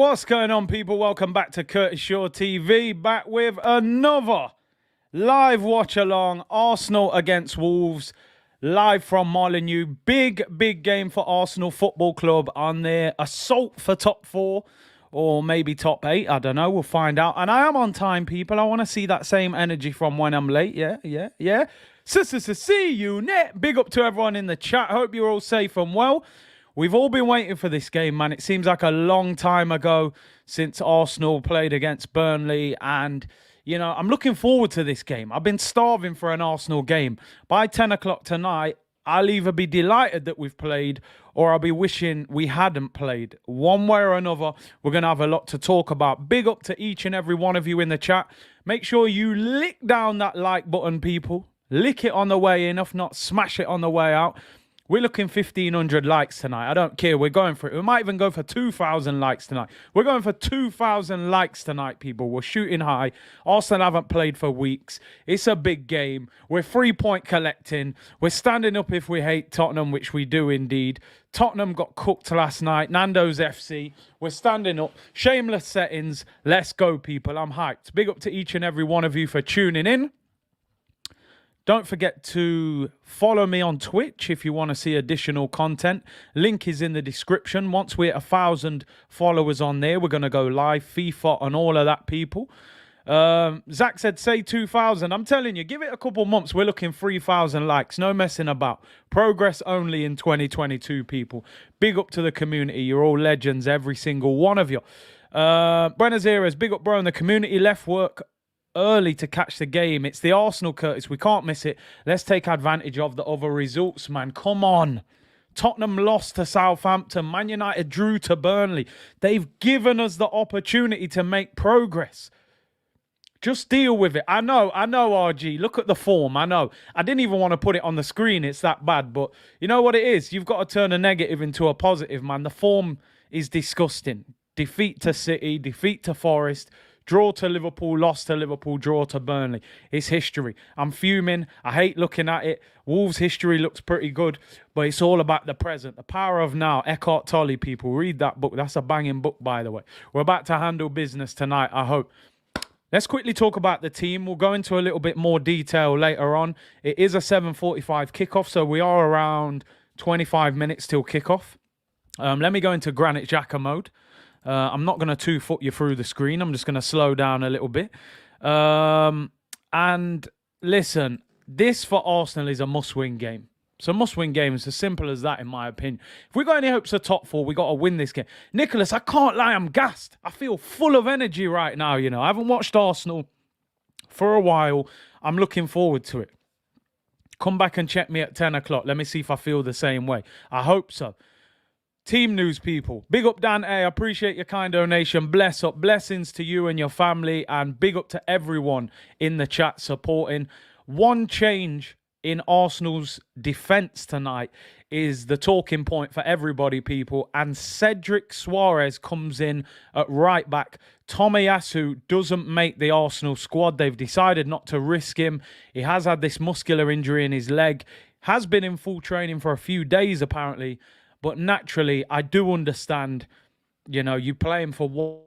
What's going on, people? Welcome back to Curtis Shaw TV, back with another live watch along. Arsenal against Wolves, live from Molineux. Big game for Arsenal Football Club on their assault for top 4 or maybe top 8. I don't know. We'll find out. And I am on time, people. I want to see that same energy from when I'm late. Yeah. See you net. Big up to everyone in the chat. Hope you're all safe and well. We've all been waiting for this game, man. It seems like a long time ago since Arsenal played against Burnley. And, you know, I'm looking forward to this game. I've been starving for an Arsenal game. By 10 o'clock tonight, I'll either be delighted that we've played or I'll be wishing we hadn't played. One way or another, we're going to have a lot to talk about. Big up to each and every one of you in the chat. Make sure you lick down that like button, people. Lick it on the way in, if not, smash it on the way out. We're looking 1,500 likes tonight. I don't care. We're going for it. We might even go for 2,000 likes tonight. We're going for 2,000 likes tonight, people. We're shooting high. Arsenal haven't played for weeks. It's a big game. We're 3-point collecting. We're standing up if we hate Tottenham, which we do indeed. Tottenham got cooked last night. Nando's FC. We're standing up. Shameless settings. Let's go, people. I'm hyped. Big up to each and every one of you for tuning in. Don't forget to follow me on Twitch if you want to see additional content. Link is in the description. Once we're 1,000 followers on there, we're going to go live, FIFA and all of that, people. Zach said, say 2,000. I'm telling you, give it a couple months. We're looking 3,000 likes. No messing about. Progress only in 2022, people. Big up to the community. You're all legends, every single one of you. Buenos Aires, big up, bro. And the community left work early to catch the game. It's the Arsenal, Curtis. We can't miss it. Let's take advantage of the other results, man. Come on. Tottenham lost to Southampton. Man United drew to Burnley. They've given us the opportunity to make progress. Just deal with it. I know, RG. Look at the form. I know. I didn't even want to put it on the screen. It's that bad. But you know what it is? You've got to turn a negative into a positive, man. The form is disgusting. Defeat to City, defeat to Forest, draw to Liverpool, lost to Liverpool, draw to Burnley. It's history. I'm fuming. I hate looking at it. Wolves' history looks pretty good, but it's all about the present. The power of now. Eckhart Tolle, people. Read that book. That's a banging book, by the way. We're about to handle business tonight, I hope. Let's quickly talk about the team. We'll go into a little bit more detail later on. It is a 7:45 kickoff, so we are around 25 minutes till kickoff. Let me go into Granite Xhaka mode. I'm not going to 2-foot you through the screen. I'm just going to slow down a little bit. And listen, this for Arsenal is a must-win game. It's a must-win game. It's as simple as that, in my opinion. If we got any hopes of top 4, we got to win this game. Nicholas, I can't lie. I'm gassed. I feel full of energy right now, you know. I haven't watched Arsenal for a while. I'm looking forward to it. Come back and check me at 10 o'clock. Let me see if I feel the same way. I hope so. Team news, people. Big up, Dan A. Appreciate your kind donation. Bless up. Blessings to you and your family. And big up to everyone in the chat supporting. One change in Arsenal's defence tonight is the talking point for everybody, people. And Cedric Soares comes in at right back. Tomiyasu doesn't make the Arsenal squad. They've decided not to risk him. He has had this muscular injury in his leg. Has been in full training for a few days, apparently. But naturally, I do understand, you know, you play him for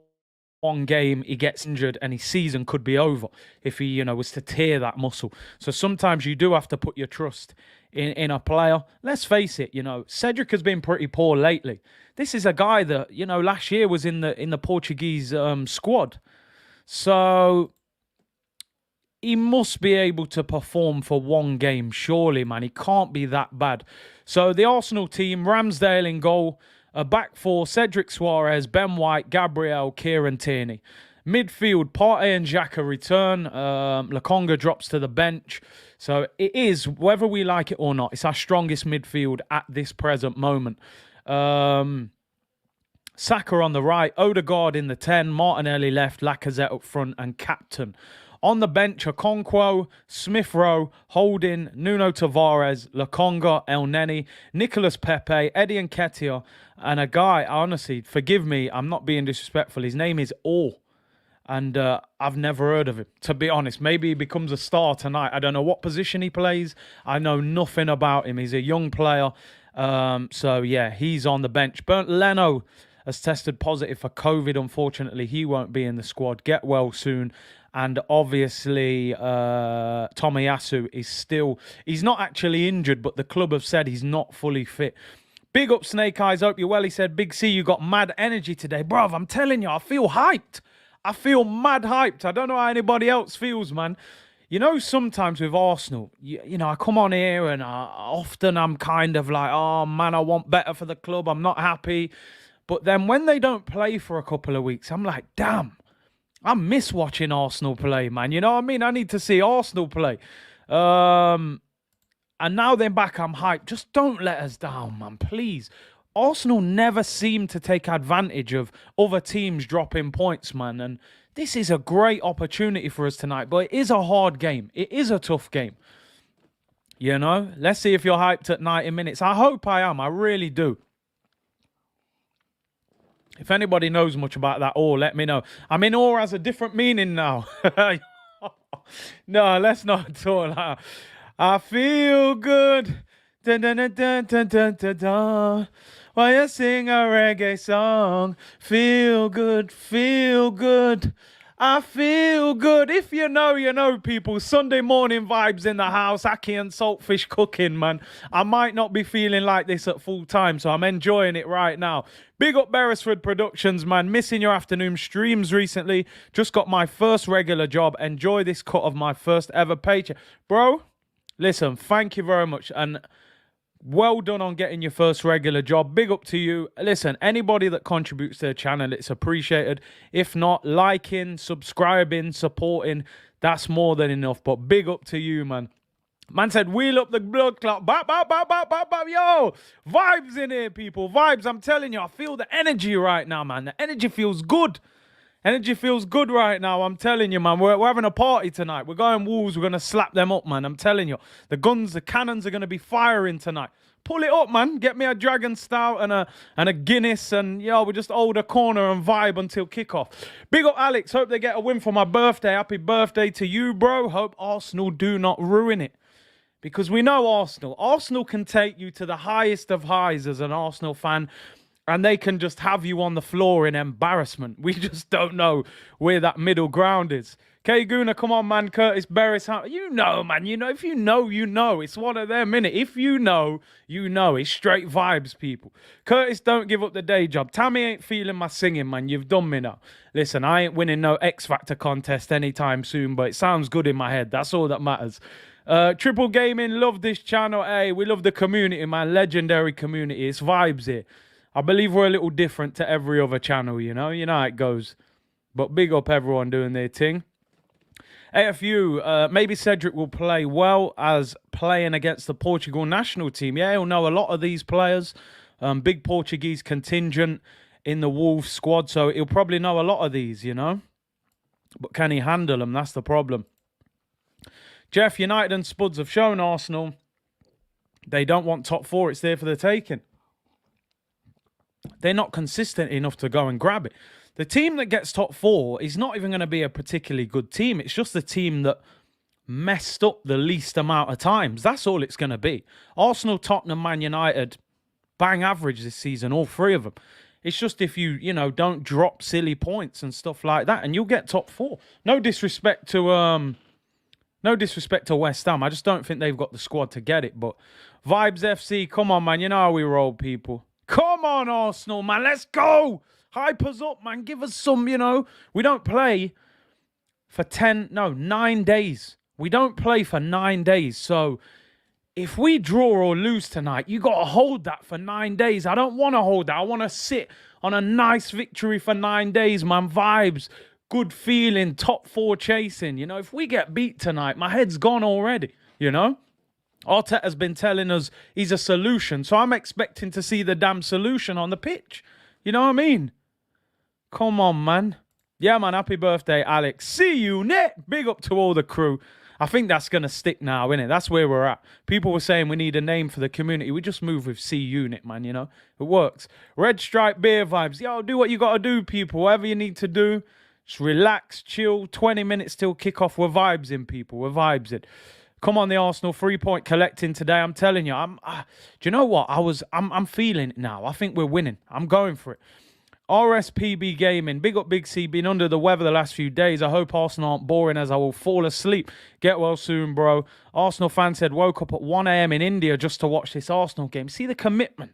one game, he gets injured and his season could be over if he, you know, was to tear that muscle. So sometimes you do have to put your trust in a player. Let's face it, you know, Cedric has been pretty poor lately. This is a guy that, you know, last year was in the Portuguese squad. So he must be able to perform for one game, surely, man. He can't be that bad. So the Arsenal team, Ramsdale in goal, a back four, Cedric Soares, Ben White, Gabriel, Kieran Tierney. Midfield, Partey and Xhaka return. Lokonga drops to the bench. So it is, whether we like it or not, it's our strongest midfield at this present moment. Saka on the right, Odegaard in the 10, Martinelli left, Lacazette up front and captain. On the bench, Okonkwo, Smith-Rowe, Holding, Nuno Tavares, Lokonga, El Neni, Nicolas Pepe, Eddie Nketiah, and a guy, honestly, forgive me, I'm not being disrespectful, his name is Orr. And I've never heard of him, to be honest. Maybe he becomes a star tonight. I don't know what position he plays. I know nothing about him. He's a young player. So, yeah, he's on the bench. Bernd Leno has tested positive for COVID. Unfortunately, he won't be in the squad. Get well soon. And obviously, Tomiyasu he's not actually injured, but the club have said he's not fully fit. Big up, Snake Eyes. Hope you're well. He said, Big C, you got mad energy today. Bruv, I'm telling you, I feel hyped. I feel mad hyped. I don't know how anybody else feels, man. You know, sometimes with Arsenal, you know, I come on here and often I'm kind of like, oh, man, I want better for the club. I'm not happy. But then when they don't play for a couple of weeks, I'm like, damn, I miss watching Arsenal play, man. You know what I mean? I need to see Arsenal play. And now they're back, I'm hyped. Just don't let us down, man, please. Arsenal never seem to take advantage of other teams dropping points, man. And this is a great opportunity for us tonight. But it is a hard game. It is a tough game. You know? Let's see if you're hyped at 90 minutes. I hope I am. I really do. If anybody knows much about that or, let me know. I mean, or has a different meaning now. No, let's not talk like that. I feel good. Dun, dun, dun, dun, dun, dun, dun, dun. While you sing a reggae song. Feel good, feel good. I feel good. If you know, you know, people. Sunday morning vibes in the house. Ackee and saltfish cooking, man. I might not be feeling like this at full time, so I'm enjoying it right now. Big up Beresford Productions, man. Missing your afternoon streams recently. Just got my first regular job. Enjoy this cut of my first ever paycheck. Bro, listen, thank you very much. And well done on getting your first regular job. Big up to you. Listen, anybody that contributes to the channel, it's appreciated. If not, liking, subscribing, supporting, that's more than enough. But big up to you, man. Man said, wheel up the blood clot. Bop, bop, bop, bop, bop, bop. Yo, vibes in here, people. Vibes, I'm telling you. I feel the energy right now, man. The energy feels good. Energy feels good right now, I'm telling you, man. We're having a party tonight. We're going Wolves. We're going to slap them up, man. I'm telling you. The guns, the cannons are going to be firing tonight. Pull it up, man. Get me a Dragon Stout and a Guinness. And, yo, we just hold a corner and vibe until kickoff. Big up, Alex. Hope they get a win for my birthday. Happy birthday to you, bro. Hope Arsenal do not ruin it. Because we know Arsenal. Arsenal can take you to the highest of highs as an Arsenal fan. And they can just have you on the floor in embarrassment. We just don't know where that middle ground is. K Guna, come on, man. Curtis Berris. You know, man. You know, if you know, you know. It's one of them, innit? If you know, you know. It's straight vibes, people. Curtis, don't give up the day job. Tammy ain't feeling my singing, man. You've done me now. Listen, I ain't winning no X Factor contest anytime soon, but it sounds good in my head. That's all that matters. Triple Gaming, love this channel. Hey, we love the community, man. Legendary community. It's vibes here. I believe we're a little different to every other channel, you know? You know how it goes. But big up everyone doing their thing. AFU, maybe Cedric will play well as playing against the Portugal national team. Yeah, he'll know a lot of these players. Big Portuguese contingent in the Wolves squad, so he'll probably know a lot of these, you know? But can he handle them? That's the problem. Jeff, United and Spuds have shown Arsenal they don't want top four. It's there for the taking. They're not consistent enough to go and grab it. The team that gets top four is not even going to be a particularly good team. It's just the team that messed up the least amount of times. That's all it's going to be. Arsenal, Tottenham, Man United, bang average this season, all three of them. It's just if you know, don't drop silly points and stuff like that, and you'll get top four. No disrespect to West Ham. I just don't think they've got the squad to get it. But Vibes FC, come on, man. You know how we roll, people. Come on, Arsenal, man. Let's go. Hype us up, man. Give us some, you know. We don't play for 9 days. We don't play for 9 days. So if we draw or lose tonight, you got to hold that for 9 days. I don't want to hold that. I want to sit on a nice victory for 9 days, man. Vibes, good feeling, top four chasing. You know, if we get beat tonight, my head's gone already, you know. Arteta's been telling us he's a solution, so I'm expecting to see the damn solution on the pitch. You know what I mean? Come on, man. Yeah, man, happy birthday, Alex. See you, net. Big up to all the crew. I think that's going to stick now, innit? That's where we're at. People were saying we need a name for the community. We just move with C Unit, man, you know? It works. Red Stripe Beer Vibes. Yo, do what you got to do, people. Whatever you need to do. Just relax, chill. 20 minutes till kickoff. We're vibes in, people. We're vibes in. Come on, the Arsenal 3-point collecting today. I'm telling you, do you know what? I'm feeling it now. I think we're winning. I'm going for it. RSPB Gaming, big up Big C, been under the weather the last few days. I hope Arsenal aren't boring as I will fall asleep. Get well soon, bro. Arsenal fan said, woke up at 1 a.m. in India just to watch this Arsenal game. See the commitment.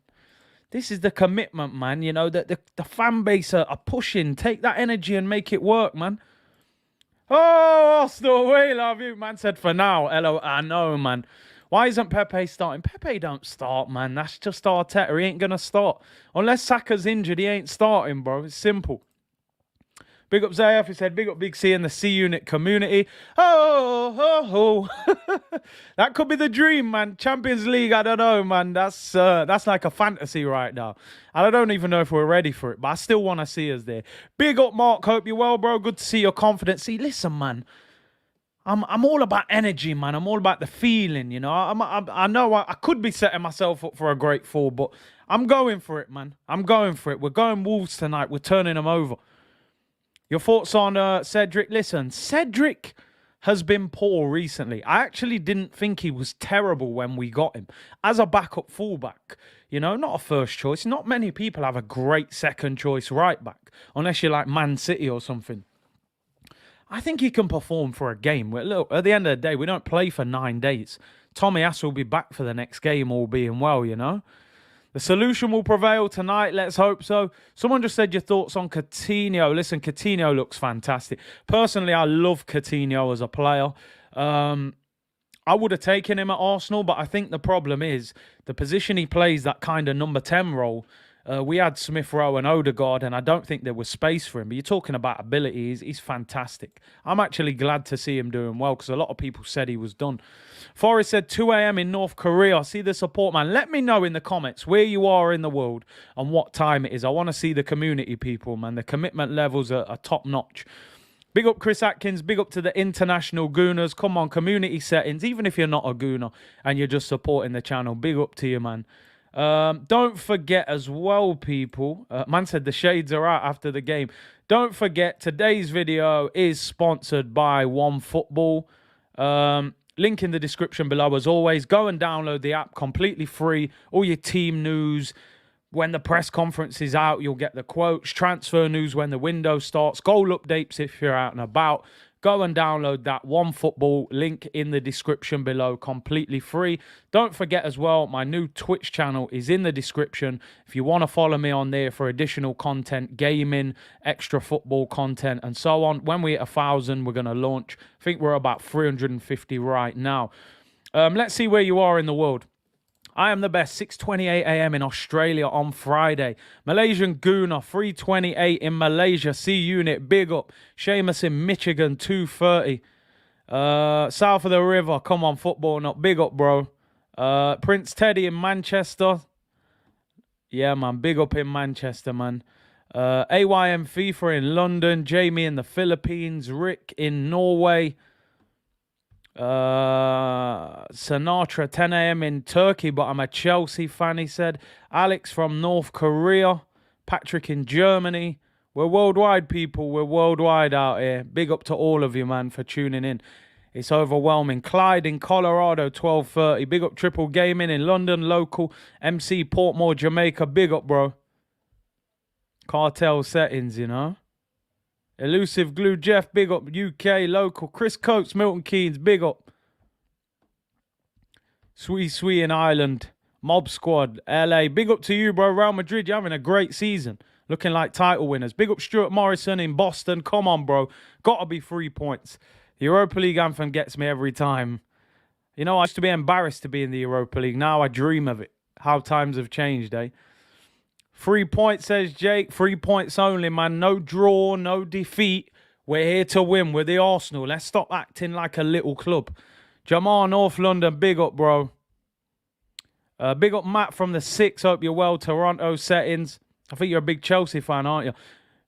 This is the commitment, man. You know, that the fan base are pushing. Take that energy and make it work, man. Oh, Arsenal, we love you. Man said for now. Hello, I know, man. Why isn't Pepe starting? Pepe don't start, man. That's just Arteta. He ain't going to start. Unless Saka's injured, he ain't starting, bro. It's simple. Big up Zayaf. He said, big up Big C and the C Unit community. Oh. That could be the dream, man. Champions League, I don't know, man. That's like a fantasy right now. I don't even know if we're ready for it, but I still want to see us there. Big up, Mark. Hope you're well, bro. Good to see your confidence. See, listen, man. I'm all about energy, man. I'm all about the feeling, you know. I know I could be setting myself up for a great fall, but I'm going for it, man. I'm going for it. We're going Wolves tonight. We're turning them over. Your thoughts on Cedric? Listen, Cedric has been poor recently. I actually didn't think he was terrible when we got him. As a backup fullback, you know, not a first choice. Not many people have a great second choice right back, unless you're like Man City or something. I think he can perform for a game. Look, at the end of the day, we don't play for 9 days. Tommy Ass will be back for the next game, all being well, you know. The solution will prevail tonight. Let's hope so. Someone just said your thoughts on Coutinho. Listen, Coutinho looks fantastic. Personally, I love Coutinho as a player. I would have taken him at Arsenal, but I think the problem is the position he plays, that kind of number 10 role. We had Smith Rowe and Odegaard, and I don't think there was space for him. But you're talking about ability. He's fantastic. I'm actually glad to see him doing well because a lot of people said he was done. Forrest said 2 a.m. in North Korea. See the support, man. Let me know in the comments where you are in the world and what time it is. I want to see the community people, man. The commitment levels are top-notch. Big up Chris Atkins. Big up to the international Gooners. Come on, community settings. Even if you're not a Gooner and you're just supporting the channel, big up to you, man. Don't forget as well, people. Man said the shades are out after the game. Don't forget, today's video is sponsored by OneFootball. Link in the description below as always. Go and download the app completely free. All your team news. When the press conference is out, you'll get the quotes. Transfer news when the window starts. Goal updates if you're out and about. Go and download that OneFootball, link in the description below, completely free. Don't forget as well, my new Twitch channel is in the description. If you want to follow me on there for additional content, gaming, extra football content, and so on. When we hit 1,000, we're going to launch. I think we're about 350 right now. Let's see where you are in the world. I am the best, 6:28 a.m. in Australia on Friday. Malaysian Gooner, 3:28 in Malaysia. C Unit, big up. Seamus in Michigan, 2:30. South of the river, come on, football not. Big up, bro. Prince Teddy in Manchester. Yeah, man, big up in Manchester, man. AYM FIFA in London. Jamie in the Philippines. Rick in Norway. Sinatra, 10 a.m. in Turkey, but I'm a Chelsea fan, he said. Alex from North Korea. Patrick in Germany. We're worldwide, people. We're worldwide out here. Big up to all of you, man, for tuning in. It's overwhelming. Clyde in Colorado, 12:30. Big up Triple Gaming in London, local. MC Portmore, Jamaica. Big up, bro. Cartel settings, you know. Elusive Glue Jeff, big up. UK, local. Chris Coates, Milton Keynes, big up. Sweet in Ireland. Mob Squad, LA. Big up to you, bro. Real Madrid, you're having a great season. Looking like title winners. Big up Stuart Morrison in Boston. Come on, bro. Gotta be 3 points. The Europa League anthem gets me every time. You know, I used to be embarrassed to be in the Europa League. Now I dream of it. How times have changed, eh? 3 points, says Jake. 3 points only, man. No draw, no defeat. We're here to win. We're the Arsenal. Let's stop acting like a little club. Jamar, North London, big up, bro. Big up Matt from the 6. Hope you're well. Toronto settings. I think you're a big Chelsea fan, aren't you?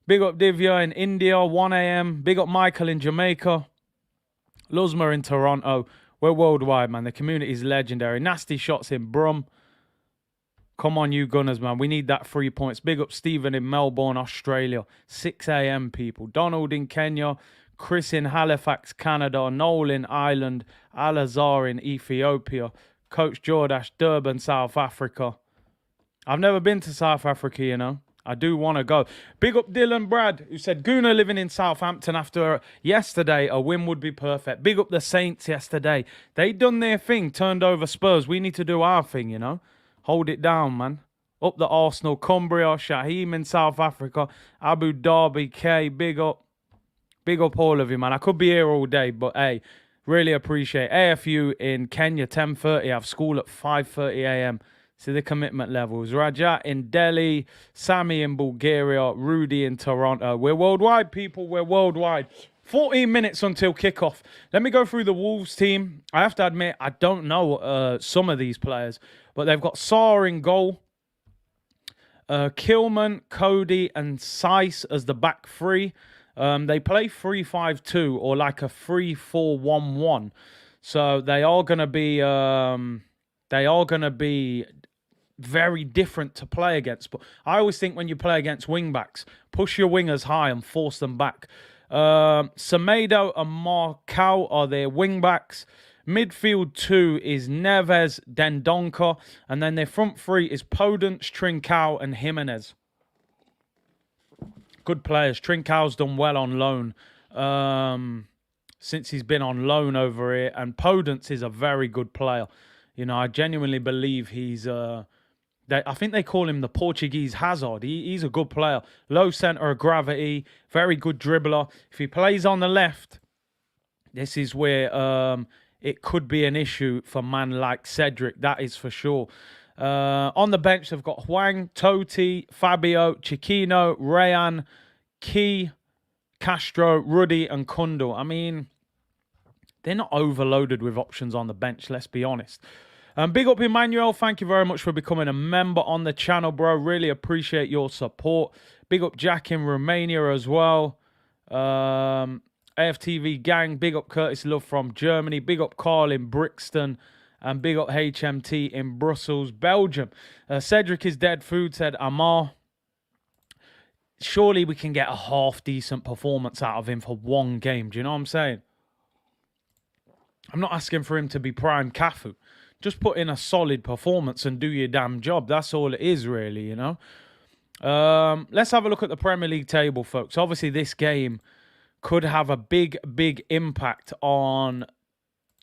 Big up Divya in India, 1 a.m. Big up Michael in Jamaica. Luzma in Toronto. We're worldwide, man. The community is legendary. Nasty shots in Brum. Come on, you Gunners, man. We need that 3 points. Big up Stephen in Melbourne, Australia. 6 a.m. people. Donald in Kenya. Chris in Halifax, Canada. Noel in Ireland. Al-Azhar in Ethiopia. Coach Jordash, Durban, South Africa. I've never been to South Africa, you know. I do want to go. Big up Dylan Brad, who said, Guna living in Southampton after yesterday, a win would be perfect. Big up the Saints yesterday. They done their thing, turned over Spurs. We need to do our thing, you know. Hold it down, man. Up the Arsenal, Cumbria, Shaheem in South Africa, Abu Dhabi, K, big up. Big up all of you, man. I could be here all day, but hey, really appreciate AFU in Kenya, 10:30. I have school at 5:30 a.m. See the commitment levels. Rajat in Delhi, Sammy in Bulgaria, Rudy in Toronto. We're worldwide, people. We're worldwide. 14 minutes until kickoff. Let me go through the Wolves team. I have to admit, I don't know some of these players, but they've got Saar in goal, Kilman, Cody, and Seiss as the back three. They play 3-5-2 or like a 3-4-1-1. So they are gonna be very different to play against. But I always think when you play against wing-backs, push your wingers high and force them back. Semedo and Marcao are their wing-backs. Midfield 2 is Neves, Dendonka. And then their front 3 is Podence, Trincao, and Jimenez. Good players. Trincao's done well on loan since he's been on loan over here. And Podence is a very good player. You know, I genuinely believe he's... I think they call him the Portuguese Hazard. He's a good player. Low centre of gravity. Very good dribbler. If he plays on the left, this is where it could be an issue for a man like Cedric. That is for sure. On the bench, they've got Huang, Totti, Fabio, Chiquino, Rayan, Key, Castro, Ruddy, and Kundal. I mean, they're not overloaded with options on the bench, let's be honest. Big up Emmanuel, thank you very much for becoming a member on the channel, bro. Really appreciate your support. Big up Jack in Romania as well. AFTV gang, big up Curtis Love from Germany. Big up Carl in Brixton. And big up HMT in Brussels, Belgium. Cedric is dead food, said Amar. Surely we can get a half-decent performance out of him for one game. Do you know what I'm saying? I'm not asking for him to be prime Cafu. Just put in a solid performance and do your damn job. That's all it is, really, you know. Let's have a look at the Premier League table, folks. Obviously, this game could have a big, big impact on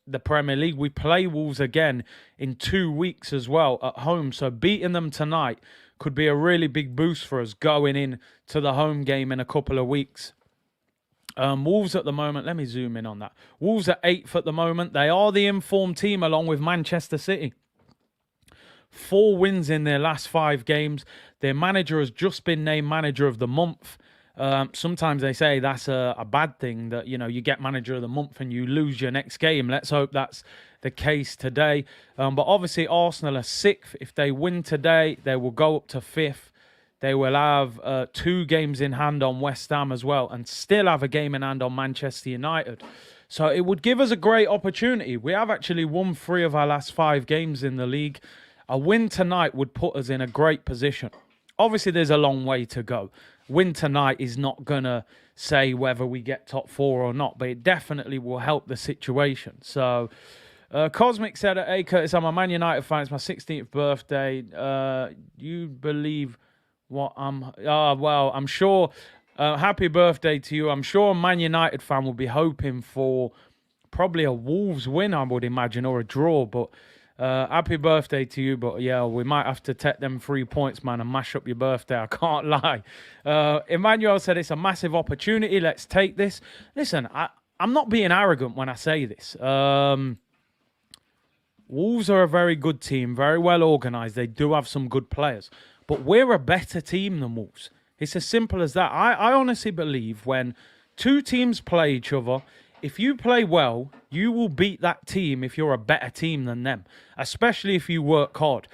the Premier League. We play Wolves again in 2 weeks as well at home. So beating them tonight could be a really big boost for us going in to the home game in a couple of weeks. Wolves at the moment, let me zoom in on that. Wolves are 8th at the moment. They are the informed team along with Manchester City. 4 wins in their last 5 games. Their manager has just been named manager of the month. Sometimes they say that's a bad thing, that, you know, you get manager of the month and you lose your next game. Let's hope that's the case today. But obviously Arsenal are 6th. If they win today, they will go up to 5th. They will have 2 games in hand on West Ham as well, and still have a game in hand on Manchester United. So it would give us a great opportunity. We have actually won 3 of our last 5 games in the league. A win tonight would put us in a great position. Obviously, there's a long way to go. Win tonight is not going to say whether we get top 4 or not, but it definitely will help the situation. So, Cosmic said, hey, Curtis, I'm a Man United fan. It's my 16th birthday. You believe what I'm... well, I'm sure... happy birthday to you. I'm sure a Man United fan will be hoping for probably a Wolves win, I would imagine, or a draw, but... happy birthday to you, but yeah, we might have to take them 3 points, man, and mash up your birthday. I can't lie. Emmanuel said it's a massive opportunity. Let's take this. Listen, I'm not being arrogant when I say this. Wolves are a very good team, very well organised. They do have some good players, but we're a better team than Wolves. It's as simple as that. I honestly believe when 2 teams play each other, if you play well, you will beat that team if you're a better team than them, especially if you work hard.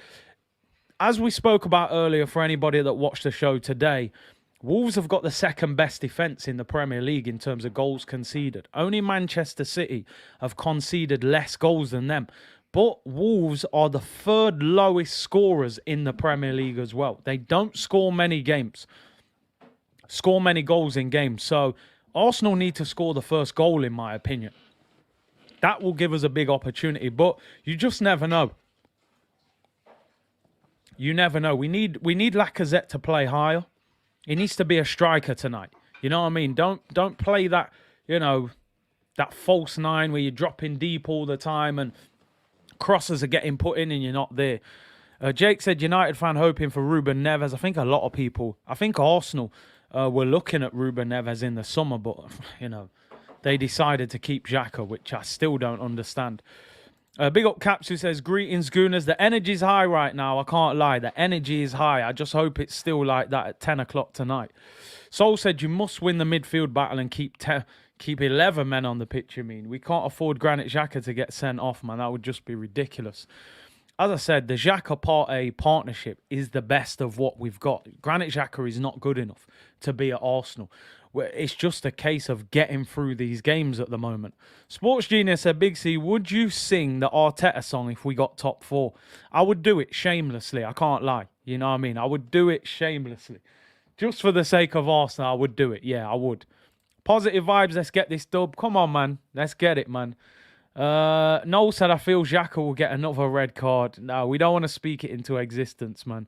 As we spoke about earlier, for anybody that watched the show today, Wolves have got the second best defence in the Premier League in terms of goals conceded. Only Manchester City have conceded less goals than them. But Wolves are the 3rd lowest scorers in the Premier League as well. They don't score many goals in games. So Arsenal need to score the first goal, in my opinion. That will give us a big opportunity, but you just never know. You never know. We need Lacazette to play higher. He needs to be a striker tonight. You know what I mean? Don't play that, that false nine where you're dropping deep all the time and crosses are getting put in and you're not there. Jake said, United fan hoping for Ruben Neves. I think a lot of people, I think Arsenal were looking at Ruben Neves in the summer, but, they decided to keep Xhaka, which I still don't understand. Big up Caps who says, greetings, Gooners. The energy's high right now. I can't lie. The energy is high. I just hope it's still like that at 10 o'clock tonight. Soul said, you must win the midfield battle and keep 11 men on the pitch, you mean? We can't afford Granit Xhaka to get sent off, man. That would just be ridiculous. As I said, the Xhaka partnership is the best of what we've got. Granit Xhaka is not good enough to be at Arsenal. It's just a case of getting through these games at the moment. Sports Genius said, Big C, would you sing the Arteta song if we got top 4? I would do it shamelessly. I can't lie. You know what I mean? I would do it shamelessly. Just for the sake of Arsenal, I would do it. Yeah, I would. Positive vibes. Let's get this dub. Come on, man. Let's get it, man. Noel said, I feel Xhaka will get another red card. No, we don't want to speak it into existence, man.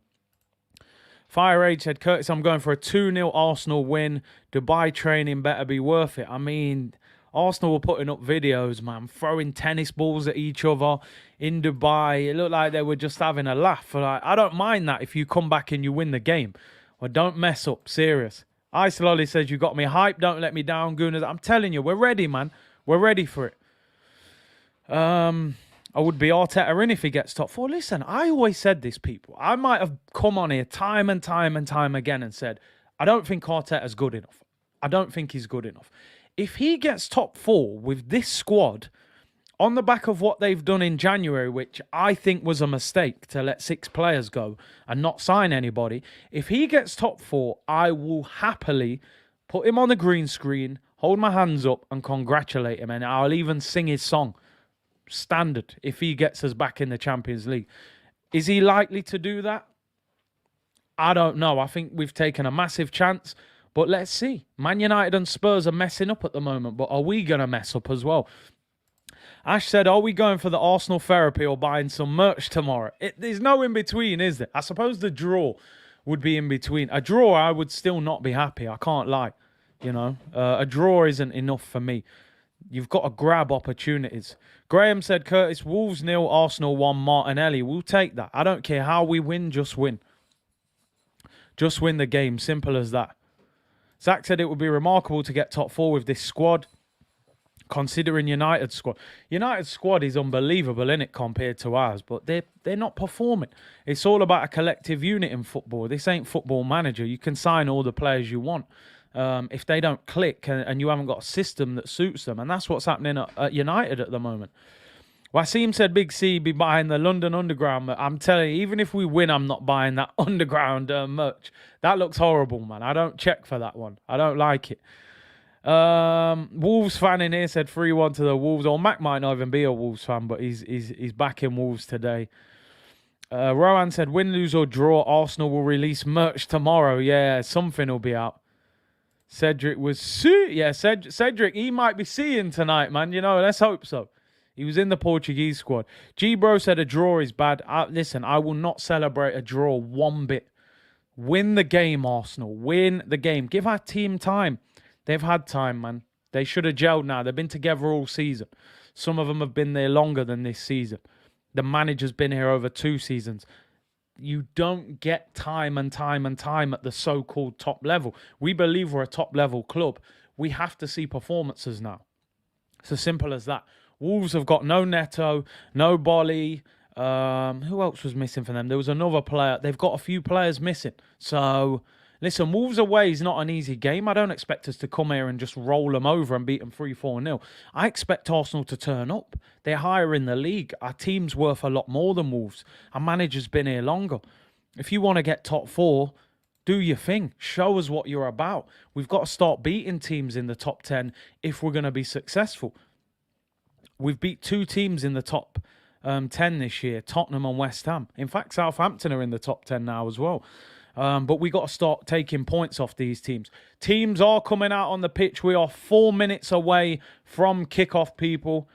Fire Rage said, Curtis, I'm going for a 2-0 Arsenal win. Dubai training better be worth it. I mean, Arsenal were putting up videos, man, throwing tennis balls at each other in Dubai. It looked like they were just having a laugh. Like, I don't mind that if you come back and you win the game. Well, don't mess up. Serious. Ice Lolly says, you got me hyped. Don't let me down, Gooners. I'm telling you, we're ready, man. We're ready for it. I would be Arteta in if he gets top 4. Listen, I always said this, people. I might have come on here time and time and time again and said, I don't think Arteta's good enough. I don't think he's good enough. If he gets top 4 with this squad, on the back of what they've done in January, which I think was a mistake to let 6 players go and not sign anybody, if he gets top 4, I will happily put him on the green screen, hold my hands up and congratulate him. And I'll even sing his song. Standard if he gets us back in the Champions League. Is he likely to do that? I don't know. I think we've taken a massive chance, but let's see. Man United and Spurs are messing up at the moment, but are we going to mess up as well? Ash said, are we going for the Arsenal therapy or buying some merch tomorrow? There's no in between, is there? I suppose the draw would be in between. A draw, I would still not be happy. I can't lie. A draw isn't enough for me. You've got to grab opportunities. Graham said, Curtis, Wolves 0, Arsenal 1, Martinelli. We'll take that. I don't care how we win, just win. Just win the game. Simple as that. Zach said it would be remarkable to get top 4 with this squad, considering United's squad. United's squad is unbelievable, isn't it, compared to ours? But they're not performing. It's all about a collective unit in football. This ain't Football Manager. You can sign all the players you want. If they don't click and you haven't got a system that suits them. And that's what's happening at United at the moment. Wasim said, Big C be buying the London Underground. I'm telling you, even if we win, I'm not buying that Underground merch. That looks horrible, man. I don't check for that one. I don't like it. Wolves fan in here said 3-1 to the Wolves. Or Mac might not even be a Wolves fan, but he's backing Wolves today. Rowan said, win, lose or draw, Arsenal will release merch tomorrow. Yeah, something will be out. Cedric was... Yeah, Cedric, he might be seeing tonight, man. Let's hope so. He was in the Portuguese squad. G-Bro said a draw is bad. Listen, I will not celebrate a draw one bit. Win the game, Arsenal. Win the game. Give our team time. They've had time, man. They should have gelled now. They've been together all season. Some of them have been there longer than this season. The manager's been here over 2 seasons. You don't get time and time and time at the so-called top level. We believe we're a top-level club. We have to see performances now. It's as simple as that. Wolves have got no Neto, no Bolly. Who else was missing for them? There was another player. They've got a few players missing. So, listen, Wolves away is not an easy game. I don't expect us to come here and just roll them over and beat them 3-4-0. I expect Arsenal to turn up. They're higher in the league. Our team's worth a lot more than Wolves. Our manager's been here longer. If you want to get top 4, do your thing. Show us what you're about. We've got to start beating teams in the top 10 if we're going to be successful. We've beat 2 teams in the top 10 this year, Tottenham and West Ham. In fact, Southampton are in the top 10 now as well. But we got to start taking points off these teams. Teams are coming out on the pitch. We are 4 minutes away from kickoff, people.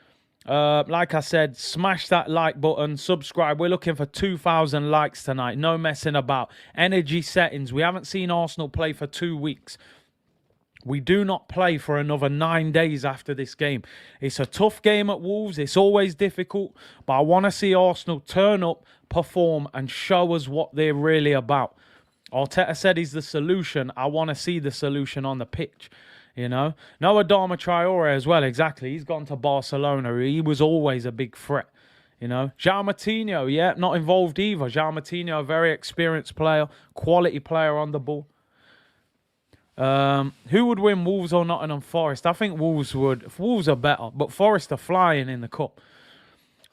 Like I said, smash that like button, subscribe. We're looking for 2,000 likes tonight. No messing about. Energy settings. We haven't seen Arsenal play for 2 weeks. We do not play for another 9 days after this game. It's a tough game at Wolves. It's always difficult. But I want to see Arsenal turn up, perform, and show us what they're really about. Arteta said he's the solution. I want to see the solution on the pitch. You know, Noah Adama Traore as well. Exactly. He's gone to Barcelona. He was always a big threat. You know, João Moutinho, yeah, not involved either. João Moutinho, a very experienced player, quality player on the ball. Who would win, Wolves or Nottingham Forest? I think Wolves would. Wolves are better, but Forest are flying in the cup.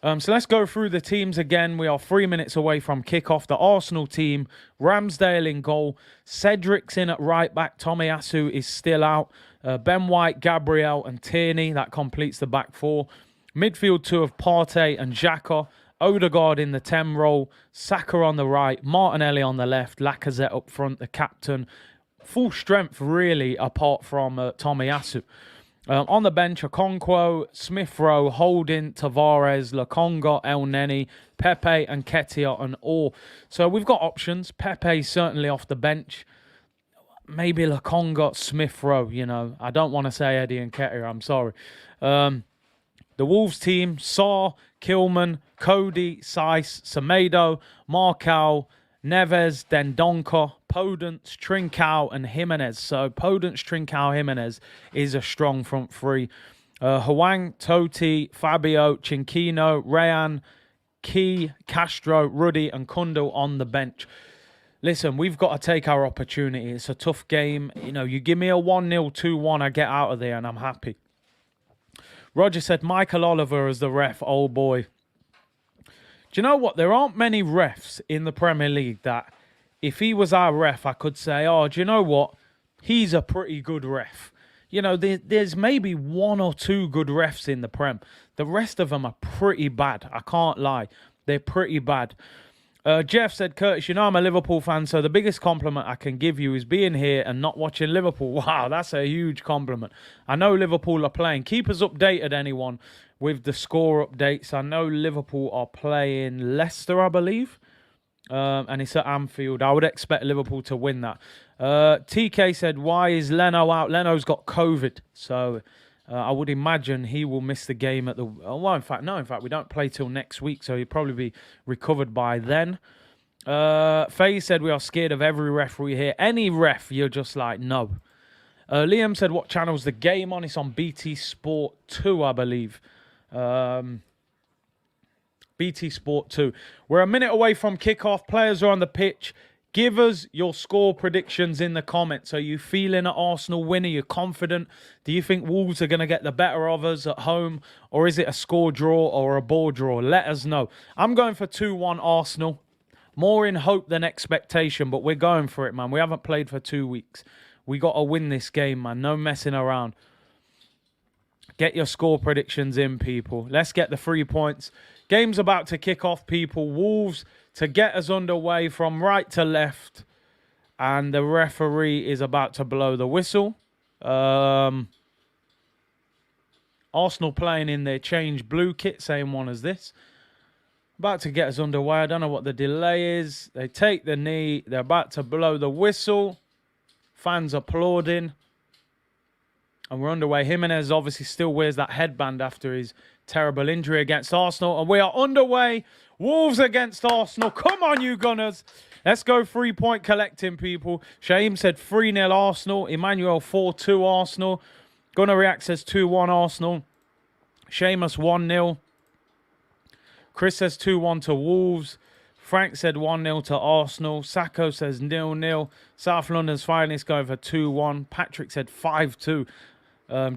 So let's go through the teams again. We are 3 minutes away from kickoff. The Arsenal team, Ramsdale in goal. Cedric's in at right back. Tomiyasu is still out. Ben White, Gabriel and Tierney. That completes the back four. Midfield two of Partey and Xhaka. Odegaard in the 10 role. Saka on the right. Martinelli on the left. Lacazette up front, the captain. Full strength, really, apart from Tomiyasu. On the bench, Okonkwo, Smith-Rowe, Holding, Tavares, Lokonga, El Neni, Pepe and Ketia and Orr. So we've got options. Pepe certainly off the bench. Maybe Lokonga, Smith-Rowe, you know. I don't want to say Eddie and Ketia, I'm sorry. The Wolves team, Sarr, Kilman, Cody, Saiss, Semedo, Marcal, Neves, Dendonka, Podence, Trincao and Jimenez. So Podence, Trincao, Jimenez is a strong front three. Hwang, Totti, Fabio, Chinchino, Rayan, Key, Castro, Ruddy and Kundal on the bench. Listen, we've got to take our opportunity. It's a tough game. You know, you give me a 1-0, 2-1, I get out of there and I'm happy. Roger said, Michael Oliver as the ref. Oh, boy. Do you know what? There aren't many refs in the Premier League that if he was our ref, I could say, oh, do you know what? He's a pretty good ref. You know, there's maybe 1 or 2 good refs in the Prem. The rest of them are pretty bad. I can't lie. They're pretty bad. Jeff said, Curtis, you know I'm a Liverpool fan, so the biggest compliment I can give you is being here and not watching Liverpool. Wow, that's a huge compliment. I know Liverpool are playing. Keep us updated, anyone, with the score updates. I know Liverpool are playing Leicester, I believe. And it's at Anfield. I would expect Liverpool to win that. TK said, why is Leno out? Leno's got COVID. So I would imagine he will miss the game at the... Well, in fact, we don't play till next week. So he'll probably be recovered by then. Faye said, we are scared of every referee here. Any ref, you're just like, no. Liam said, what channel's the game on? It's on BT Sport 2, I believe. BT Sport 2. We're a minute away from kickoff. Players are on the pitch. Give us your score predictions in the comments. Are you feeling an Arsenal win? Are you confident? Do you think Wolves are going to get the better of us at home? Or is it a score draw or a ball draw? Let us know. I'm going for 2-1 Arsenal. More in hope than expectation, but we're going for it, man. We haven't played for 2 weeks. We got to win this game, man. No messing around. Get your score predictions in, people. Let's get the 3 points. Game's about to kick off, people. Wolves to get us underway from right to left. And the referee is about to blow the whistle. Arsenal playing in their changed blue kit, same one as this. About to get us underway. I don't know what the delay is. They take the knee. They're about to blow the whistle. Fans applauding. And we're underway. Jimenez obviously still wears that headband after his terrible injury against Arsenal. And we are underway. Wolves against Arsenal. Come on, you Gunners. Let's go 3-point collecting, people. Shaim said 3-0 Arsenal. Emmanuel 4-2 Arsenal. Gunnar React says 2-1 Arsenal. Seamus 1-0. Chris says 2-1 to Wolves. Frank said 1-0 to Arsenal. Sacco says 0-0. South London's finest going for 2-1. Patrick said 5-2.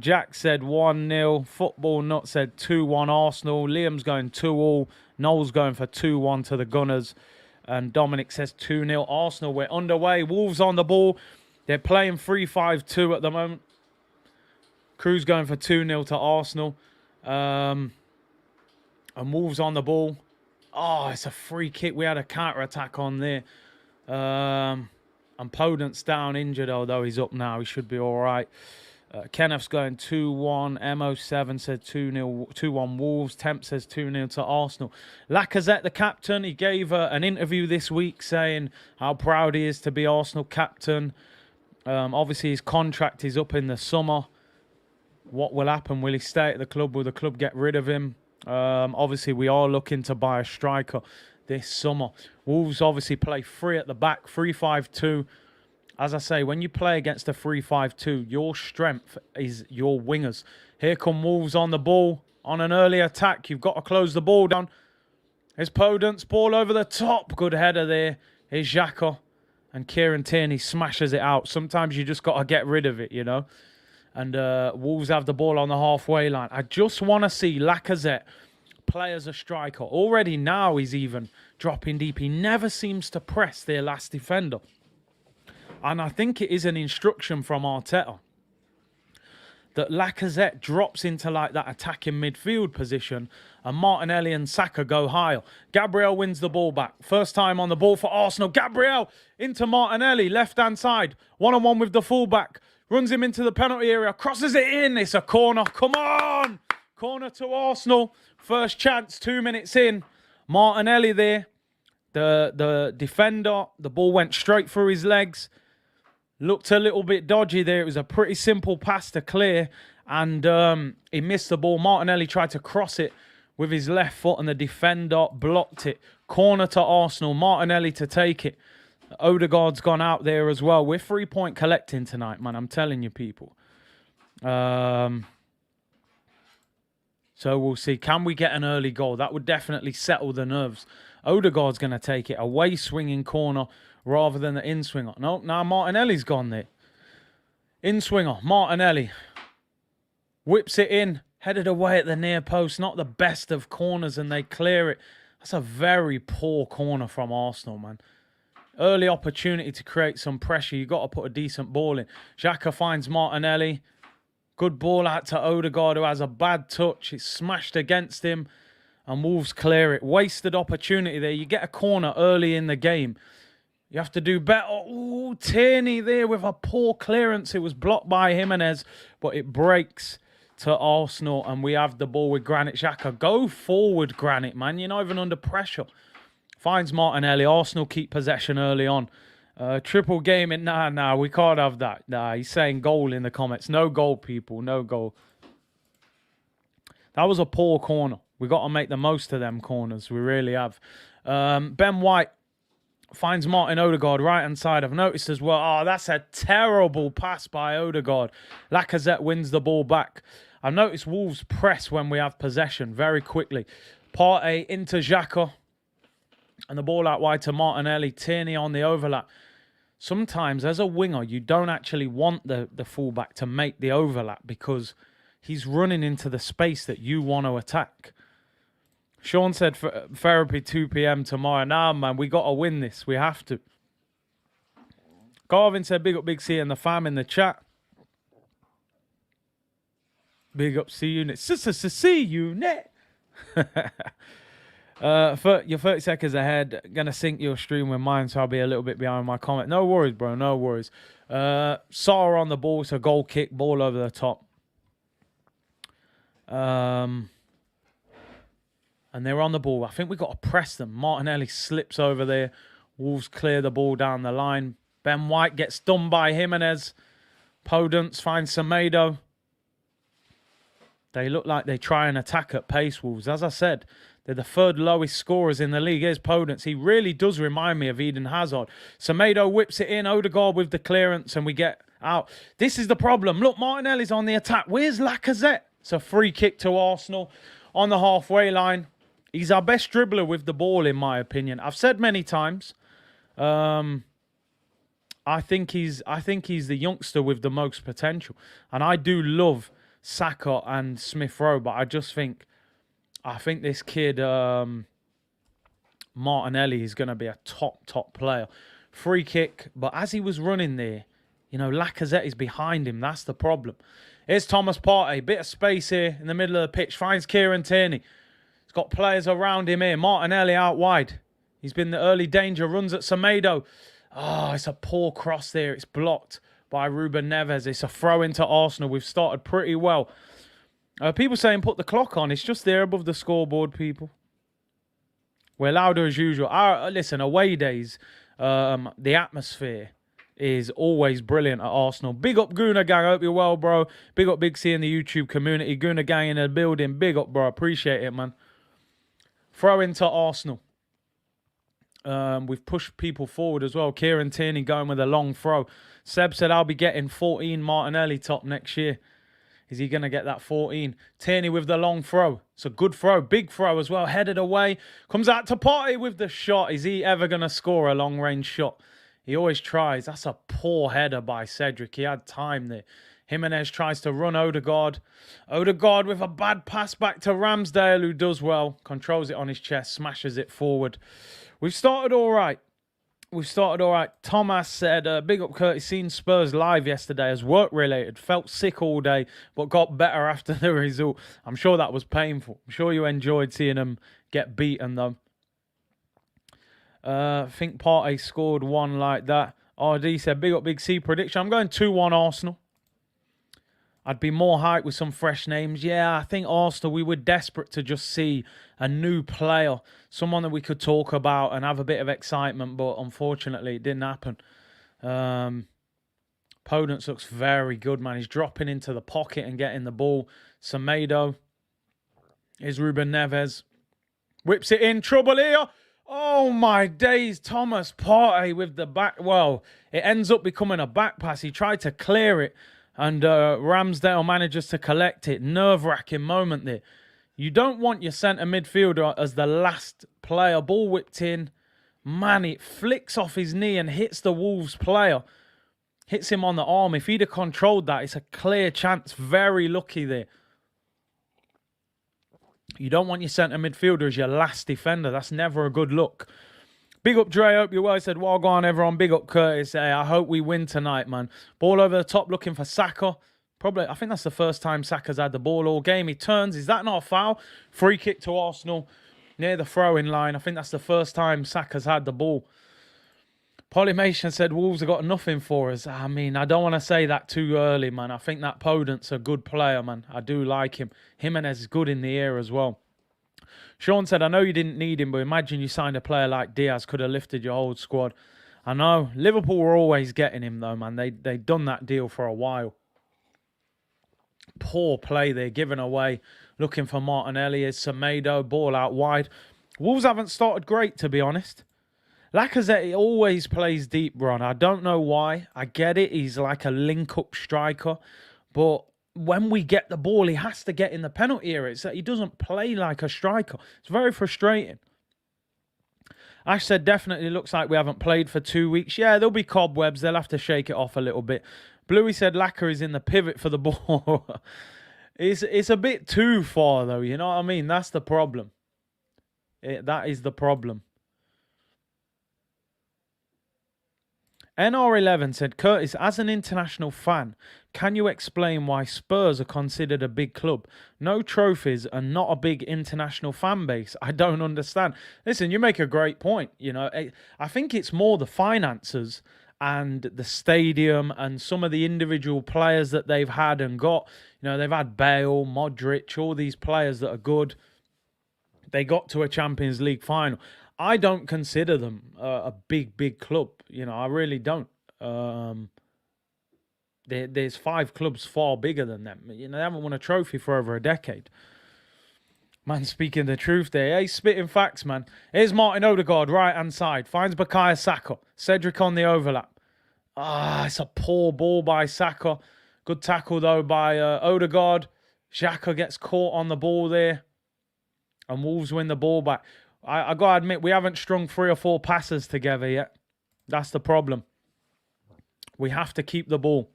Jack said 1-0. Football Nut said 2-1 Arsenal. Liam's going 2-all. Noel's going for 2-1 to the Gunners. And Dominic says 2-0 Arsenal. We're underway. Wolves on the ball. They're playing 3-5-2 at the moment. Crew's going for 2-0 to Arsenal. And Wolves on the ball. Oh, it's a free kick. We had a counter-attack on there. And Podence down injured, although he's up now. He should be all right. Kenneth's going 2-1. MO7 said 2-0, 2-1 Wolves. Temp says 2-0 to Arsenal. Lacazette, the captain, he gave an interview this week saying how proud he is to be Arsenal captain. Obviously, his contract is up in the summer. What will happen? Will he stay at the club? Will the club get rid of him? Obviously, we are looking to buy a striker this summer. Wolves obviously play 3 at the back, 3-5-2. As I say, when you play against a 3-5-2, your strength is your wingers. Here come Wolves on the ball. On an early attack, you've got to close the ball down. Here's Podence, ball over the top. Good header there. Here's Xhaka. And Kieran Tierney smashes it out. Sometimes you just got to get rid of it, you know. And Wolves have the ball on the halfway line. I just want to see Lacazette play as a striker. Already now he's even dropping deep. He never seems to press their last defender. And I think it is an instruction from Arteta that Lacazette drops into like that attacking midfield position and Martinelli and Saka go higher. Gabriel wins the ball back. First time on the ball for Arsenal. Gabriel into Martinelli, left-hand side. One-on-one with the fullback. Runs him into the penalty area. Crosses it in. It's a corner. Come on! Corner to Arsenal. First chance, 2 minutes in. Martinelli there. The defender. The ball went straight through his legs. Looked a little bit dodgy there. It was a pretty simple pass to clear. And he missed the ball. Martinelli tried to cross it with his left foot. And the defender blocked it. Corner to Arsenal. Martinelli to take it. Odegaard's gone out there as well. We're 3-point collecting tonight, man. I'm telling you, people. So we'll see. Can we get an early goal? That would definitely settle the nerves. Odegaard's going to take it. Away swinging corner rather than the in-swinger. No, now Martinelli's gone there. In-swinger, Martinelli. Whips it in. Headed away at the near post. Not the best of corners and they clear it. That's a very poor corner from Arsenal, man. Early opportunity to create some pressure. You've got to put a decent ball in. Xhaka finds Martinelli. Good ball out to Odegaard, who has a bad touch. It's smashed against him. And Wolves clear it. Wasted opportunity there. You get a corner early in the game. You have to do better. Ooh, Tierney there with a poor clearance. It was blocked by Jimenez, but it breaks to Arsenal. And we have the ball with Granit Xhaka. Go forward, Granit, man. You're not even under pressure. Finds Martinelli. Arsenal keep possession early on. Triple game it. Nah, we can't have that. Nah, he's saying goal in the comments. No goal, people. No goal. That was a poor corner. We got to make the most of them corners. We really have. Ben White finds Martin Odegaard right-hand side. I've noticed as well. Oh, that's a terrible pass by Odegaard. Lacazette wins the ball back. I've noticed Wolves press when we have possession very quickly. Partey into Xhaka. And the ball out wide to Martinelli. Tierney on the overlap. Sometimes, as a winger, you don't actually want the fullback to make the overlap because he's running into the space that you want to attack. Sean said therapy 2 p.m. tomorrow. Nah, man, we got to win this. We have to. Garvin said, big up Big C and the fam in the chat. Big up C-Unit. C-Unit. You're 30 seconds ahead. Gonna sync your stream with mine, so I'll be a little bit behind my comment. No worries, bro. No worries. Sarr on the ball. It's a goal kick. Ball over the top. And they're on the ball. I think we've got to press them. Martinelli slips over there. Wolves clear the ball down the line. Ben White gets done by Jimenez. Podence finds Semedo. They look like they try and attack at pace, Wolves. As I said, they're the third lowest scorers in the league. Here's Podence. He really does remind me of Eden Hazard. Semedo whips it in. Odegaard with the clearance and we get out. This is the problem. Look, Martinelli's on the attack. Where's Lacazette? It's a free kick to Arsenal on the halfway line. He's our best dribbler with the ball, in my opinion. I've said many times, I think he's the youngster with the most potential. And I do love Saka and Smith Rowe, but I think this kid, Martinelli, is going to be a top player. Free kick, but as he was running there, you know, Lacazette is behind him. That's the problem. Here's Thomas Partey. Bit of space here in the middle of the pitch. Finds Kieran Tierney. He's got players around him here. Martinelli out wide. He's been the early danger. Runs at Semedo. Oh, it's a poor cross there. It's blocked by Ruben Neves. It's a throw into Arsenal. We've started pretty well. People saying put the clock on. It's just there above the scoreboard, people. We're louder as usual. Listen, away days, the atmosphere is always brilliant at Arsenal. Big up Gooner Gang. I hope you're well, bro. Big up Big C in the YouTube community. Gooner Gang in the building. Big up, bro. Appreciate it, man. Throw into Arsenal. We've pushed people forward as well. Kieran Tierney going with a long throw. Seb said, I'll be getting 14 Martinelli top next year. Is he going to get that 14? Tierney with the long throw. It's a good throw. Big throw as well. Headed away. Comes out to Partey with the shot. Is he ever going to score a long-range shot? He always tries. That's a poor header by Cedric. He had time there. Jimenez tries to run Odegaard. Odegaard with a bad pass back to Ramsdale, who does well. Controls it on his chest. Smashes it forward. We've started all right. Thomas said, big up Curtis, seen Spurs live yesterday as work-related. Felt sick all day, but got better after the result. I'm sure that was painful. I'm sure you enjoyed seeing them get beaten, though. I think Partey scored one like that. RD said, big up Big C prediction. I'm going 2-1 Arsenal. I'd be more hyped with some fresh names. Yeah, I think Arsenal, we were desperate to just see a new player, someone that we could talk about and have a bit of excitement, but unfortunately it didn't happen. Podence looks very good, man. He's dropping into the pocket and getting the ball. Semedo is Ruben Neves. Whips it in. Trouble here. Oh, my days. Thomas Partey with the back. Well, it ends up becoming a back pass. He tried to clear it. And Ramsdale manages to collect it. Nerve-wracking moment there. You don't want your centre midfielder as the last player. Ball whipped in. Man, it flicks off his knee and hits the Wolves player. Hits him on the arm. If he'd have controlled that, it's a clear chance. Very lucky there. You don't want your centre midfielder as your last defender. That's never a good look. Big up Dre, hope you're well. He said, well gone everyone. Big up Curtis. Hey, I hope we win tonight, man. Ball over the top looking for Saka. Probably, I think that's the first time Saka's had the ball all game. He turns. Is that not a foul? Free kick to Arsenal near the throwing line. I think that's the first time Saka's had the ball. Polymation said, Wolves have got nothing for us. I mean, I don't want to say that too early, man. I think that Podence a good player, man. I do like him. Jimenez is good in the air as well. Sean said, I know you didn't need him, but imagine you signed a player like Diaz, could have lifted your whole squad. I know. Liverpool were always getting him, though, man. They'd done that deal for a while. Poor play there, given away. Looking for Martinelli is Semedo, ball out wide. Wolves haven't started great, to be honest. Lacazette always plays deep run. I don't know why. I get it. He's like a link-up striker, but when we get the ball, he has to get in the penalty area. It's that he doesn't play like a striker. It's very frustrating. Ash said, definitely looks like we haven't played for 2 weeks. Yeah, there'll be cobwebs. They'll have to shake it off a little bit. Bluey said, Lacquer is in the pivot for the ball. It's a bit too far, though. You know what I mean? That's the problem. That is the problem. NR11 said, Curtis, as an international fan, can you explain why Spurs are considered a big club? No trophies and not a big international fan base. I don't understand. Listen, you make a great point. You know, I think it's more the finances and the stadium and some of the individual players that they've had and got. You know, they've had Bale, Modric, all these players that are good. They got to a Champions League final. I don't consider them a big club. You know, I really don't. There's 5 clubs far bigger than them. You know, they haven't won a trophy for over a decade. Man, speaking the truth there. Hey, spitting facts, man. Here's Martin Odegaard, right-hand side. Finds Bukayo Saka. Cedric on the overlap. It's a poor ball by Saka. Good tackle, though, by Odegaard. Xhaka gets caught on the ball there. And Wolves win the ball back. I got to admit, we haven't strung 3 or 4 passes together yet. That's the problem. We have to keep the ball.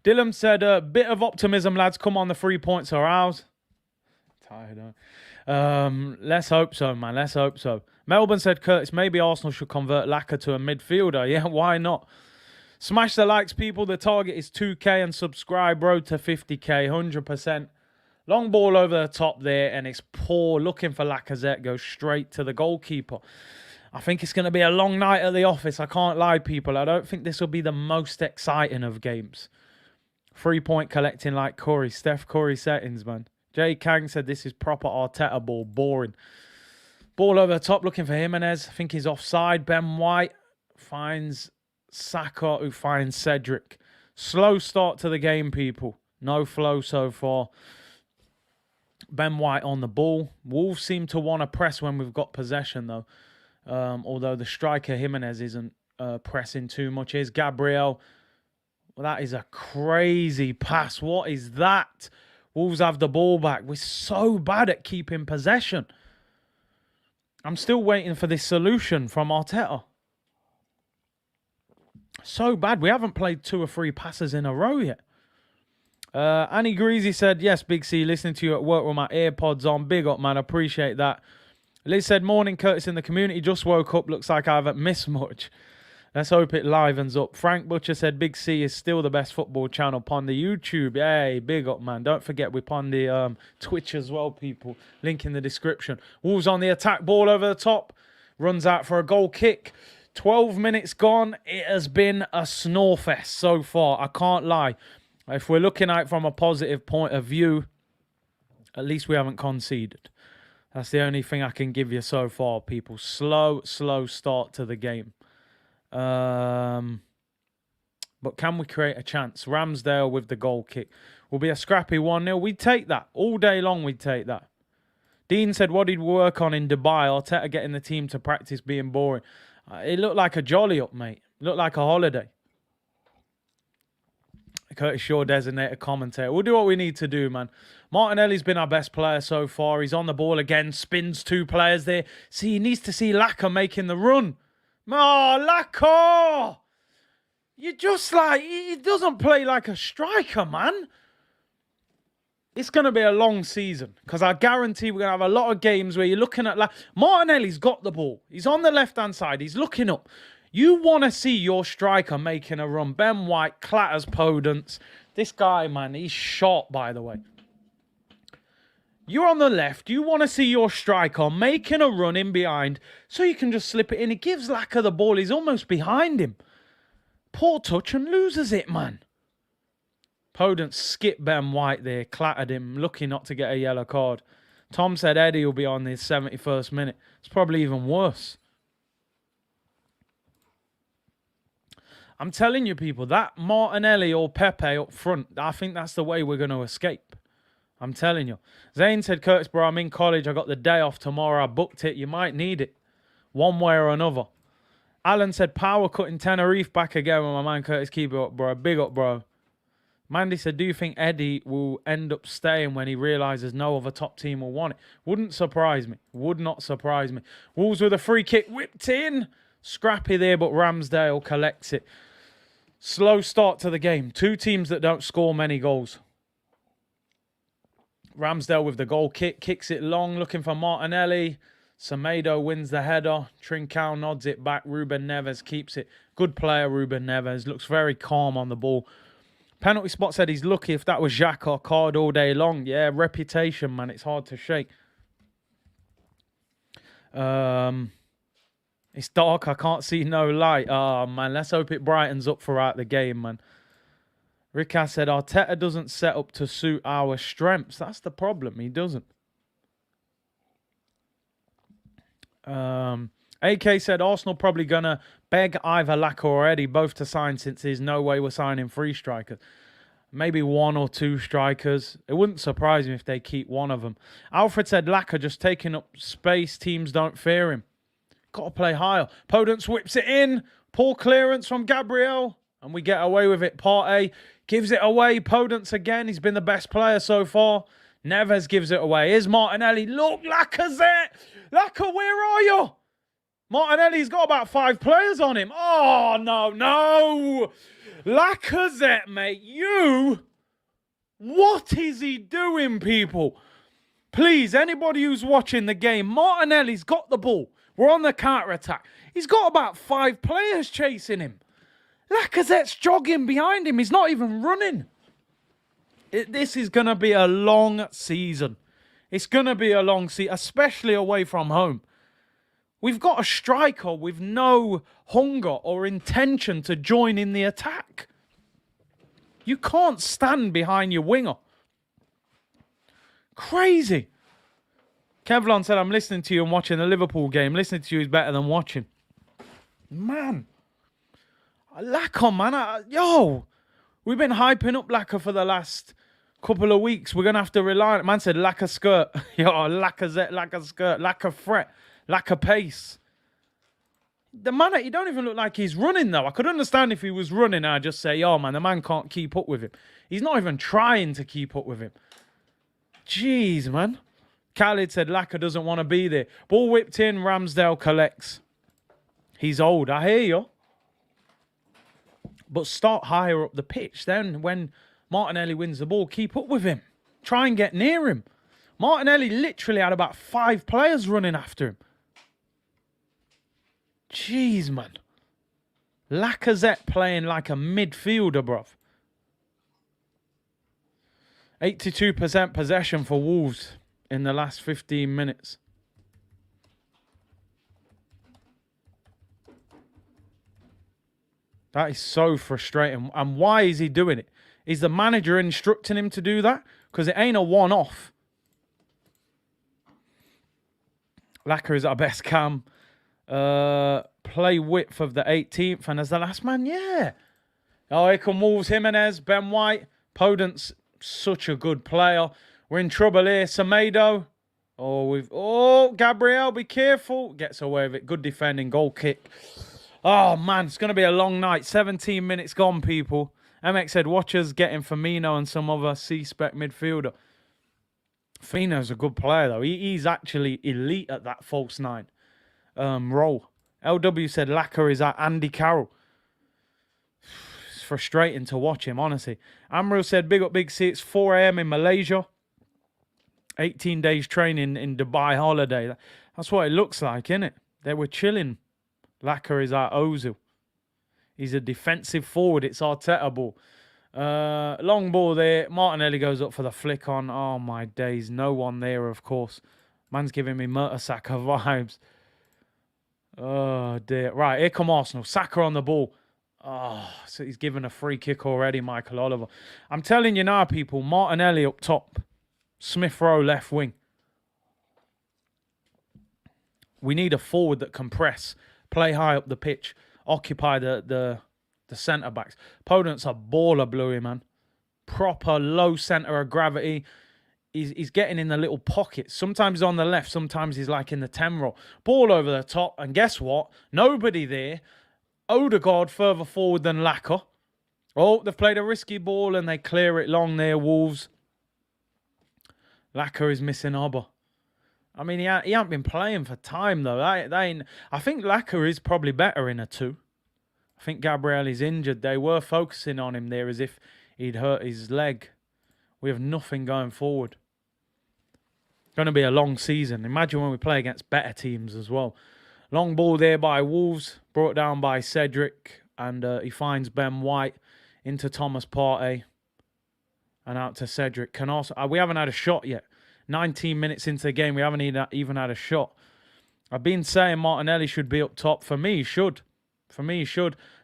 Dylan said, a bit of optimism, lads. Come on, the 3 points are ours. Tired, let's hope so, man. Let's hope so. Melbourne said, Curtis, maybe Arsenal should convert Laka to a midfielder. Yeah, why not? Smash the likes, people. The target is 2K and subscribe. Road to 50K, 100%. Long ball over the top there, and it's poor. Looking for Lacazette. Goes straight to the goalkeeper. I think it's going to be a long night at the office. I can't lie, people. I don't think this will be the most exciting of games. 3-point collecting like Curry. Steph Curry settings, man. Jay Kang said this is proper Arteta ball. Boring. Ball over the top looking for Jimenez. I think he's offside. Ben White finds Saka, who finds Cedric. Slow start to the game, people. No flow so far. Ben White on the ball. Wolves seem to want to press when we've got possession, though. Although the striker Jimenez isn't pressing too much. Here's Gabriel. Well, that is a crazy pass. What is that? Wolves have the ball back. We're so bad at keeping possession. I'm still waiting for this solution from Arteta. So bad. We haven't played 2 or 3 passes in a row yet. Annie Greasy said, yes, Big C, listening to you at work with my AirPods on. Big up, man. Appreciate that. Liz said, morning, Curtis in the community. Just woke up. Looks like I haven't missed much. Let's hope it livens up. Frank Butcher said, Big C is still the best football channel upon the YouTube. Hey, big up, man. Don't forget, we're upon the Twitch as well, people. Link in the description. Wolves on the attack. Ball over the top. Runs out for a goal kick. 12 minutes gone. It has been a snore fest so far. I can't lie. If we're looking at it from a positive point of view, at least we haven't conceded. That's the only thing I can give you so far, people. Slow start to the game. But can we create a chance? Ramsdale with the goal kick. Will be a scrappy 1-0. We'd take that. All day long, we'd take that. Dean said, what did we work on in Dubai? Arteta getting the team to practice being boring. It looked like a jolly up, mate. It looked like a holiday. Curtis Shaw, designated commentator. We'll do what we need to do, man. Martinelli's been our best player so far. He's on the ball again. Spins 2 players there. See, he needs to see Laka making the run. Oh, Laka! You're just like... He doesn't play like a striker, man. It's going to be a long season. Because I guarantee we're going to have a lot of games where you're looking at... Martinelli's got the ball. He's on the left-hand side. He's looking up. You want to see your striker making a run. Ben White clatters Podence. This guy, man, he's shot, by the way. You're on the left. You want to see your striker making a run in behind so you can just slip it in. He gives Laka the ball. He's almost behind him. Poor touch and loses it, man. Podence skipped Ben White there, clattered him, lucky not to get a yellow card. Tom said Eddie will be on the 71st minute. It's probably even worse. I'm telling you, people, that Martinelli or Pepe up front, I think that's the way we're going to escape. I'm telling you. Zane said, Curtis, bro, I'm in college. I got the day off tomorrow. I booked it. You might need it. One way or another. Alan said, power cutting Tenerife back again with my man Curtis. Keep it up, bro. Big up, bro. Mandy said, do you think Eddie will end up staying when he realises no other top team will want it? Wouldn't surprise me. Would not surprise me. Wolves with a free kick whipped in. Scrappy there, but Ramsdale collects it. Slow start to the game. 2 teams that don't score many goals. Ramsdale with the goal kick. Kicks it long, looking for Martinelli. Semedo wins the header. Trincao nods it back. Ruben Neves keeps it. Good player, Ruben Neves. Looks very calm on the ball. Penalty spot said he's lucky if that was Xhaka card all day long. Yeah, reputation, man. It's hard to shake. It's dark. I can't see no light. Oh, man. Let's hope it brightens up throughout the game, man. Ricka said, Arteta doesn't set up to suit our strengths. That's the problem. He doesn't. AK said, Arsenal probably going to beg either Laka or Eddie both to sign since there's no way we're signing 3 strikers. Maybe 1 or 2 strikers. It wouldn't surprise me if they keep one of them. Alfred said, Laka just taking up space. Teams don't fear him. Got to play higher. Podence whips it in. Poor clearance from Gabriel. And we get away with it. Partey gives it away. Podence again. He's been the best player so far. Neves gives it away. Here's Martinelli. Look, Lacazette. Laka, where are you? Martinelli's got about 5 players on him. Oh, no. Lacazette, mate. What is he doing, people? Please, anybody who's watching the game, Martinelli's got the ball. We're on the counter-attack. He's got about 5 players chasing him. Lacazette's jogging behind him. He's not even running. This is going to be a long season. It's going to be a long season, especially away from home. We've got a striker with no hunger or intention to join in the attack. You can't stand behind your winger. Crazy. Kevlon said, I'm listening to you and watching the Liverpool game. Listening to you is better than watching. Man. Lacko, man. We've been hyping up Lacko for the last couple of weeks. We're going to have to rely on it. Man said, lack of skirt. Lacazette, lack of skirt, lack of threat, lack of pace. The man, he don't even look like he's running, though. I could understand if he was running, I'd just say, man, the man can't keep up with him. He's not even trying to keep up with him. Jeez, man. Khalid said, Lacko doesn't want to be there. Ball whipped in, Ramsdale collects. He's old, I hear you. But start higher up the pitch. Then when Martinelli wins the ball, keep up with him. Try and get near him. Martinelli literally had about 5 players running after him. Jeez, man. Lacazette playing like a midfielder, bruv. 82% possession for Wolves in the last 15 minutes. That is so frustrating. And why is he doing it? Is the manager instructing him to do that? Because it ain't a one-off. Lacquer is our best cam. Play width of the 18th. And as the last man, yeah. Oh, here come Wolves. Jimenez, Ben White. Podence, such a good player. We're in trouble here. Semedo. Gabriel, be careful. Gets away with it. Good defending. Goal kick. Oh, man, it's going to be a long night. 17 minutes gone, people. MX said, watch us getting Firmino and some other C-spec midfielder. Firmino's a good player, though. He's actually elite at that false 9 role. LW said, Lacquer is at Andy Carroll. It's frustrating to watch him, honestly. Amril said, big up, Big C. It's 4 a.m. in Malaysia. 18 days training in Dubai holiday. That's what it looks like, innit? They were chilling. Lacquer is our Ozil. He's a defensive forward. It's Arteta ball. Long ball there. Martinelli goes up for the flick on. Oh, my days. No one there, of course. Man's giving me Mertesacker vibes. Oh, dear. Right, here come Arsenal. Saka on the ball. Oh, so he's given a free kick already, Michael Oliver. I'm telling you now, people, Martinelli up top. Smith Rowe left wing. We need a forward that can press. Play high up the pitch. Occupy the centre-backs. Podence a baller, Bluey, man. Proper low centre of gravity. He's getting in the little pockets. Sometimes he's on the left. Sometimes he's like in the 10 roll. Ball over the top. And guess what? Nobody there. Odegaard further forward than Lacquer. Oh, they've played a risky ball and they clear it long there, Wolves. Lacquer is missing Oba. I mean, he ain't been playing for time, though. I think Lacquer is probably better in a 2. I think Gabriel is injured. They were focusing on him there as if he'd hurt his leg. We have nothing going forward. Going to be a long season. Imagine when we play against better teams as well. Long ball there by Wolves. Brought down by Cedric. And he finds Ben White into Thomas Partey. And out to Cedric. We haven't had a shot yet. 19 minutes into the game, we haven't even had a shot. I've been saying Martinelli should be up top. For me, he should.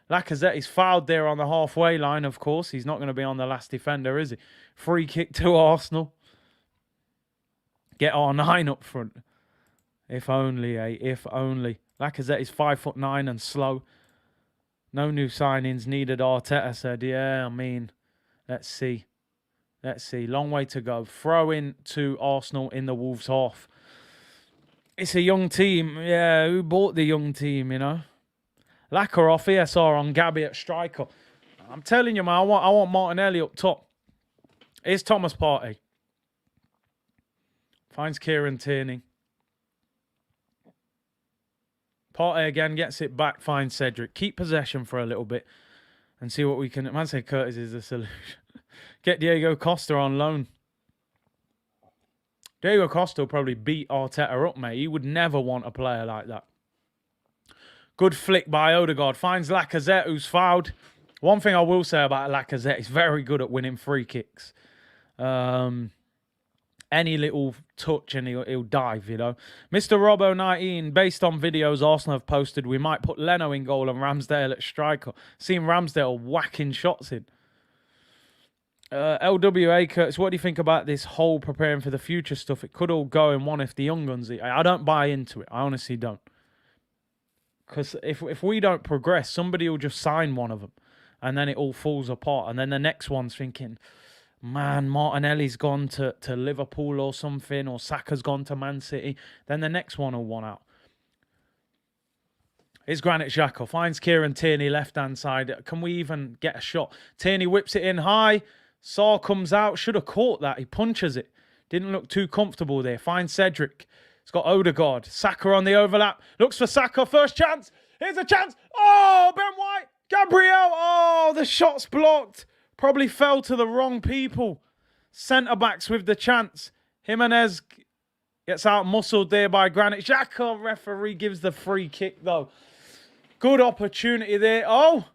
Lacazette is fouled there on the halfway line, of course. He's not going to be on the last defender, is he? Free kick to Arsenal. Get R9 up front. If only, if only. Lacazette is 5'9" and slow. No new signings needed, Arteta said. Yeah, I mean, let's see. Long way to go. Throw in to Arsenal in the Wolves half. It's a young team. Yeah, who bought the young team, you know? Lacquer off ESR on Gabby at striker. I'm telling you, man, I want Martinelli up top. Here's Thomas Partey. Finds Kieran Tierney. Partey again gets it back. Finds Cedric. Keep possession for a little bit and see what we can... Man said Curtis is the solution. Get Diego Costa on loan. Diego Costa will probably beat Arteta up, mate. He would never want a player like that. Good flick by Odegaard. Finds Lacazette, who's fouled. One thing I will say about Lacazette, he's very good at winning free kicks. Any little touch and he'll dive, you know. Mr. Robbo19, based on videos Arsenal have posted, we might put Leno in goal and Ramsdale at striker. Seen Ramsdale whacking shots in. LWA Curtis, what do you think about this whole preparing for the future stuff? It could all go in one if the young guns... I don't buy into it. I honestly don't. Because if we don't progress, somebody will just sign one of them. And then it all falls apart. And then the next one's thinking, man, Martinelli's gone to Liverpool or something. Or Saka's gone to Man City. Then the next one will want out. It's Granit Xhaka. Finds Kieran Tierney left-hand side. Can we even get a shot? Tierney whips it in high. Saar comes out. Should have caught that. He punches it. Didn't look too comfortable there. Finds Cedric. It's got Odegaard. Saka on the overlap. Looks for Saka. First chance. Here's a chance. Oh, Ben White. Gabriel. Oh, the shot's blocked. Probably fell to the wrong people. Centre-backs with the chance. Jimenez gets out-muscled there by Granit Xhaka. Referee gives the free kick, though. Good opportunity there. Oh,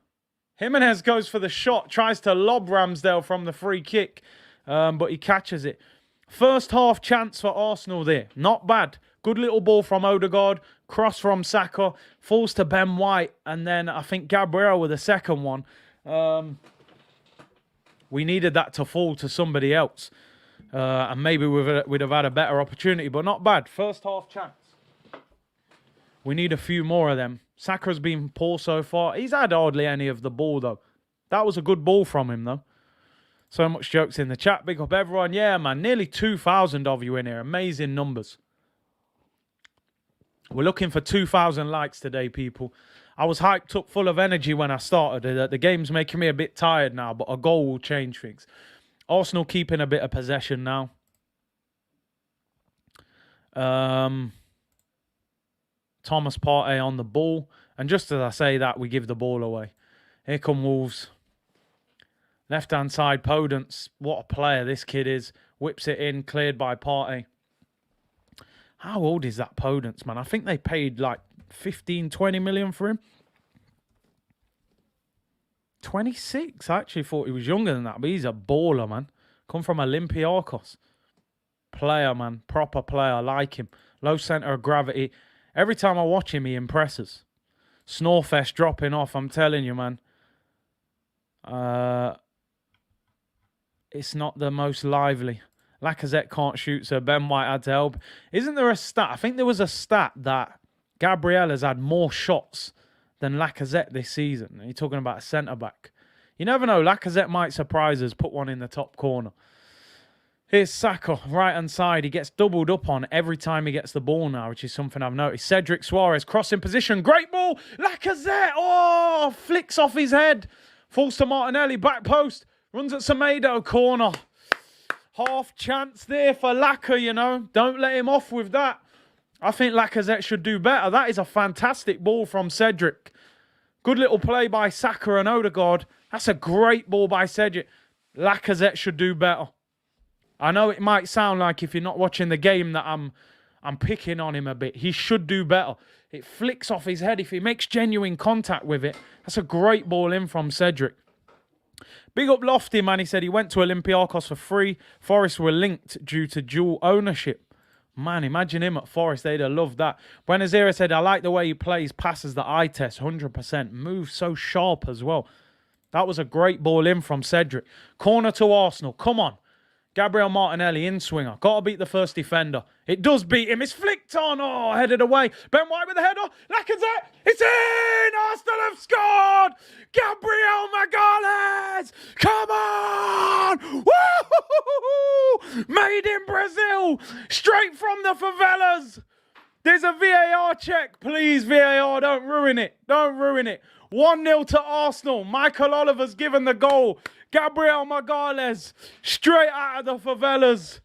Jimenez goes for the shot. Tries to lob Ramsdale from the free kick. But he catches it. First half chance for Arsenal there. Not bad. Good little ball from Odegaard. Cross from Saka. Falls to Ben White. And then I think Gabriel with the second one. We needed that to fall to somebody else. And maybe we'd have had a better opportunity. But not bad. First half chance. We need a few more of them. Saka's been poor so far. He's had hardly any of the ball, though. That was a good ball from him, though. So much jokes in the chat. Big up everyone. Yeah, man. Nearly 2,000 of you in here. Amazing numbers. We're looking for 2,000 likes today, people. I was hyped up, full of energy when I started. The game's making me a bit tired now, but a goal will change things. Arsenal keeping a bit of possession now. Thomas Partey on the ball. And just as I say that, we give the ball away. Here come Wolves. Left-hand side, Podence. What a player this kid is. Whips it in, cleared by Partey. How old is that Podence, man? I think they paid like 15, 20 million for him. 26? I actually thought he was younger than that, but he's a baller, man. Come from Olympiacos. Player, man. Proper player. I like him. Low centre of gravity. Every time I watch him, he impresses. Snorefest dropping off, I'm telling you, man. It's not the most lively. Lacazette can't shoot, so Ben White had to help. Isn't there a stat? I think there was a stat that Gabriel has had more shots than Lacazette this season. You're talking about a centre-back. You never know. Lacazette might surprise us, put one in the top corner. Here's Saka, right-hand side. He gets doubled up on every time he gets the ball now, which is something I've noticed. Cedric Suarez, crossing position. Great ball. Lacazette. Oh, flicks off his head. Falls to Martinelli, back post. Runs at Semedo, corner. Half chance there for Laka, you know. Don't let him off with that. I think Lacazette should do better. That is a fantastic ball from Cedric. Good little play by Saka and Odegaard. That's a great ball by Cedric. Lacazette should do better. I know it might sound like if you're not watching the game that I'm picking on him a bit. He should do better. It flicks off his head if he makes genuine contact with it. That's a great ball in from Cedric. Big up Lofty, man. He said he went to Olympiacos for free. Forest were linked due to dual ownership. Man, imagine him at Forest. They'd have loved that. Buenos Aires said, I like the way he plays, passes the eye test, 100%. Moves so sharp as well. That was a great ball in from Cedric. Corner to Arsenal. Come on. Gabriel Martinelli, in-swinger. Got to beat the first defender. It does beat him. It's flicked on. Oh, headed away. Ben White with the header. Lacazette. It's in. Arsenal have scored. Gabriel Magalhaes. Come on. Woo! Made in Brazil. Straight from the favelas. There's a VAR check. Please, VAR, don't ruin it. Don't ruin it. 1-0 to Arsenal. Michael Oliver's given the goal. Gabriel Magalhaes, straight out of the favelas.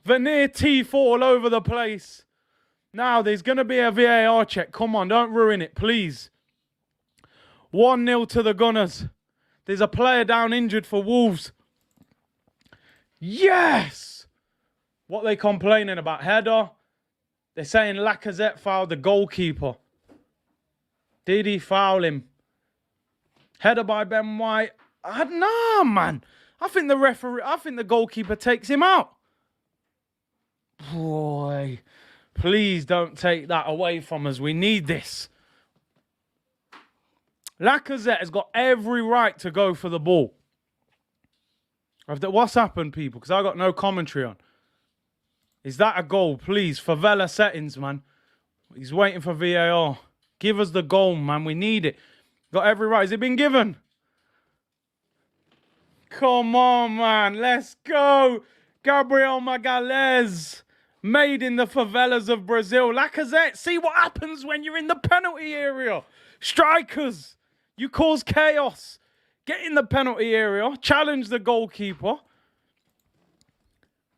Veneer teeth all over the place. Now, there's going to be a VAR check. Come on, don't ruin it, please. 1-0 to the Gunners. There's a player down injured for Wolves. Yes! What are they complaining about? Header? They're saying Lacazette fouled the goalkeeper. Did he foul him? Header by Ben White. Nah, man. I think the goalkeeper takes him out. Boy, please don't take that away from us. We need this. Lacazette has got every right to go for the ball. What's happened, people? Because I got no commentary on. Is that a goal? Please, favela settings, man. He's waiting for VAR. Give us the goal, man. We need it. Got every right. Has it been given? Come on, man. Let's go. Gabriel Magalhães. Made in the favelas of Brazil. Lacazette, see what happens when you're in the penalty area. Strikers, you cause chaos. Get in the penalty area. Challenge the goalkeeper.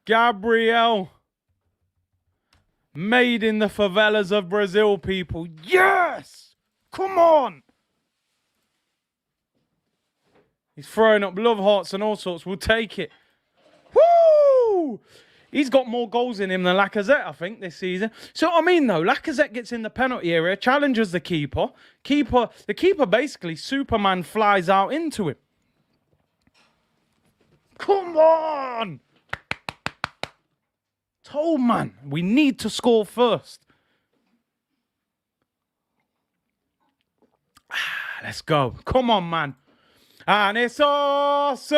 Gabriel. Made in the favelas of Brazil, people. Yes! Come on! He's throwing up love hearts and all sorts. We'll take it. Woo! He's got more goals in him than Lacazette, I think, this season. So, I mean, though, Lacazette gets in the penalty area, challenges the keeper. The keeper basically, Superman flies out into him. Come on! Told, man, we need to score first. Let's go. Come on, man. And it's Arsenal.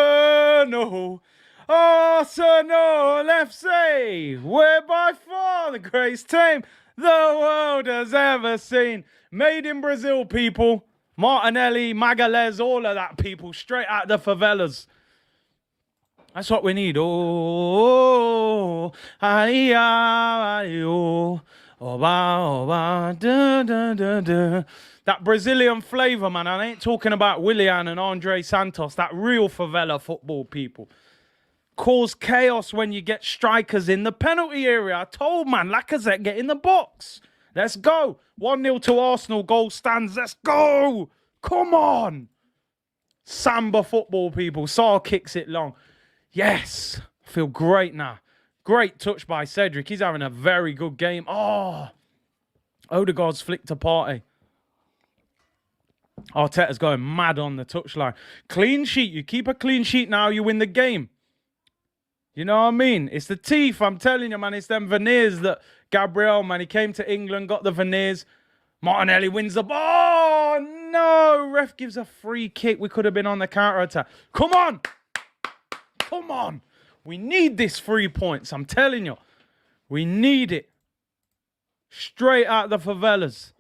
Arsenal FC. We're by far the greatest team the world has ever seen. Made in Brazil, people. Martinelli, Magalhães, all of that, people. Straight out the favelas. That's what we need. Oh, ay, ay, oh, oba, da, da, da, da. That Brazilian flavour, man. I ain't talking about Willian and Andre Santos. That real favela football, people. Cause chaos when you get strikers in the penalty area. I told, man, Lacazette, get in the box. Let's go. 1-0 to Arsenal. Goal stands. Let's go. Come on. Samba football, people. Sarr kicks it long. Yes. I feel great now. Great touch by Cedric. He's having a very good game. Oh. Odegaard's flicked to party. Arteta's going mad on the touchline. Clean sheet. You keep a clean sheet now, you win the game. You know what I mean? It's the teeth. I'm telling you, man. It's them veneers that Gabriel, man. He came to England, got the veneers. Martinelli wins the ball. Oh, no. Ref gives a free kick. We could have been on the counter-attack. Come on. Come on. We need this 3 points. I'm telling you. We need it. Straight out the favelas.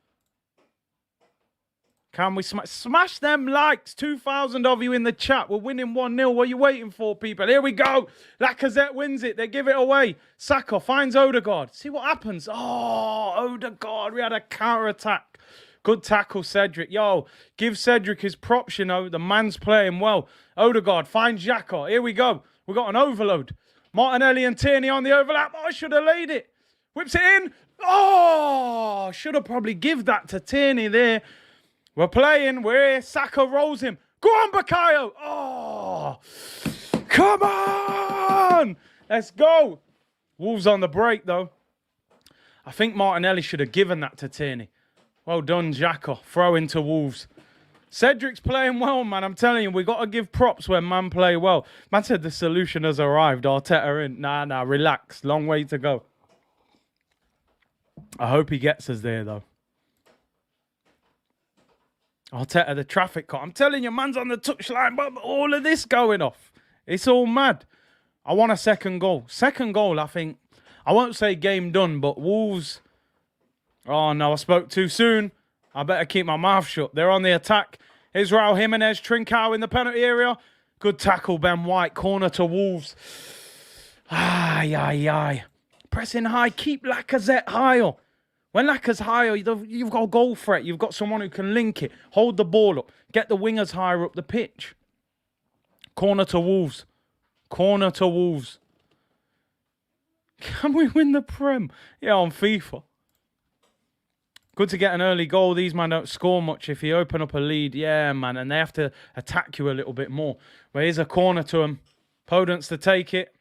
Can we smash them likes? 2,000 of you in the chat. We're winning 1-0. What are you waiting for, people? Here we go. Lacazette wins it. They give it away. Saka finds Odegaard. See what happens. Oh, Odegaard. We had a counter-attack. Good tackle, Cedric. Yo, give Cedric his props, you know. The man's playing well. Odegaard finds Xhaka. Here we go. We got an overload. Martinelli and Tierney on the overlap. Oh, I should have laid it. Whips it in. Oh, should have probably give that to Tierney there. We're playing. We're here. Saka rolls him. Go on, Bukayo. Oh, come on. Let's go. Wolves on the break, though. I think Martinelli should have given that to Tierney. Well done, Xhaka. Throw into Wolves. Cedric's playing well, man. I'm telling you, we got to give props when man play well. Man said the solution has arrived. Arteta in. Nah, relax. Long way to go. I hope he gets us there, though. Arteta, the traffic cop. I'm telling you, man's on the touchline, but all of this going off. It's all mad. I want a second goal. Second goal, I think. I won't say game done, but Wolves. Oh, no, I spoke too soon. I better keep my mouth shut. They're on the attack. Israel Jimenez, Trincao in the penalty area. Good tackle, Ben White. Corner to Wolves. Ay. Pressing high. Keep Lacazette higher. When Lacazette's higher, you've got a goal threat. You've got someone who can link it. Hold the ball up. Get the wingers higher up the pitch. Corner to Wolves. Corner to Wolves. Can we win the Prem? Yeah, on FIFA. Good to get an early goal. These man don't score much if you open up a lead. Yeah, man. And they have to attack you a little bit more. But here's a corner to him. Podence to take it.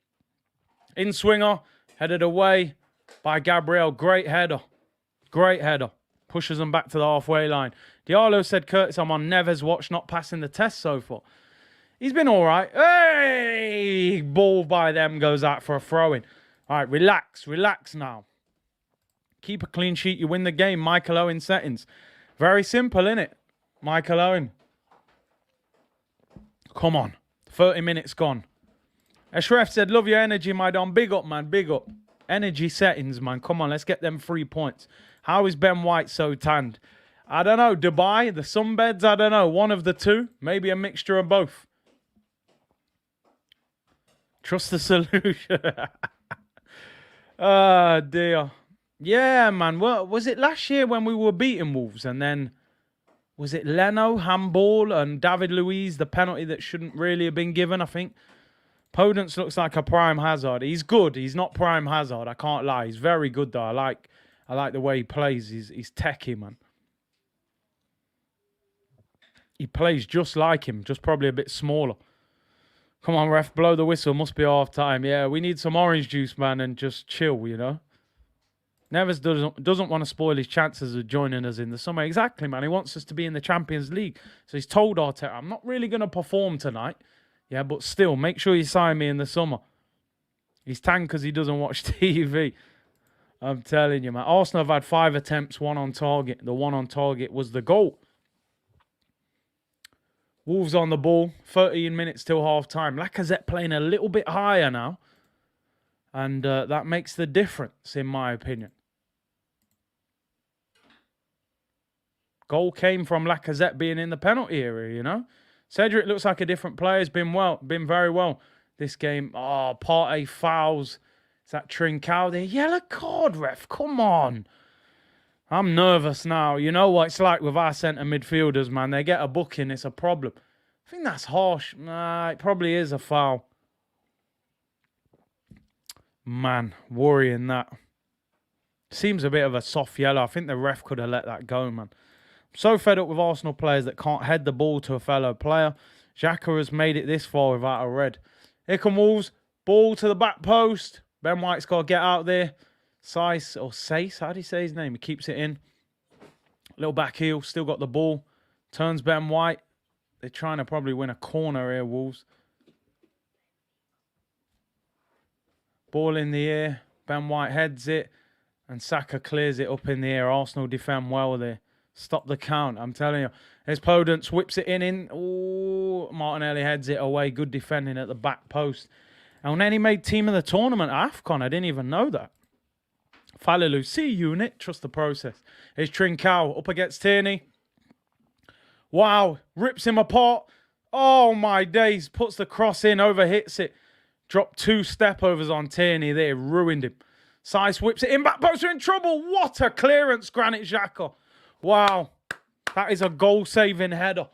In swinger. Headed away by Gabriel. Great header. Great header. Pushes them back to the halfway line. Diallo said, Curtis, I'm on Neves' watch, not passing the test so far. He's been all right. Hey! Ball by them goes out for a throw-in. All right, relax. Relax now. Keep a clean sheet. You win the game. Michael Owen settings. Very simple, innit? Michael Owen. Come on. 30 minutes gone. Ashraf said, love your energy, my Don. Big up, man. Big up. Energy settings, man. Come on, let's get them 3 points. How is Ben White so tanned? I don't know. Dubai, the sunbeds, I don't know. One of the two. Maybe a mixture of both. Trust the solution. Oh, dear. Yeah, man. Well, was it last year when we were beating Wolves? And then, was it Leno, handball, and David Luiz, the penalty that shouldn't really have been given, I think? Podence looks like a prime Hazard. He's good. He's not prime Hazard. I can't lie. He's very good, though. I like the way he plays. He's techie, man. He plays just like him, just probably a bit smaller. Come on, ref, blow the whistle. Must be half time. Yeah, we need some orange juice, man, and just chill, you know. Neves doesn't want to spoil his chances of joining us in the summer. Exactly, man. He wants us to be in the Champions League. So he's told Arteta, I'm not really going to perform tonight. Yeah, but still, make sure you sign me in the summer. He's tanked because he doesn't watch TV. I'm telling you, man. Arsenal have had 5 attempts, 1 on target. The 1 on target was the goal. Wolves on the ball. 13 minutes till half-time. Lacazette playing a little bit higher now. And that makes the difference, in my opinion. Goal came from Lacazette being in the penalty area, you know. Cedric looks like a different player. He's been very well this game. Oh, Partey fouls. Is that Trincao there? Yellow card, ref. Come on. I'm nervous now. You know what it's like with our centre midfielders, man. They get a booking, it's a problem. I think that's harsh. Nah, it probably is a foul. Man, worrying that. Seems a bit of a soft yellow. I think the ref could have let that go, man. I'm so fed up with Arsenal players that can't head the ball to a fellow player. Xhaka has made it this far without a red. Here come Wolves. Ball to the back post. Ben White's got to get out there. Sace, how do you say his name? He keeps it in. Little back heel. Still got the ball. Turns Ben White. They're trying to probably win a corner here, Wolves. Ball in the air. Ben White heads it. And Saka clears it up in the air. Arsenal defend well there. Stop the count, I'm telling you. There's Podence. Whips it in. Oh, Martinelli heads it away. Good defending at the back post. And then he made team of the tournament at AFCON. I didn't even know that. Falalu, C unit. Trust the process. Here's Trincao up against Tierney. Wow. Rips him apart. Oh, my days. Puts the cross in. Overhits it. Dropped 2 step-overs on Tierney there. Ruined him. Sace whips it in. Back post. Are in trouble. What a clearance, Granit Xhaka. Wow. That is a goal-saving header.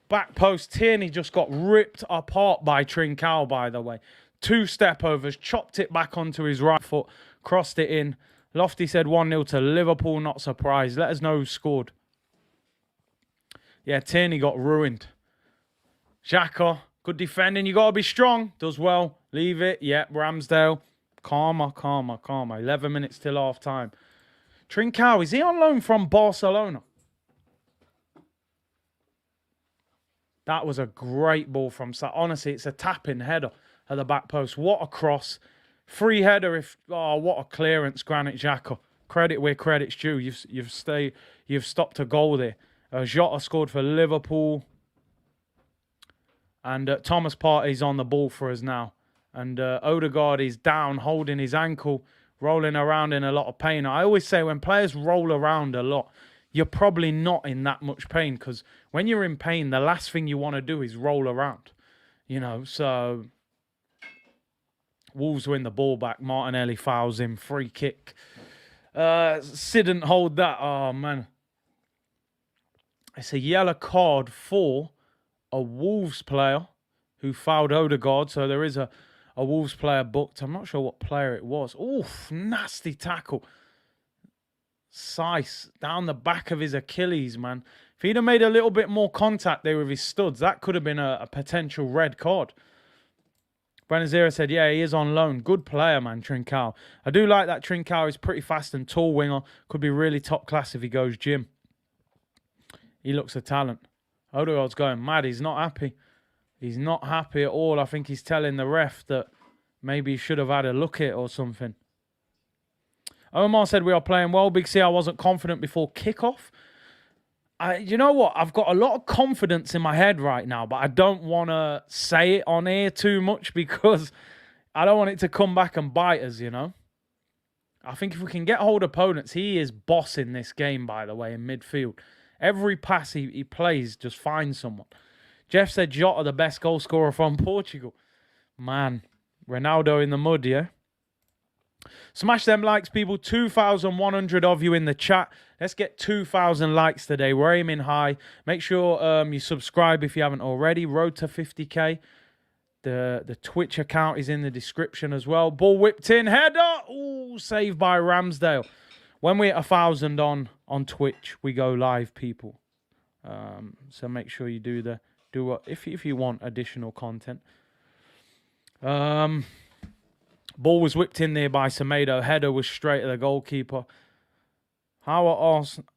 Back post. Tierney just got ripped apart by Trincao, by the way. 2 step-overs. Chopped it back onto his right foot. Crossed it in. Lofty said 1-0 to Liverpool. Not surprised. Let us know who scored. Yeah, Tierney got ruined. Xhaka. Good defending. You got to be strong. Does well. Leave it. Yeah, Ramsdale. Calmer. 11 minutes till half-time. Trincao, is he on loan from Barcelona? That was a great ball from Sa. Honestly, it's a tapping header at the back post. What a cross. Free header. What a clearance, Granit Xhaka. Credit where credit's due. You've stopped a goal there. Jota scored for Liverpool. And Thomas Partey's on the ball for us now. And Odegaard is down, holding his ankle, rolling around in a lot of pain. I always say when players roll around a lot, you're probably not in that much pain, because when you're in pain, the last thing you want to do is roll around. You know, so Wolves win the ball back. Martinelli fouls him. Free kick. Sid didn't hold that. Oh, man. It's a yellow card for a Wolves player who fouled Odegaard. So there is a Wolves player booked. I'm not sure what player it was. Oof, nasty tackle. Sace down the back of his Achilles, man. If he'd have made a little bit more contact there with his studs, that could have been a potential red card. Benazira said, yeah, he is on loan. Good player, man, Trincao. I do like that Trincao is pretty fast and tall winger. Could be really top class if he goes gym. He looks a talent. Odegaard's going mad. He's not happy. He's not happy at all. I think he's telling the ref that maybe he should have had a look at it or something. Omar said we are playing well. Big C, I wasn't confident before kickoff. You know what? I've got a lot of confidence in my head right now, but I don't want to say it on air too much because I don't want it to come back and bite us, you know? I think if we can get hold of opponents, he is bossing this game, by the way, in midfield. Every pass he plays just finds someone. Jeff said Jota, the best goal scorer from Portugal. Man, Ronaldo in the mud, yeah? Smash them likes, people. 2,100 of you in the chat. Let's get 2,000 likes today. We're aiming high. Make sure you subscribe if you haven't already. Road to 50k. The Twitch account is in the description as well. Ball whipped in. Header. Ooh, saved by Ramsdale. When we hit 1,000 on Twitch, we go live, people. So make sure you do what if you want additional content. Ball was whipped in there by Semedo. Header was straight at the goalkeeper. How are Arsenal?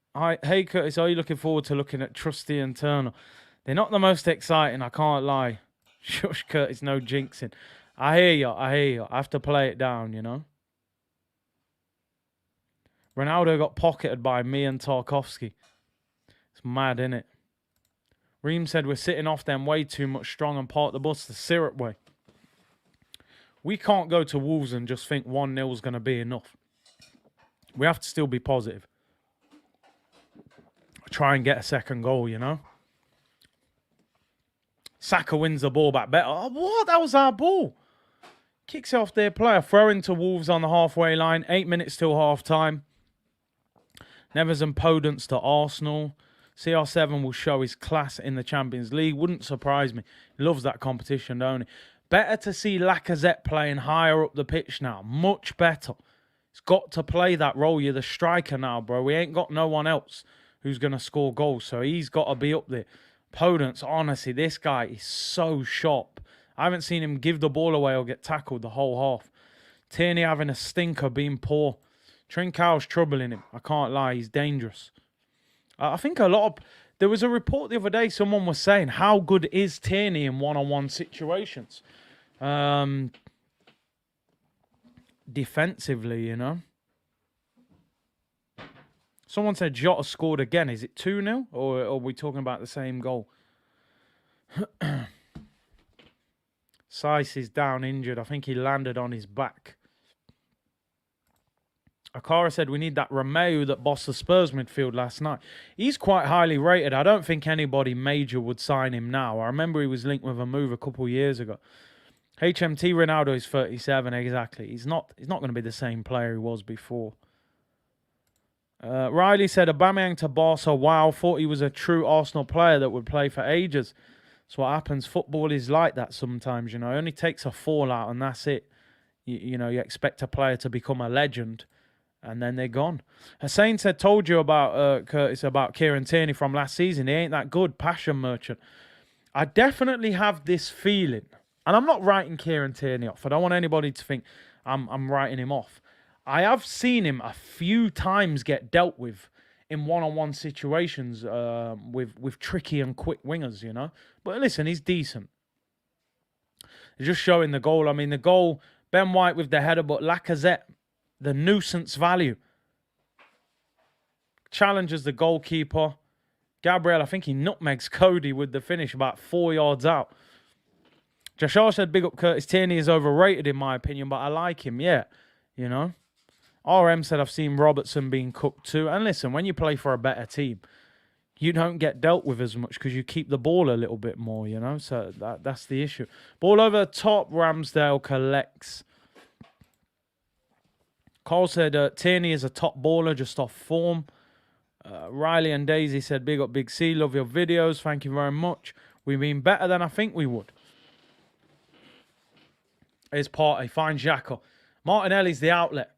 Hey, Curtis, are you looking forward to looking at Trusty and Turner? They're not the most exciting, I can't lie. Shush, Curtis, no jinxing. I hear you. I have to play it down, you know. Ronaldo got pocketed by me and Tarkovsky. It's mad, innit? Reem said we're sitting off them way too much strong and park the bus the syrup way. We can't go to Wolves and just think 1-0 is going to be enough. We have to still be positive. Try and get a second goal, you know. Saka wins the ball back better. Oh, what? That was our ball. Kicks off their player. Throw into Wolves on the halfway line. 8 minutes till half time. Nevers and Podence to Arsenal. CR7 will show his class in the Champions League. Wouldn't surprise me. He loves that competition, don't he? Better to see Lacazette playing higher up the pitch now. Much better. He's got to play that role. You're the striker now, bro. We ain't got no one else who's going to score goals. So he's got to be up there. Podence, honestly, this guy is so sharp. I haven't seen him give the ball away or get tackled the whole half. Tierney having a stinker, being poor. Trincão's troubling him. I can't lie. He's dangerous. I think a lot of... There was a report the other day, someone was saying, how good is Tierney in one-on-one situations? Defensively, you know. Someone said Jota scored again. Is it 2-0? Or are we talking about the same goal? Saiss is down injured. I think he landed on his back. Akara said we need that Romeu that bossed the Spurs midfield last night. He's quite highly rated. I don't think anybody major would sign him now. I remember he was linked with a move a couple of years ago. HMT Ronaldo is 37, exactly. He's not going to be the same player he was before. Riley said Aubameyang to Barca. Wow, thought he was a true Arsenal player that would play for ages. That's what happens. Football is like that sometimes, you know. It only takes a fallout and that's it. You know, you expect a player to become a legend. And then they're gone. Hussein said, told you about, Curtis, about Kieran Tierney from last season. He ain't that good. Passion merchant. I definitely have this feeling. And I'm not writing Kieran Tierney off. I don't want anybody to think I'm writing him off. I have seen him a few times get dealt with in one-on-one situations with tricky and quick wingers, you know. But listen, he's decent. He's just showing the goal. I mean, the goal, Ben White with the header, but Lacazette, the nuisance value. Challenges the goalkeeper. Gabriel, I think he nutmegs Cody with the finish about 4 yards out. Joshua said, big up Curtis. Tierney is overrated in my opinion, but I like him, yeah. You know. RM said, I've seen Robertson being cooked too. And listen, when you play for a better team, you don't get dealt with as much because you keep the ball a little bit more, you know. So that's the issue. Ball over the top. Ramsdale collects. Carl said, Tierney is a top baller, just off form. Riley and Daisy said, big up Big C, love your videos. Thank you very much. We've been better than I think we would. Here's Partey, finds Xhaka. Martinelli's the outlet.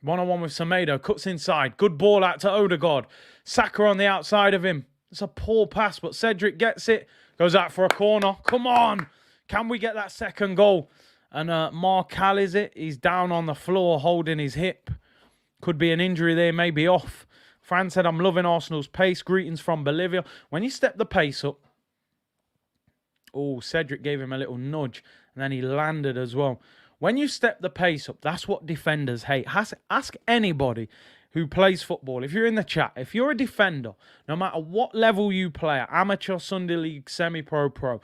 One-on-one with Semedo, cuts inside. Good ball out to Odegaard. Saka on the outside of him. It's a poor pass, but Cedric gets it. Goes out for a corner. Come on. Can we get that second goal? And Marcal, is it? He's down on the floor holding his hip. Could be an injury there, maybe off. Fran said, I'm loving Arsenal's pace. Greetings from Bolivia. When you step the pace up. Oh, Cedric gave him a little nudge. And then he landed as well. When you step the pace up, that's what defenders hate. Ask anybody who plays football. If you're in the chat, if you're a defender, no matter what level you play at, amateur, Sunday League, semi-pro, pro,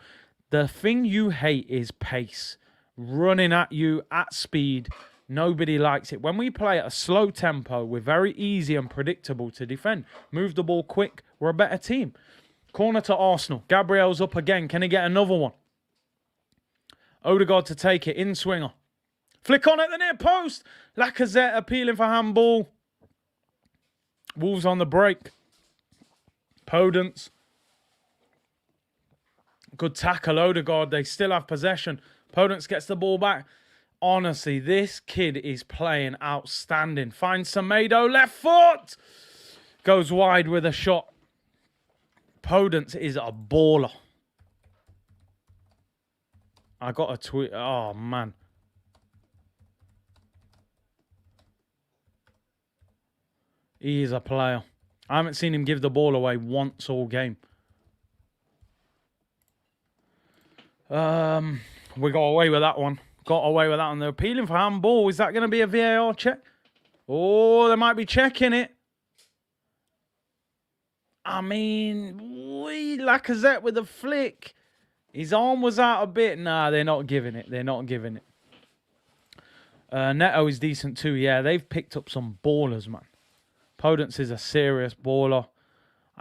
the thing you hate is pace. Running at you at speed. Nobody likes it. When we play at a slow tempo, we're very easy and predictable to defend. Move the ball quick. We're a better team. Corner to Arsenal. Gabriel's up again. Can he get another one? Odegaard to take it. In swinger. Flick on at the near post. Lacazette appealing for handball. Wolves on the break. Podence. Good tackle, Odegaard. They still have possession. Podence gets the ball back. Honestly, this kid is playing outstanding. Finds Semedo, left foot. Goes wide with a shot. Podence is a baller. I got a tweet. Oh, man. He is a player. I haven't seen him give the ball away once all game. We got away with that one. Got away with that one. They're appealing for handball. Is that going to be a VAR check? Oh, they might be checking it. I mean, Lacazette with a flick. His arm was out a bit. Nah, they're not giving it. They're not giving it. Neto is decent too. Yeah, they've picked up some ballers, man. Podence is a serious baller.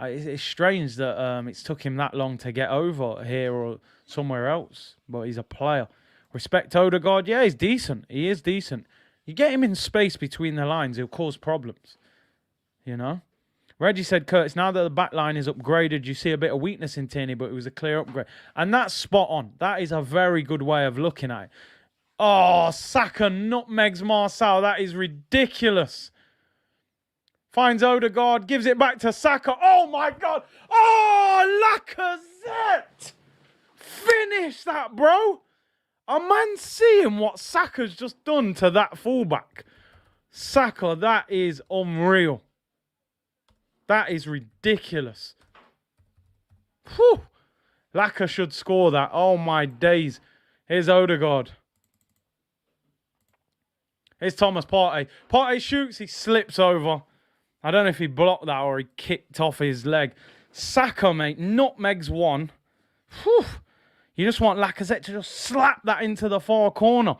It's strange that it's took him that long to get over here or somewhere else. But he's a player. Respect Odegaard. Yeah, he's decent. He is decent. You get him in space between the lines, he'll cause problems. You know? Reggie said, Curtis, now that the back line is upgraded, you see a bit of weakness in Tierney, but it was a clear upgrade. And that's spot on. That is a very good way of looking at it. Oh, Saka nutmegs Marcel. That is ridiculous. Finds Odegaard, gives it back to Saka. Oh, my God. Oh, Lacazette. Finish that, bro. A man seeing what Saka's just done to that fullback. Saka, that is unreal. That is ridiculous. Whew. Laka should score that. Oh, my days. Here's Odegaard. Here's Thomas Partey. Partey shoots. He slips over. I don't know if he blocked that or he kicked off his leg. Saka, mate. Nutmegs one. Whew. You just want Lacazette to just slap that into the far corner.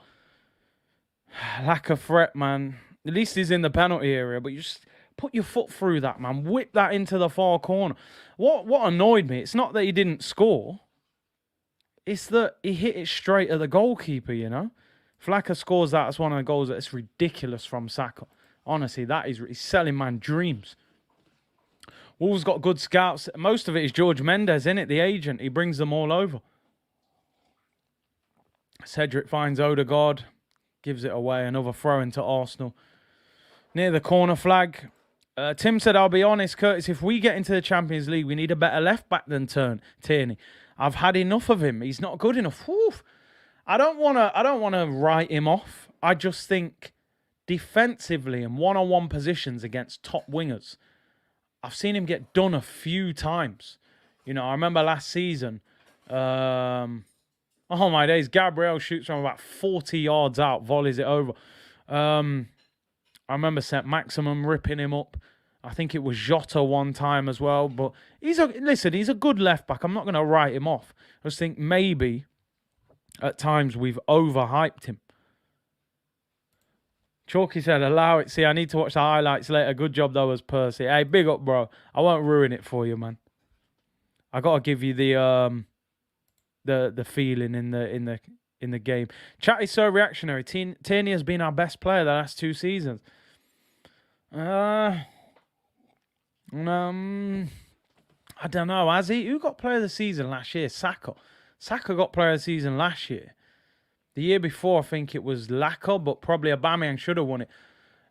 Lack of threat, man. At least he's in the penalty area, but you just put your foot through that, man. Whip that into the far corner. What annoyed me, it's not that he didn't score. It's that he hit it straight at the goalkeeper, you know. If Laka scores that, it's one of the goals that's ridiculous from Saka. Honestly, he's selling man dreams. Wolves got good scouts. Most of it is George Mendes, isn't it? The agent. He brings them all over. Cedric finds Odegaard. Gives it away. Another throw into Arsenal. Near the corner flag. Tim said, I'll be honest, Curtis, if we get into the Champions League, we need a better left back than Tierney. I've had enough of him. He's not good enough. Whew. I don't wanna write him off. I just think defensively in one-on-one positions against top wingers, I've seen him get done a few times. You know, I remember last season, oh my days, Gabriel shoots from about 40 yards out, volleys it over. I remember St. Maximum ripping him up. I think it was Jota one time as well. But he's a good left back. I'm not going to write him off. I just think maybe at times we've overhyped him. Chalky said, allow it. See, I need to watch the highlights later. Good job, though, as Percy. Hey, big up, bro. I won't ruin it for you, man. I got to give you the feeling in the game. Chat is so reactionary. Tierney has been our best player the last 2 seasons. I don't know. Has he? Who got player of the season last year? Saka. Saka got player of the season last year. The year before, I think it was Laka, but probably Aubameyang should have won it.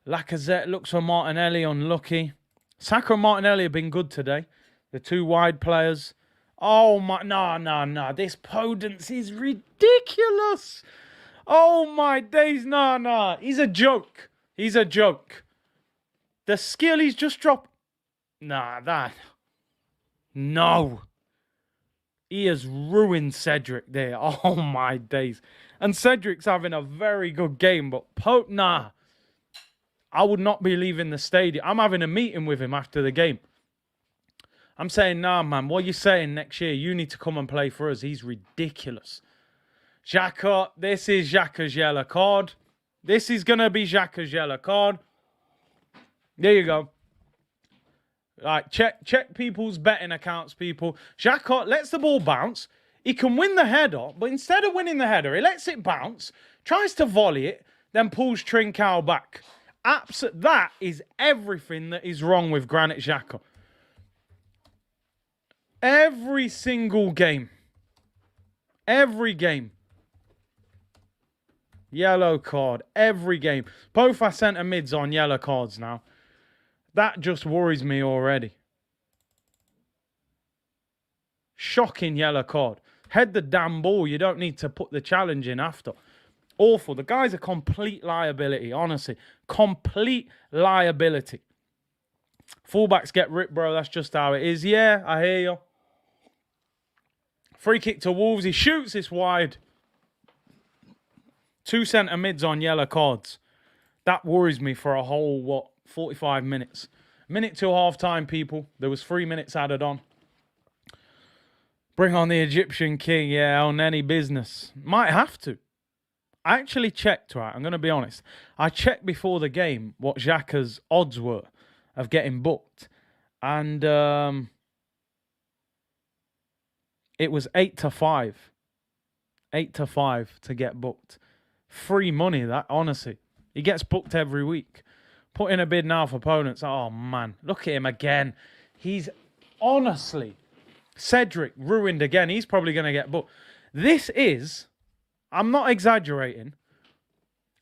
Lacazette looks for Martinelli, unlucky. Saka and Martinelli have been good today. The 2 wide players. Oh, my... No. This Podence is ridiculous. Oh, my days. No. He's a joke. The skill he's just dropped. No. He has ruined Cedric there. Oh, my days. And Cedric's having a very good game, but nah. I would not be leaving the stadium. I'm having a meeting with him after the game. I'm saying, nah, man, what are you saying next year? You need to come and play for us. He's ridiculous. Xhaka, this is Xhaka's yellow card. This is going to be Xhaka's yellow card. There you go. Right, check people's betting accounts, people. Xhaka lets the ball bounce. He can win the header, but instead of winning the header, he lets it bounce, tries to volley it, then pulls Trincao back. That is everything that is wrong with Granit Xhaka. Every single game. Every game. Yellow card. Every game. Both our centre mids on yellow cards now. That just worries me already. Shocking yellow card. Head the damn ball. You don't need to put the challenge in after. Awful. The guy's a complete liability, honestly. Complete liability. Fullbacks get ripped, bro. That's just how it is. Yeah, I hear you. Free kick to Wolves. He shoots this wide. 2 centre mids on yellow cards. That worries me for a whole, 45 minutes. Minute till half time, people. There was 3 minutes added on. Bring on the Egyptian king. Yeah, on any business. Might have to. I actually checked, right? I'm going to be honest. I checked before the game what Xhaka's odds were of getting booked. And it was 8 to 5. 8 to 5 to get booked. Free money, that, honestly. He gets booked every week. Put in a bid now for opponents. Oh, man. Look at him again. He's honestly... Cedric ruined again. He's probably going to get booked. This is... I'm not exaggerating.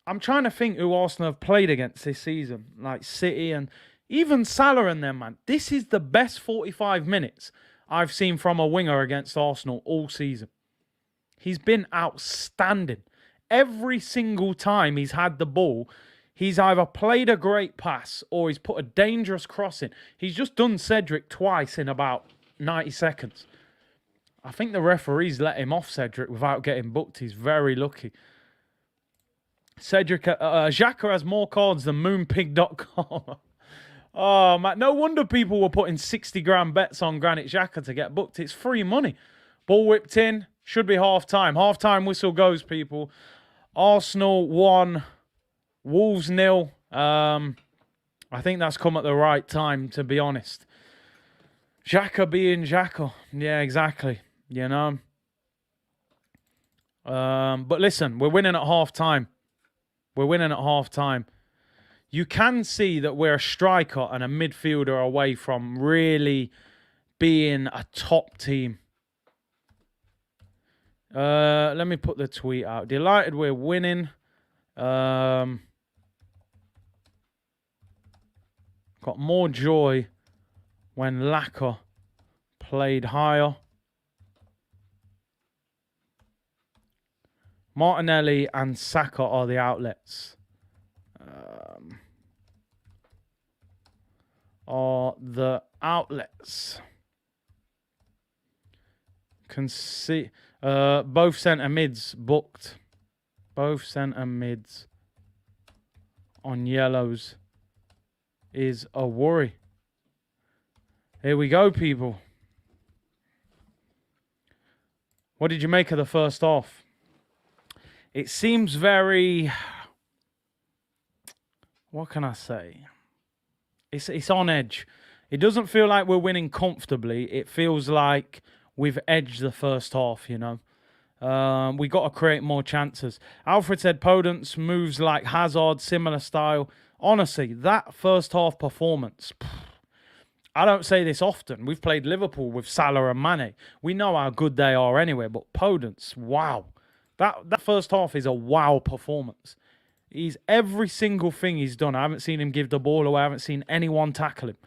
I'm trying to think who Arsenal have played against this season. Like City and even Salah and them, man. This is the best 45 minutes I've seen from a winger against Arsenal all season. He's been outstanding. Every single time he's had the ball, he's either played a great pass or he's put a dangerous cross in. He's just done Cedric twice in about 90 seconds. I think the referees let him off Cedric without getting booked. He's very lucky. Xhaka has more cards than moonpig.com. Oh, man. No wonder people were putting 60 grand bets on Granit Xhaka to get booked. It's free money. Ball whipped in. Should be half-time. Half-time whistle goes, people. Arsenal 1. Wolves 0. I think that's come at the right time, to be honest. Xhaka being Xhaka. Yeah, exactly. You know. But listen, we're winning at half-time. We're winning at half-time. You can see that we're a striker and a midfielder away from really being a top team. Let me put the tweet out. Delighted we're winning. Got more joy when Laka played higher. Martinelli and Saka are the outlets. Can see both centre mids booked. Both centre mids on yellows is a worry. Here we go, people. What did you make of the first half? It seems very... What can I say? It's on edge. It doesn't feel like we're winning comfortably. It feels like we've edged the first half, you know. We got to create more chances. Alfred said Podence moves like Hazard, similar style. Honestly, that first half performance... I don't say this often. We've played Liverpool with Salah and Mane. We know how good they are anyway, but Podence, wow. That first half is a wow performance. He's every single thing he's done. I haven't seen him give the ball away. I haven't seen anyone tackle him.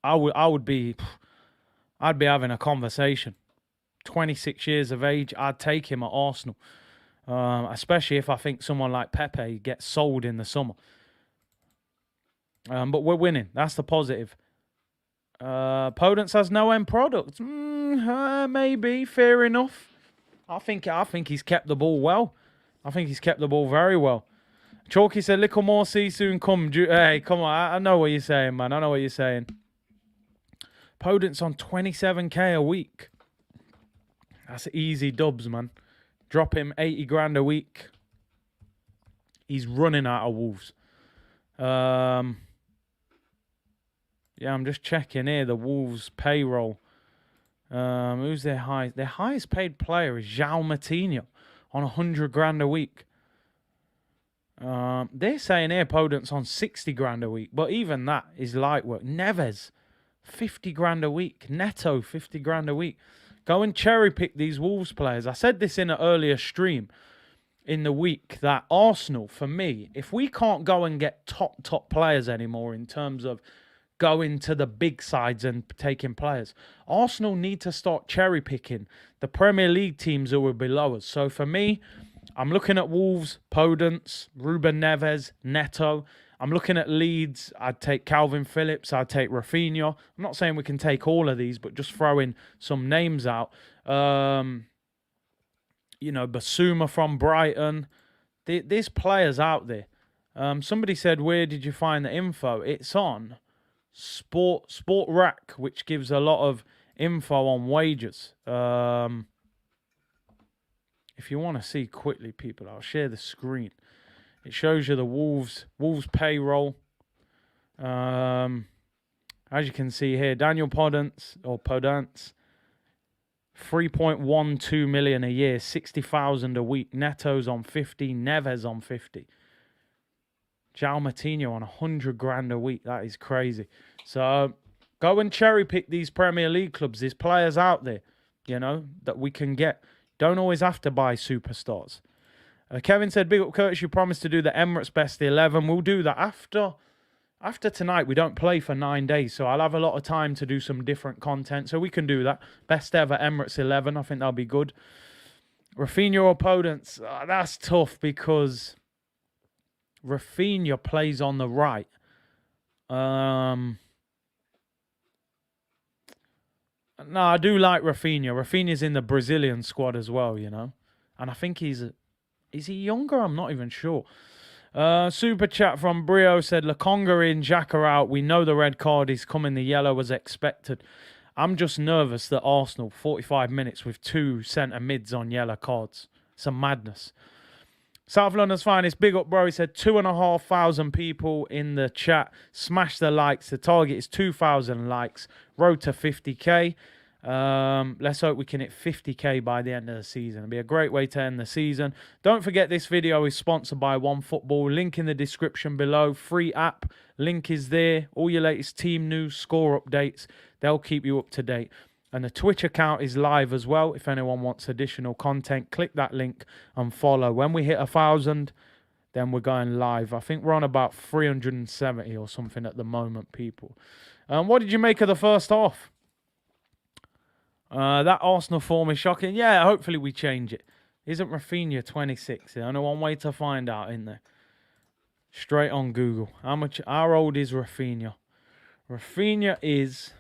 I'd be having a conversation. 26 years of age, I'd take him at Arsenal. Especially if I think someone like Pepe gets sold in the summer. But we're winning. That's the positive. Podence has no end product. Maybe. Fair enough. I think he's kept the ball well. I think he's kept the ball very well. Chalky said, little more see soon come. Hey, come on. I know what you're saying, man. I know what you're saying. Podent's on 27k a week. That's easy dubs, man. Drop him 80 grand a week. He's running out of Wolves. Yeah, I'm just checking here. The Wolves payroll. Who's their highest? Their highest paid player is João Matinho on 100 grand a week. They're saying here Podent's on 60 grand a week, but even that is light work. Neves, 50 grand a week. Neto, 50 grand a week. Go and cherry pick these Wolves players. I said this in an earlier stream in the week that Arsenal, for me, if we can't go and get top players anymore in terms of going to the big sides and taking players, Arsenal need to start cherry picking the Premier League teams who are below us. So for me, I'm looking at Wolves, Podence, Ruben Neves, Neto. I'm looking at Leeds. I'd take Calvin Phillips. I'd take Rafinha. I'm not saying we can take all of these, but just throwing some names out. You know, Basuma from Brighton. There's players out there. Somebody said, where did you find the info? It's on Sport Rack, which gives a lot of info on wages. If you want to see quickly, people, I'll share the screen. It shows you the Wolves payroll. As you can see here, Daniel Podence, 3.12 million a year, 60,000 a week. Neto's on 50, Neves on 50. João Matinho on 100 grand a week. That is crazy. So go and cherry pick these Premier League clubs. There's players out there, you know, that we can get. Don't always have to buy superstars. Kevin said, big up Curtis, you promised to do the Emirates Best 11. We'll do that after tonight. We don't play for 9 days, so I'll have a lot of time to do some different content, so we can do that. Best ever Emirates 11. I think that'll be good. Rafinha or Podence, that's tough because Rafinha plays on the right. No, I do like Rafinha. Rafinha's in the Brazilian squad as well, you know. And I think is he younger? I'm not even sure. Super chat from Brio said, Lakonga in, Xhaka out. We know the red card is coming. The yellow as expected. I'm just nervous that Arsenal, 45 minutes with 2 centre mids on yellow cards. It's a madness. South London's finest, big up, bro. He said 2,500 people in the chat. Smash the likes. The target is 2,000 likes. Road to 50k. Let's hope we can hit 50k by the end of the season. It'll be a great way to end the season. Don't forget this video is sponsored by OneFootball. Link in the description below. Free app. Link is there. All your latest team news, score updates. They'll keep you up to date. And the Twitch account is live as well. If anyone wants additional content, click that link and follow. When we hit 1,000, then we're going live. I think we're on about 370 or something at the moment, people. What did you make of the first half? That Arsenal form is shocking. Yeah, hopefully we change it. Isn't Rafinha 26? There's only one way to find out, isn't there? Straight on Google. How old is Rafinha? Rafinha is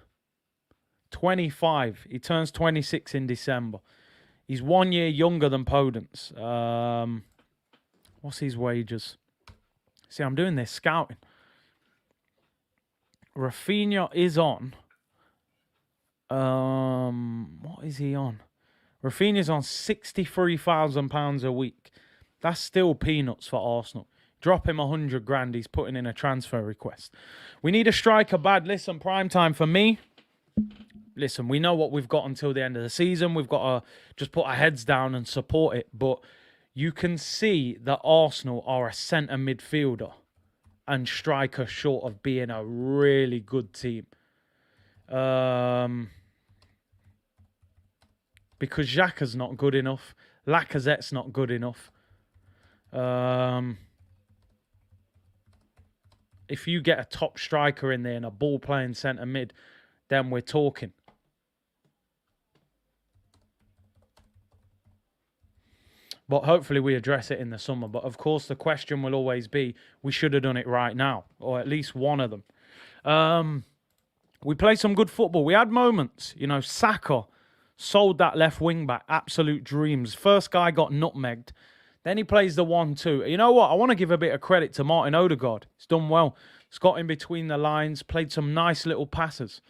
25. He turns 26 in December. He's 1 year younger than Podence. What's his wages? See, I'm doing this scouting. Rafinha is on. What is he on? Rafinha's on £63,000 a week. That's still peanuts for Arsenal. Drop him 100 grand. He's putting in a transfer request. We need a striker bad. Listen, prime time for me. Listen, we know what we've got until the end of the season. We've got to just put our heads down and support it. But you can see that Arsenal are a centre midfielder and striker short of being a really good team. Because Xhaka's not good enough. Lacazette's not good enough. If you get a top striker in there and a ball-playing centre mid, then we're talking. But hopefully we address it in the summer. But of course, the question will always be, we should have done it right now. Or at least one of them. We played some good football. We had moments. You know, Saka Sold that left wing back. Absolute dreams. First guy got nutmegged. Then he plays the 1-2. You know what? I want to give a bit of credit to Martin Odegaard. He's done well. He's got in between the lines, played some nice little passes.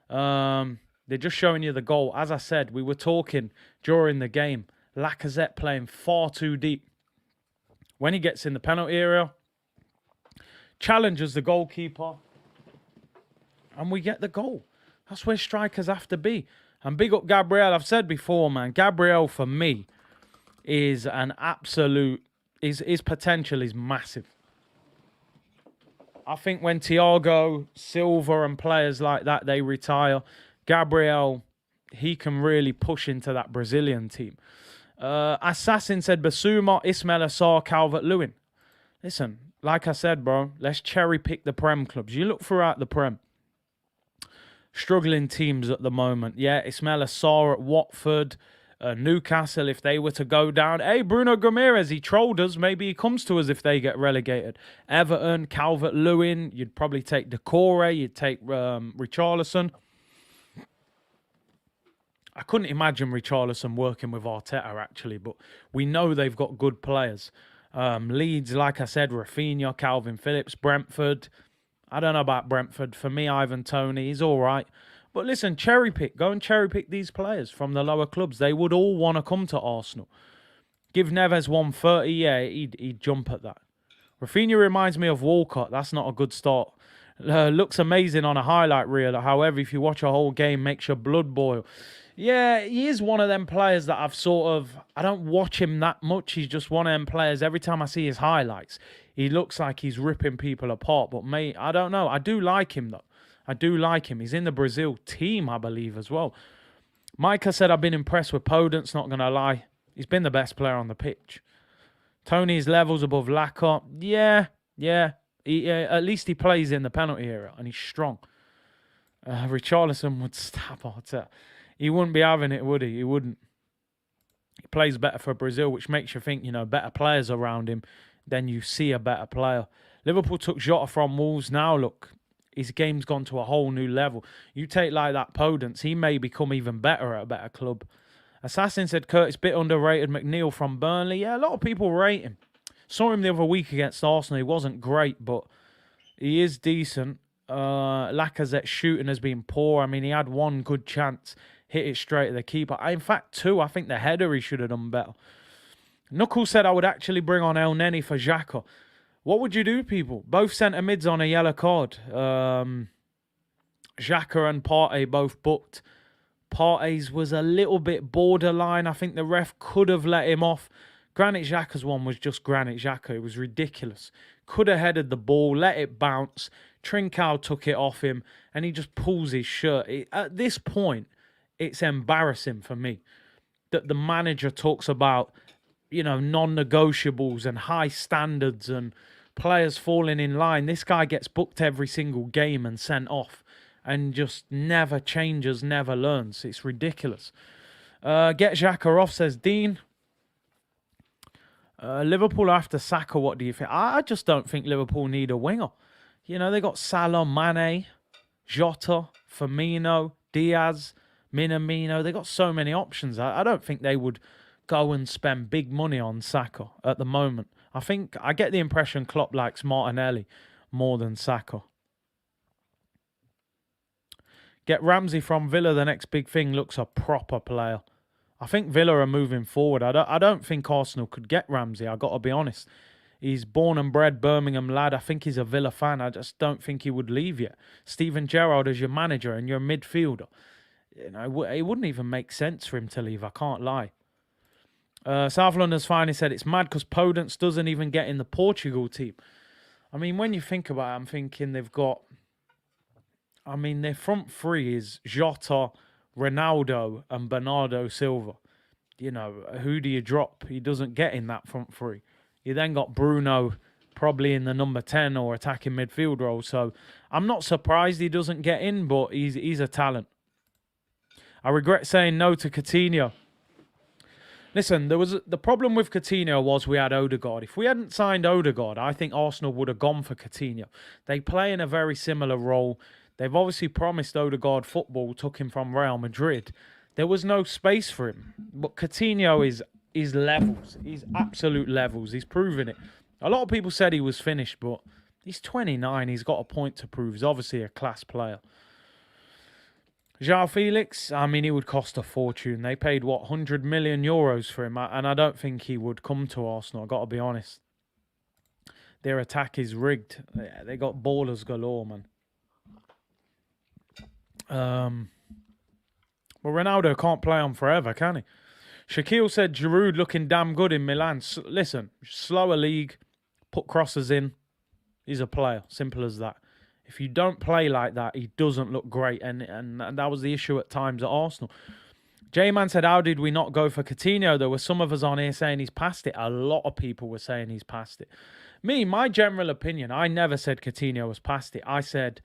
They're just showing you the goal. As I said, we were talking during the game. Lacazette playing far too deep. When he gets in the penalty area, challenges the goalkeeper, and we get the goal. That's where strikers have to be. And big up Gabriel. I've said before, man, Gabriel for me is an absolute, his potential is massive. I think when Thiago, Silva and players like that, they retire, Gabriel, he can really push into that Brazilian team. Assassin said Basuma, Ismail Assar, Calvert-Lewin. Listen, like I said, bro, let's cherry pick the Prem clubs. You look throughout the Prem. Struggling teams at the moment. Yeah, Ismail Assar at Watford, Newcastle, if they were to go down. Hey, Bruno Ramirez, he trolled us. Maybe he comes to us if they get relegated. Everton, Calvert-Lewin, you'd probably take Decore, you'd take Richarlison. I couldn't imagine Richarlison working with Arteta, actually, but we know they've got good players. Leeds, like I said, Rafinha, Calvin Phillips, Brentford. I don't know about Brentford. For me, Ivan Toney, he's all right. But listen, cherry pick. Go and cherry pick these players from the lower clubs. They would all want to come to Arsenal. Give Neves 130, yeah, he'd jump at that. Rafinha reminds me of Walcott. That's not a good start. Looks amazing on a highlight reel. However, if you watch a whole game, makes your blood boil. Yeah, he is one of them players that I don't watch him that much. He's just one of them players. Every time I see his highlights, he looks like he's ripping people apart. But mate, I don't know. I do like him though. I do like him. He's in the Brazil team, I believe, as well. Micah said, I've been impressed with Podence, not going to lie. He's been the best player on the pitch. Tony's levels above Lacazette. Yeah. At least he plays in the penalty area and he's strong. Richarlison would stab Arteta. He wouldn't be having it, would he? He wouldn't. He plays better for Brazil, which makes you think, better players around him. Then you see a better player. Liverpool took Jota from Wolves. Now, look, his game's gone to a whole new level. You take like that Podence, he may become even better at a better club. Assassin said Curtis bit underrated. McNeil from Burnley. Yeah, a lot of people rate him. Saw him the other week against Arsenal. He wasn't great, but he is decent. Lacazette's shooting has been poor. I mean, he had one good chance. Hit it straight at the keeper. In fact, two. I think the header he should have done better. Knuckles said I would actually bring on El Neni for Xhaka. What would you do, people? Both centre mids on a yellow card. Xhaka and Partey both booked. Partey's was a little bit borderline. I think the ref could have let him off. Granit Xhaka's one was just Granit Xhaka. It was ridiculous. Could have headed the ball, let it bounce. Trincao took it off him, and he just pulls his shirt. At this point, it's embarrassing for me that the manager talks about, non-negotiables and high standards and players falling in line. This guy gets booked every single game and sent off and just never changes, never learns. It's ridiculous. Get Xhaka off, says Dean. Liverpool after Saka, what do you think? I just don't think Liverpool need a winger. They got Salah, Mane, Jota, Firmino, Diaz, Minamino. They got so many options. I don't think they would go and spend big money on Saka at the moment. I get the impression Klopp likes Martinelli more than Saka. Get Ramsey from Villa, the next big thing. Looks a proper player. I think Villa are moving forward. I don't think Arsenal could get Ramsey. I got to be honest. He's born and bred Birmingham lad. I think he's a Villa fan. I just don't think he would leave yet. Steven Gerrard as your manager and your midfielder. It wouldn't even make sense for him to leave. I can't lie. South London's finally said it's mad because Podence doesn't even get in the Portugal team. I mean, when you think about it, I'm thinking they've got... their front three is Jota, Ronaldo and Bernardo Silva. Who do you drop? He doesn't get in that front three. You then got Bruno probably in the number 10 or attacking midfield role. So I'm not surprised he doesn't get in, but he's a talent. I regret saying no to Coutinho. Listen, the problem with Coutinho was we had Odegaard. If we hadn't signed Odegaard, I think Arsenal would have gone for Coutinho. They play in a very similar role. They've obviously promised Odegaard football, took him from Real Madrid. There was no space for him. But Coutinho is levels. He's absolute levels. He's proven it. A lot of people said he was finished, but he's 29. He's got a point to prove. He's obviously a class player. João Felix, I mean, he would cost a fortune. They paid, what, 100 million euros for him, and I don't think he would come to Arsenal, I've got to be honest. Their attack is rigged. They got ballers galore, man. Well, Ronaldo can't play on forever, can he? Shaquille said Giroud looking damn good in Milan. Listen, slower league, put crosses in. He's a player, simple as that. If you don't play like that, he doesn't look great. And that was the issue at times at Arsenal. J-Man said, how did we not go for Coutinho? There were some of us on here saying he's past it. A lot of people were saying he's past it. My general opinion, I never said Coutinho was past it. I said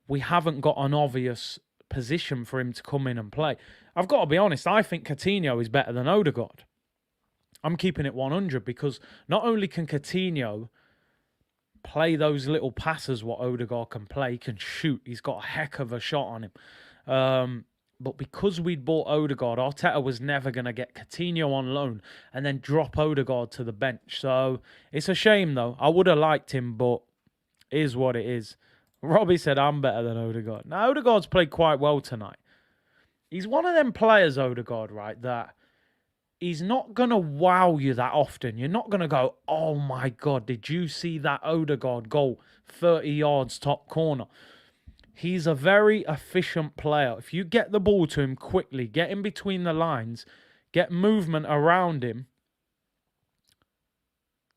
we haven't got an obvious position for him to come in and play. I've got to be honest, I think Coutinho is better than Odegaard. I'm keeping it 100 because not only can Coutinho play those little passes what Odegaard can play, he can shoot. He's got a heck of a shot on him. But because we'd bought Odegaard, Arteta was never going to get Coutinho on loan and then drop Odegaard to the bench. So it's a shame, though. I would have liked him, but it is what it is. Robbie said, I'm better than Odegaard. Now, Odegaard's played quite well tonight. He's one of them players, Odegaard, right, that he's not going to wow you that often. You're not going to go, oh, my God, did you see that Odegaard goal 30 yards top corner? He's a very efficient player. If you get the ball to him quickly, get him between the lines, get movement around him,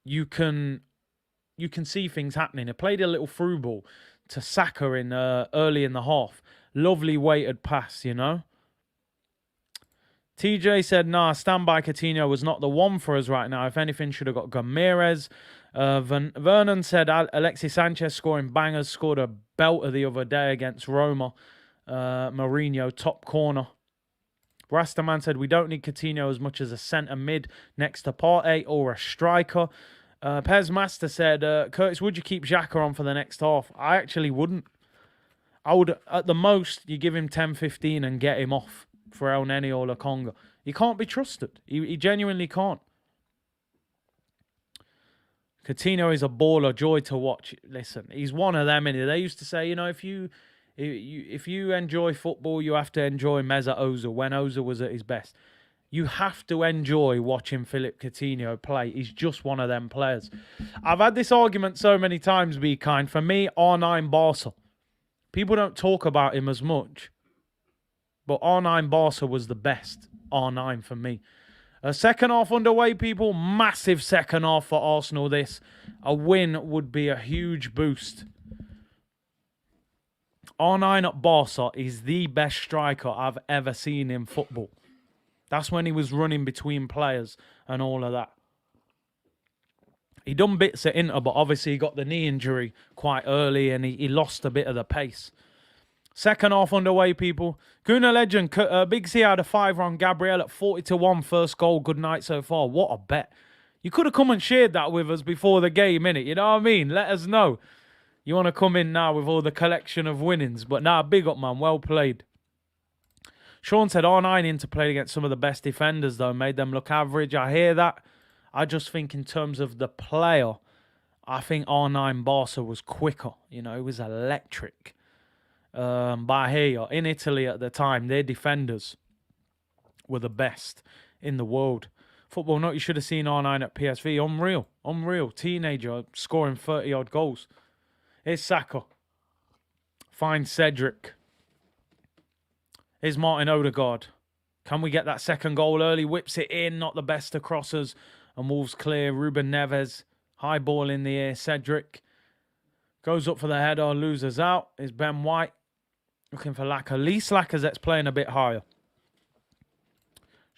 you can see things happening. He played a little through ball to Saka in early in the half. Lovely weighted pass, you know. TJ said, nah, standby Coutinho was not the one for us right now. If anything, should have got Ramirez. Vernon said Alexis Sanchez scoring bangers, scored a belter the other day against Roma. Mourinho, top corner. Rastaman said, we don't need Coutinho as much as a centre mid next to Partey or a striker. Pez Master said, Curtis, would you keep Xhaka on for the next half? I actually wouldn't. I would, at the most, you give him 10-15 and get him off for El Neni or Lokonga. He can't be trusted. He genuinely can't. Coutinho is a baller, joy to watch. Listen, he's one of them. They used to say, you know, if you enjoy football, you have to enjoy Mesut Ozil when Ozil was at his best. You have to enjoy watching Philippe Coutinho play. He's just one of them players. I've had this argument so many times, Be Kind. For me, R9 Barca. People don't talk about him as much. But R9 Barca was the best R9 for me. A second half underway, people. Massive second half for Arsenal this. A win would be a huge boost. R9 at Barca is the best striker I've ever seen in football. That's when he was running between players and all of that. He done bits at Inter, but obviously he got the knee injury quite early and he lost a bit of the pace. Second half underway, people. Guna Legend, Big C had a fiver on Gabriel at 40-1. First goal, good night so far. What a bet. You could have come and shared that with us before the game, innit? You know what I mean? Let us know. You want to come in now with all the collection of winnings. But nah, big up, man. Well played. Sean said R9 interplayed against some of the best defenders, though. Made them look average. I hear that. I just think in terms of the player, I think R9 Barca was quicker. You know, it was electric. But I hear you. In Italy at the time, their defenders were the best in the world. Football Note, you should have seen R9 at PSV. Unreal. Unreal. Teenager scoring 30-odd goals. Here's Saka. Find Cedric. Here's Martin Odegaard. Can we get that second goal early? Whips it in. Not the best of crossers. And Wolves clear. Ruben Neves. High ball in the air. Cedric. Goes up for the header. Loses out. Is Ben White. Looking for Laka. Lee Lacazette's playing a bit higher.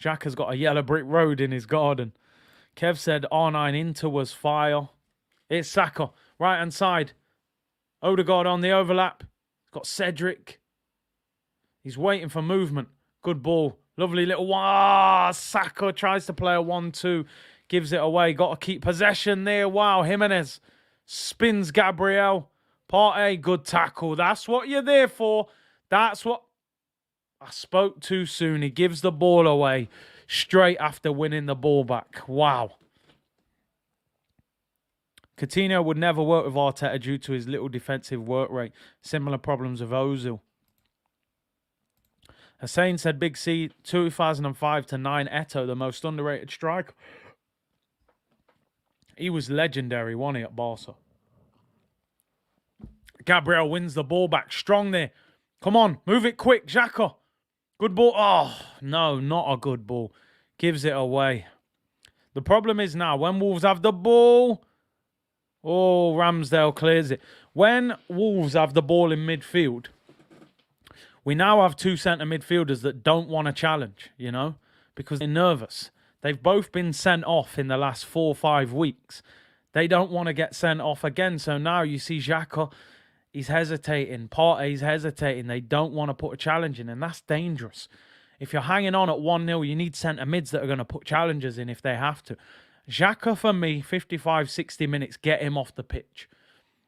Xhaka's got a yellow brick road in his garden. Kev said R9 Inter was fire. It's Saka. Right hand side. Odegaard on the overlap. Got Cedric. He's waiting for movement. Good ball. Lovely little one. Ah, Saka tries to play a 1-2. Gives it away. Got to keep possession there. Wow. Jimenez spins Gabriel. Partey, good tackle. That's what you're there for. That's what... I spoke too soon. He gives the ball away straight after winning the ball back. Wow. Coutinho would never work with Arteta due to his little defensive work rate. Similar problems with Ozil. Hussein said Big C, 2005 to 9, Eto'o, the most underrated striker. He was legendary, wasn't he, at Barca? Gabriel wins the ball back. Strong there. Come on, move it quick, Xhaka. Good ball. Oh, no, not a good ball. Gives it away. The problem is now, when Wolves have the ball... Oh, Ramsdale clears it. When Wolves have the ball in midfield... We now have two centre midfielders that don't want to challenge, you know, because they're nervous. They've both been sent off in the last 4 or 5 weeks. They don't want to get sent off again. So now you see Xhaka, he's hesitating. Partey's hesitating. They don't want to put a challenge in, and that's dangerous. If you're hanging on at 1-0, you need centre mids that are going to put challenges in if they have to. Xhaka, for me, 55, 60 minutes, get him off the pitch.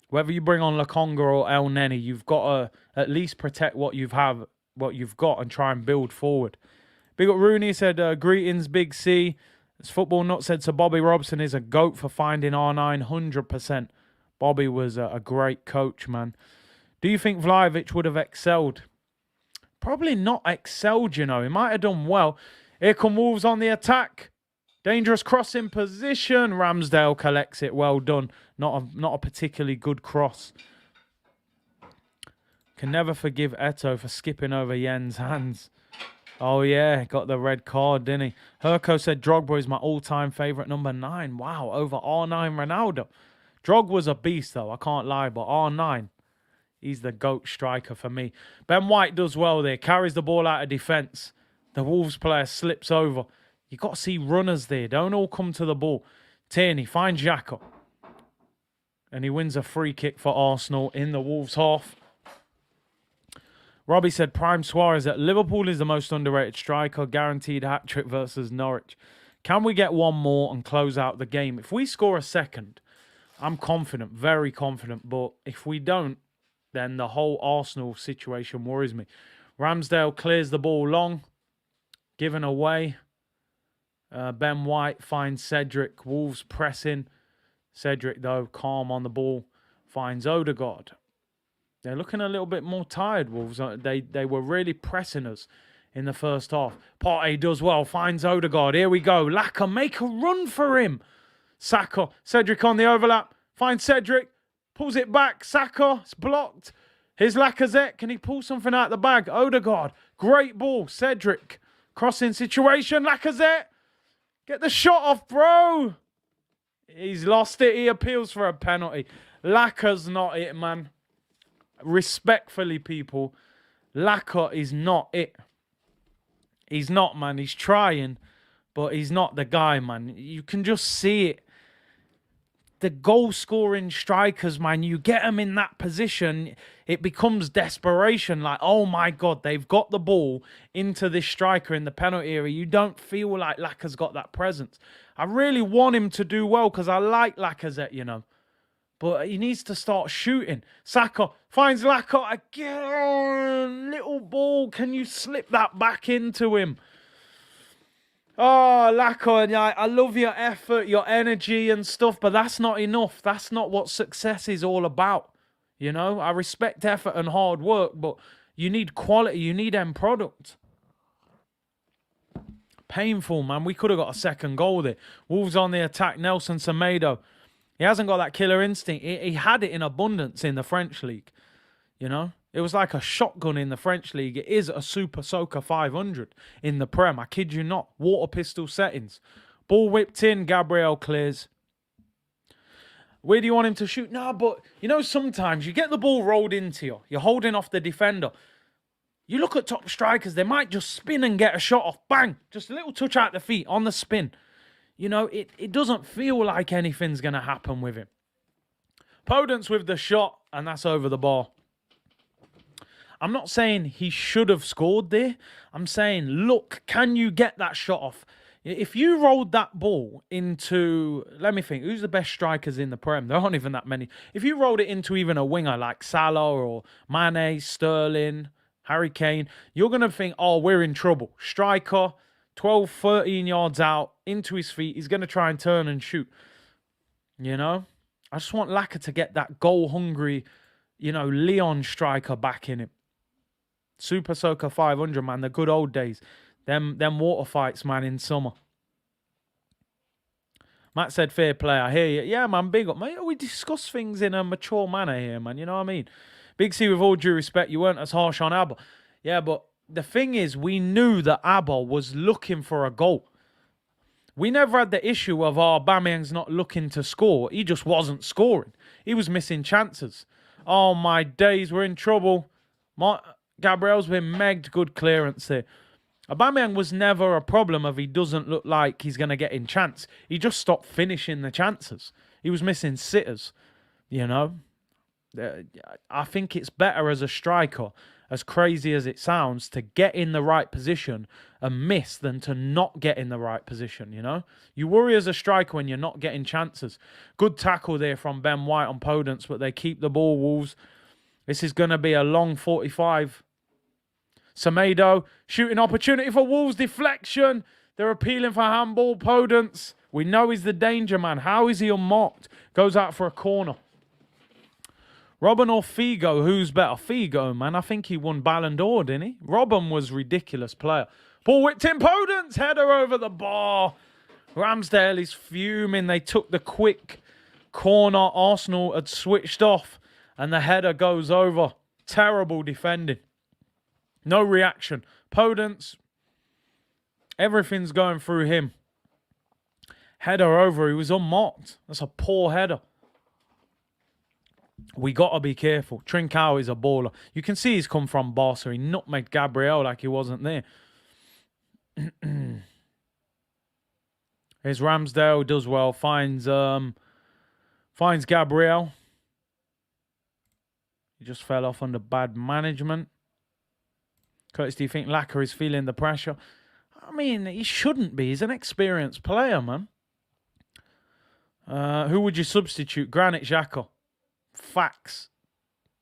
Whether you bring on Lokonga or El Neni, you've got to at least protect what you've got and try and build forward. Big up Rooney said, greetings, Big C. As Football Nut said, Sir Bobby Robson is a GOAT for finding R9, 100%. Bobby was a great coach, man. Do you think Vlahovic would have excelled? Probably not excelled, you know. He might have done well. Here come Wolves on the attack. Dangerous cross in position. Ramsdale collects it. Well done. Not a particularly good cross. Can never forgive Eto'o for skipping over Yen's hands. Oh, yeah. Got the red card, didn't he? Herco said Drogba is my all-time favourite number 9. Wow. Over R9 Ronaldo. Drog was a beast, though. I can't lie. But R9, he's the GOAT striker for me. Ben White does well there. Carries the ball out of defence. The Wolves player slips over. You got to see runners there. Don't all come to the ball. Tierney finds Xhaka. And he wins a free kick for Arsenal in the Wolves half. Robbie said Prime Suarez at Liverpool is the most underrated striker. Guaranteed hat-trick versus Norwich. Can we get one more and close out the game? If we score a second, I'm confident, very confident. But if we don't, then the whole Arsenal situation worries me. Ramsdale clears the ball long. Given away. Ben White finds Cedric. Wolves pressing. Cedric, though, calm on the ball. Finds Odegaard. They're looking a little bit more tired, Wolves. They were really pressing us in the first half. Partey does well. Finds Odegaard. Here we go. Laka, make a run for him. Saka. Cedric on the overlap. Finds Cedric. Pulls it back. Saka. It's blocked. Here's Lacazette. Can he pull something out the bag? Odegaard. Great ball. Cedric. Crossing situation. Lacazette. Get the shot off, bro. He's lost it. He appeals for a penalty. Laka's not it, man. Respectfully, people. Laka is not it. He's not, man. He's trying, but he's not the guy, man. You can just see it. The goal-scoring strikers, man, you get them in that position, it becomes desperation. Like, oh, my God, they've got the ball into this striker in the penalty area. You don't feel like Laka's got that presence. I really want him to do well because I like Lacazette, you know. But he needs to start shooting. Saka finds Laka again. Little ball. Can you slip that back into him? Oh, Laka, I love your effort, your energy and stuff, but that's not enough. That's not what success is all about. You know, I respect effort and hard work, but you need quality. You need end product. Painful, man. We could have got a second goal there. Wolves on the attack. Nelson Semedo. He hasn't got that killer instinct. He had it in abundance in the French league. You know? It was like a shotgun in the French league. It is a Super Soaker 500 in the Prem. I kid you not. Water pistol settings. Ball whipped in. Gabriel clears. Where do you want him to shoot? No, but, you know, sometimes you get the ball rolled into you. You're holding off the defender. You look at top strikers. They might just spin and get a shot off. Bang. Just a little touch out the feet on the spin. You know, it doesn't feel like anything's going to happen with him. Podence with the shot, and that's over the bar. I'm not saying he should have scored there. I'm saying, look, can you get that shot off? If you rolled that ball into, let me think, who's the best strikers in the Prem? There aren't even that many. If you rolled it into even a winger like Salah or Mane, Sterling, Harry Kane, you're going to think, oh, we're in trouble. Striker, 12, 13 yards out, into his feet. He's going to try and turn and shoot. You know? I just want Laka to get that goal-hungry, Leon striker back in him. Super Soaker 500, man. The good old days. Them water fights, man, in summer. Matt said, fair play. I hear you. Yeah, man, big up. Mate, we discuss things in a mature manner here, man. You know what I mean? Big C, with all due respect, you weren't as harsh on Abba. Yeah, but the thing is, we knew that Abba was looking for a goal. We never had the issue of Aubameyang's not looking to score. He just wasn't scoring. He was missing chances. Oh, my days, we're in trouble. Gabriel's been megged. Good clearance there. Aubameyang was never a problem if he doesn't look like he's going to get in chance. He just stopped finishing the chances. He was missing sitters, I think it's better as a striker, as crazy as it sounds, to get in the right position and miss than to not get in the right position, You worry as a striker when you're not getting chances. Good tackle there from Ben White on Podence, but they keep the ball, Wolves. This is going to be a long 45. Semedo, shooting opportunity for Wolves, deflection. They're appealing for handball. Podence, we know he's the danger man. How is he unmarked? Goes out for a corner. Robin or Figo, who's better? Figo, man. I think he won Ballon d'Or, didn't he? Robin was ridiculous player. Ball whipped in. Podence, header over the bar. Ramsdale is fuming. They took the quick corner. Arsenal had switched off, and the header goes over. Terrible defending. No reaction. Podence, everything's going through him. Header over. He was unmarked. That's a poor header. We got to be careful. Trincao is a baller. You can see he's come from Barca. He nutmegged Gabriel like he wasn't there. Here's Ramsdale. Does well. Finds Gabriel. He just fell off under bad management. Curtis, do you think Laka is feeling the pressure? I mean, he shouldn't be. He's an experienced player, man. Who would you substitute? Granit Xhaka. Facts.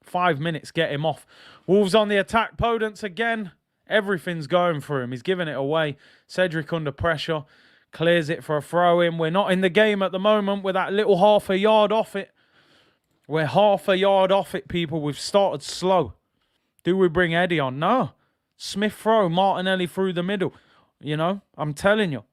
5 minutes, get him off. Wolves on the attack. Podence again. Everything's going for him. He's giving it away. Cedric under pressure. Clears it for a throw-in. We're not in the game at the moment. We're that little half a yard off it. We're half a yard off it, people. We've started slow. Do we bring Eddie on? No. Smith throw. Martinelli through the middle. I'm telling you.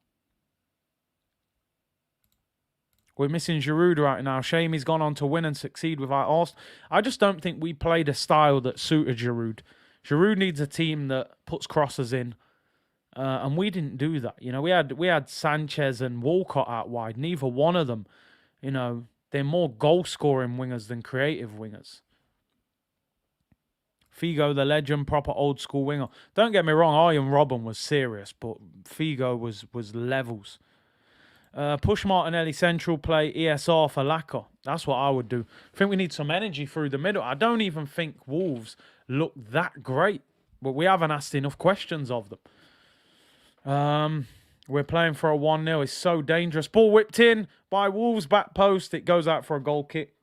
We're missing Giroud right now. Shame he's gone on to win and succeed without Arsenal. I just don't think we played a style that suited Giroud. Giroud needs a team that puts crosses in. And we didn't do that. We had Sanchez and Walcott out wide. Neither one of them, they're more goal-scoring wingers than creative wingers. Figo, the legend, proper old-school winger. Don't get me wrong, Arjen Robben was serious, but Figo was levels. Push Martinelli central, play ESR for Laka. That's what I would do. I think we need some energy through the middle. I don't even think Wolves look that great, but we haven't asked enough questions of them. We're playing for a 1-0. It's so dangerous. Ball whipped in by Wolves, back post. It goes out for a goal kick.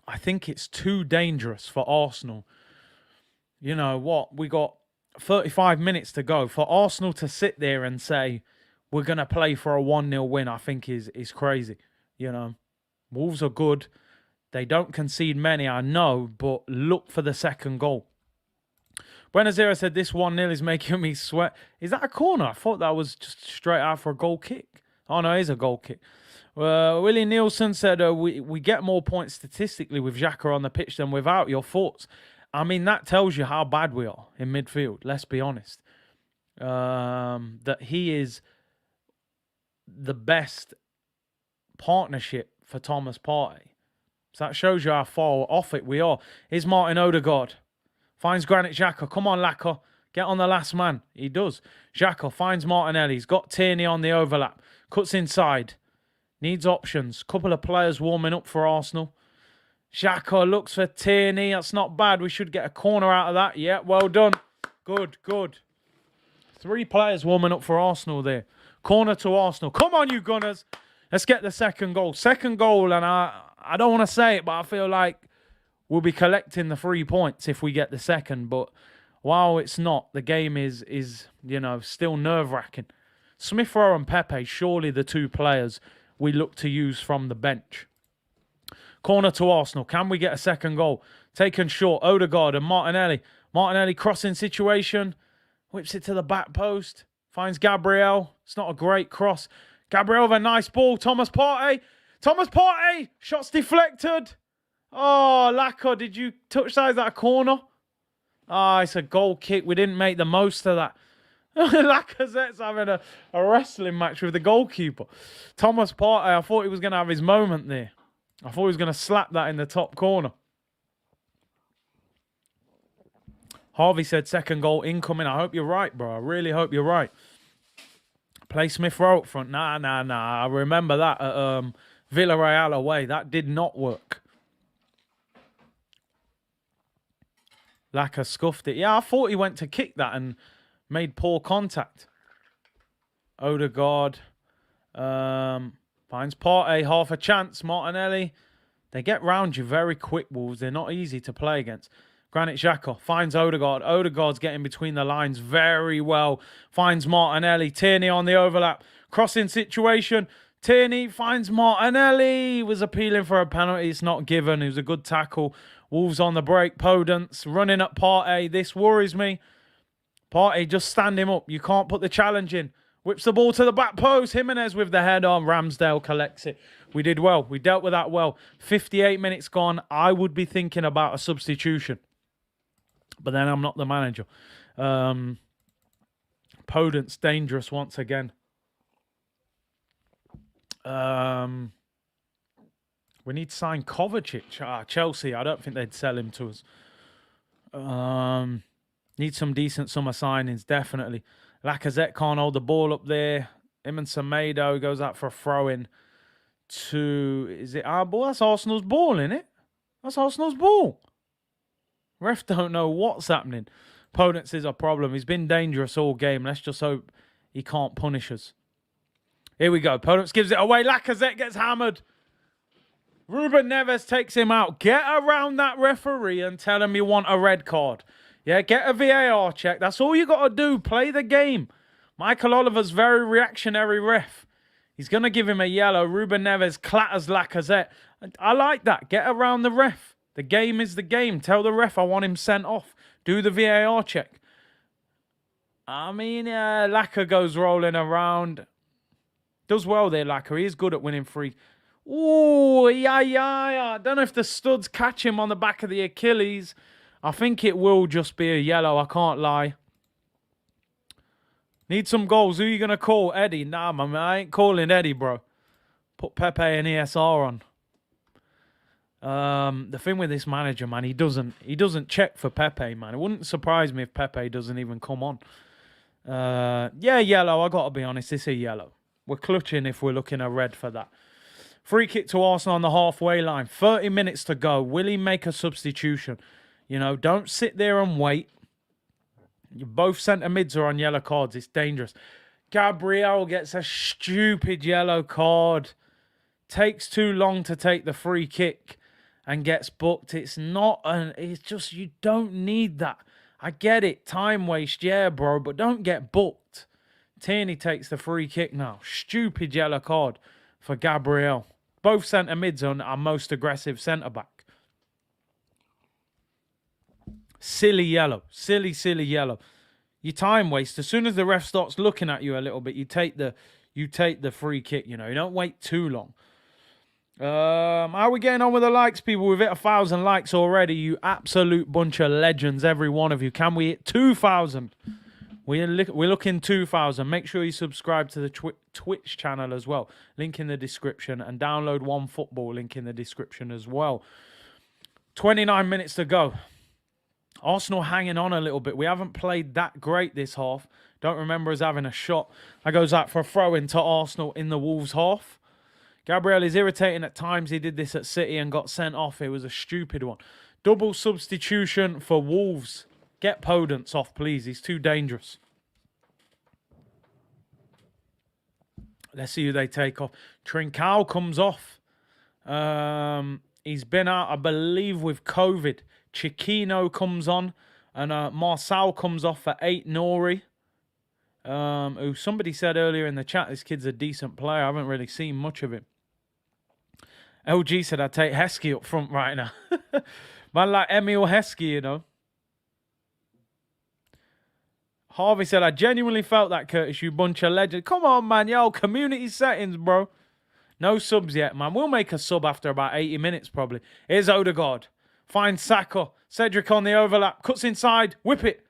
I think it's too dangerous for Arsenal. You know what? We got 35 minutes to go. For Arsenal to sit there and say, we're going to play for a 1-0 win, I think is crazy. Wolves are good. They don't concede many, I know, but look for the second goal. Buenazera said, this 1-0 is making me sweat. Is that a corner? I thought that was just straight out for a goal kick. Oh, no, it is a goal kick. Willie Nielsen said, we get more points statistically with Xhaka on the pitch than without. Your thoughts? I mean, that tells you how bad we are in midfield, let's be honest. That he is the best partnership for Thomas Partey. So that shows you how far off it we are. Here's Martin Odegaard. Finds Granit Xhaka. Come on, Laka. Get on the last man. He does. Xhaka finds Martinelli. He's got Tierney on the overlap. Cuts inside. Needs options. Couple of players warming up for Arsenal. Xhaka looks for Tierney. That's not bad. We should get a corner out of that. Yeah, well done. Good, good. 3 players warming up for Arsenal there. Corner to Arsenal. Come on, you Gunners. Let's get the second goal. Second goal, and I don't want to say it, but I feel like we'll be collecting the 3 points if we get the second. But while it's not, the game is still nerve-wracking. Smith Rowe and Pepe, surely the two players we look to use from the bench. Corner to Arsenal. Can we get a second goal? Taken short. Odegaard and Martinelli. Martinelli crossing situation. Whips it to the back post. Finds Gabriel. It's not a great cross. Gabriel with a nice ball. Thomas Partey. Thomas Partey. Shots deflected. Oh, Lacazette, did you touch that? Is that a corner? Ah, it's a goal kick. We didn't make the most of that. Lacazette's having a wrestling match with the goalkeeper. Thomas Partey, I thought he was going to have his moment there. I thought he was going to slap that in the top corner. Harvey said second goal incoming. I hope you're right, bro. I really hope you're right. Play Smith Rowe up front. Nah. I remember that at Villarreal away. That did not work. Laka scuffed it. Yeah, I thought he went to kick that and made poor contact. Odegaard finds Partey, half a chance. Martinelli. They get round you very quick, Wolves. They're not easy to play against. Granit Xhaka finds Odegaard. Odegaard's getting between the lines very well. Finds Martinelli. Tierney on the overlap. Crossing situation. Tierney finds Martinelli. He was appealing for a penalty. It's not given. It was a good tackle. Wolves on the break. Podence running at Partey. This worries me. Partey, just stand him up. You can't put the challenge in. Whips the ball to the back post. Jimenez with the head on. Ramsdale collects it. We did well. We dealt with that well. 58 minutes gone. I would be thinking about a substitution. But then I'm not the manager. Podence dangerous once again. We need to sign Kovacic. Chelsea, I don't think they'd sell him to us. Need some decent summer signings, definitely. Lacazette can't hold the ball up there. Him and Semedo goes out for a throw-in to... Is it our ball? That's Arsenal's ball, isn't it? That's Arsenal's ball. Ref don't know what's happening. Podence is a problem. He's been dangerous all game. Let's just hope he can't punish us. Here we go. Podence gives it away. Lacazette gets hammered. Ruben Neves takes him out. Get around that referee and tell him you want a red card. Yeah, get a VAR check. That's all you got to do. Play the game. Michael Oliver's very reactionary ref. He's going to give him a yellow. Ruben Neves clatters Lacazette. I like that. Get around the ref. The game is the game. Tell the ref I want him sent off. Do the VAR check. I mean, Laka goes rolling around. Does well there, Laka. He is good at winning free. Ooh, yeah. I don't know if the studs catch him on the back of the Achilles. I think it will just be a yellow. I can't lie. Need some goals. Who are you going to call? Eddie? Nah, man. I ain't calling Eddie, bro. Put Pepe and ESR on. The thing with this manager, man, he doesn't check for Pepe, man. It wouldn't surprise me if Pepe doesn't even come on. Yeah, yellow. I got to be honest. It's a yellow. We're clutching if we're looking at red for that. Free kick to Arsenal on the halfway line. 30 minutes to go. Will he make a substitution? You know, don't sit there and wait. Both centre mids are on yellow cards. It's dangerous. Gabriel gets a stupid yellow card. Takes too long to take the free kick and gets booked. It's just, you don't need that. I get it. Time waste, yeah, bro, but don't get booked. Tierney takes the free kick now. Stupid yellow card for Gabriel. Both centre mids are our most aggressive centre back. Silly yellow. Silly yellow. You time waste. As soon as the ref starts looking at you a little bit, you take the free kick, you know. You don't wait too long. How are we getting on with the likes, people? We've hit 1,000 likes already. You absolute bunch of legends, every one of you. Can we hit 2,000? We're looking 2,000. Make sure you subscribe to the Twitch channel as well. Link in the description. And download OneFootball. Link in the description as well. 29 minutes to go. Arsenal hanging on a little bit. We haven't played that great this half. Don't remember us having a shot. That goes out for a throw-in to Arsenal in the Wolves half. Gabriel is irritating at times. He did this at City and got sent off. It was a stupid one. Double substitution for Wolves. Get Podence off, please. He's too dangerous. Let's see who they take off. Trincao comes off. He's been out, I believe, with COVID. Chiquino comes on, and Marçal comes off for 8 Nori. Who somebody said earlier in the chat, this kid's a decent player. I haven't really seen much of him. LG said I'd take Heskey up front right now. Man, like Emil Heskey, you know. Harvey said, I genuinely felt that, Curtis, you bunch of legends. Come on, man. Yo, community settings, bro. No subs yet, man. We'll make a sub after about 80 minutes, probably. Here's Odegaard. Finds Saka. Cedric on the overlap. Cuts inside. Whip it.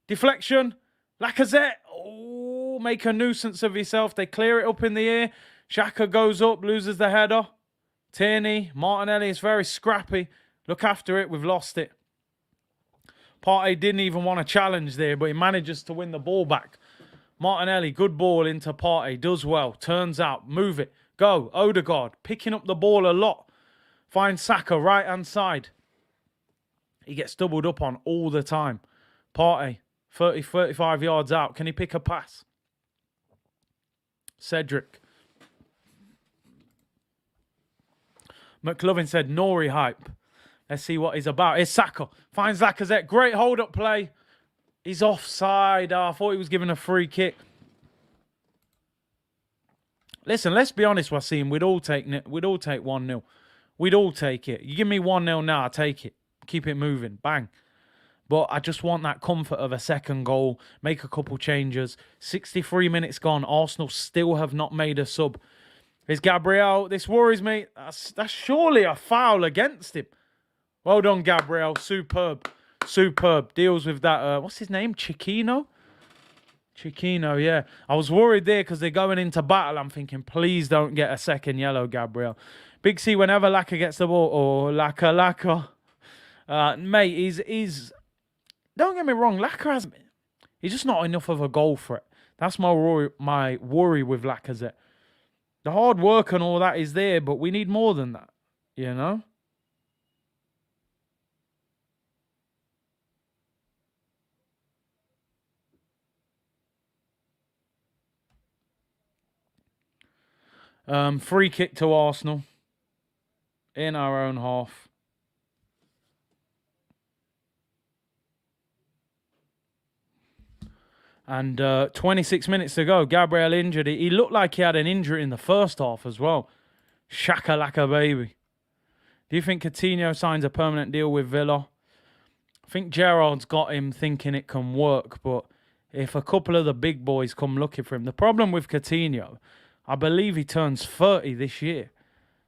Deflection. Lacazette. Oh, make a nuisance of yourself. They clear it up in the air. Xhaka goes up, loses the header. Tierney. Martinelli is very scrappy. Look after it. We've lost it. Partey didn't even want to challenge there, but he manages to win the ball back. Martinelli, good ball into Partey. Does well. Turns out. Move it. Go. Odegaard. Picking up the ball a lot. Finds Saka right-hand side. He gets doubled up on all the time. Partey. 30, 35 yards out. Can he pick a pass? Cedric. McLovin said, Nori hype. Let's see what he's about. Here's Saka. Finds Lacazette. Great hold-up play. He's offside. I thought he was given a free kick. Listen, let's be honest, Wasim. We'd all take 1-0. We'd all take it. You give me 1-0 now, I'll take it. Keep it moving. Bang. But I just want that comfort of a second goal. Make a couple changes. 63 minutes gone. Arsenal still have not made a sub. Here's Gabriel. This worries me. That's surely a foul against him. Well done, Gabriel. Superb. Superb. Deals with that. What's his name? Chiquino? Chiquino, yeah. I was worried there because they're going into battle. I'm thinking, please don't get a second yellow, Gabriel. Big C, whenever Laka gets the ball, or Laka. Mate, he's... Don't get me wrong, Laka has... He's just not enough of a goal threat. That's my worry with Lacazette. The hard work and all that is there, but we need more than that, you know? Free kick to Arsenal in our own half. And 26 minutes to go. Gabriel injured. He looked like he had an injury in the first half as well. Shakalaka baby. Do you think Coutinho signs a permanent deal with Villa? I think Gerrard's got him thinking it can work, but if a couple of the big boys come looking for him, the problem with Coutinho, I believe he turns 30 this year.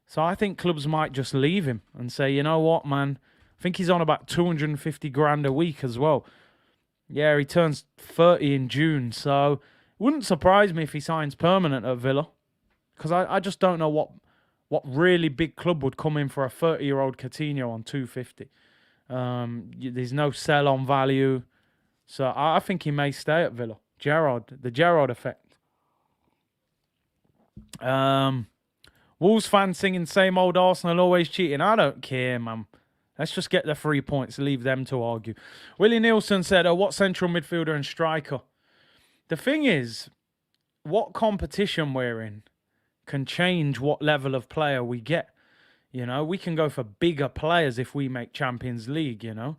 So I think clubs might just leave him and say, you know what, man? I think he's on about 250 grand a week as well. Yeah, he turns 30 in June. So it wouldn't surprise me if he signs permanent at Villa. Because I just don't know what really big club would come in for a 30-year-old Coutinho on 250. There's no sell-on value. So I think he may stay at Villa. The Gerrard effect. Wolves fans singing same old Arsenal always cheating. I don't care, man. Let's just get the 3 points. Leave them to argue. Willie Nielsen said, what central midfielder and striker? The thing is, what competition we're in can change what level of player we get. You know, we can go for bigger players if we make Champions League, you know.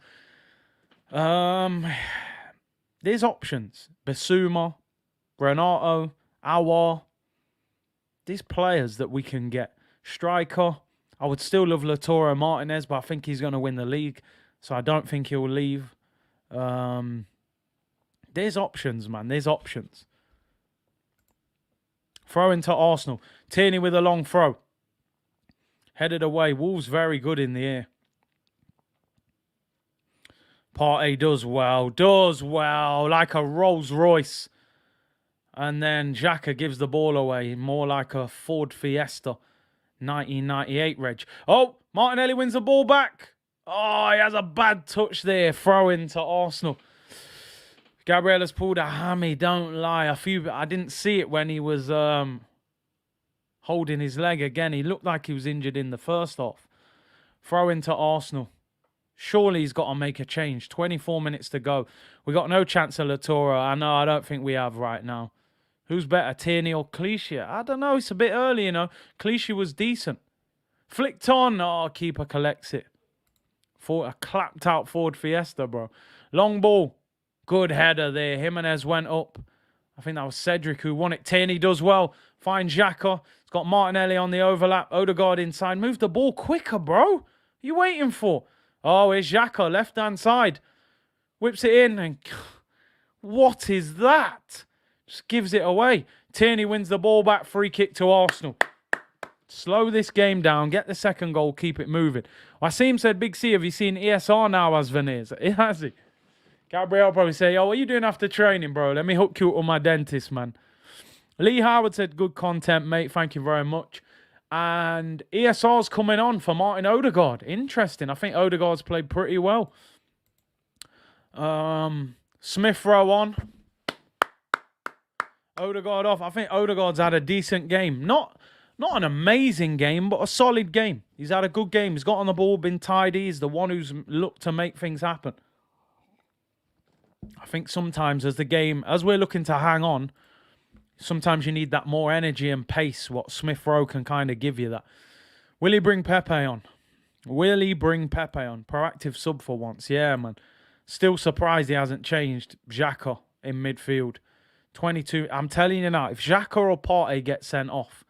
There's options. Basuma, Renato, Awar. These players that we can get. Striker. I would still love Lautaro Martinez, but I think he's going to win the league. So I don't think he'll leave. There's options, man. There's options. Throw into Arsenal. Tierney with a long throw. Headed away. Wolves very good in the air. Partey does well. Does well. Like a Rolls Royce. And then Xhaka gives the ball away. More like a Ford Fiesta. 1998 reg. Oh, Martinelli wins the ball back. Oh, he has a bad touch there. Throw into Arsenal. Gabriel has pulled a hammy. Don't lie. I didn't see it when he was holding his leg again. He looked like he was injured in the first half. Throw into Arsenal. Surely he's got to make a change. 24 minutes to go. We got no chance of Lautaro. I don't think we have right now. Who's better, Tierney or Clichy? I don't know. It's a bit early, you know. Clichy was decent. Flicked on. Oh, keeper collects it. For a clapped out Ford Fiesta, bro. Long ball. Good header there. Jimenez went up. I think that was Cedric who won it. Tierney does well. Finds Xhaka. It's got Martinelli on the overlap. Odegaard inside. Move the ball quicker, bro. What are you waiting for? Oh, it's Xhaka, left-hand side. Whips it in and... What is that? Just gives it away. Tierney wins the ball back. Free kick to Arsenal. Slow this game down. Get the second goal. Keep it moving. Wasim said, Big C, have you seen ESR now as veneers? Has he? Gabriel probably say, yo, what are you doing after training, bro? Let me hook you up with my dentist, man. Lee Howard said, good content, mate. Thank you very much. And ESR's coming on for Martin Odegaard. Interesting. I think Odegaard's played pretty well. Smith Rowe on. Odegaard off. I think Odegaard's had a decent game. Not an amazing game, but a solid game. He's had a good game. He's got on the ball, been tidy. He's the one who's looked to make things happen. I think sometimes as we're looking to hang on, sometimes you need that more energy and pace, what Smith Rowe can kind of give you that. Will he bring Pepe on? Will he bring Pepe on? Proactive sub for once. Yeah, man. Still surprised he hasn't changed Xhaka in midfield. 22. I'm telling you now, if Xhaka or Partey get sent off,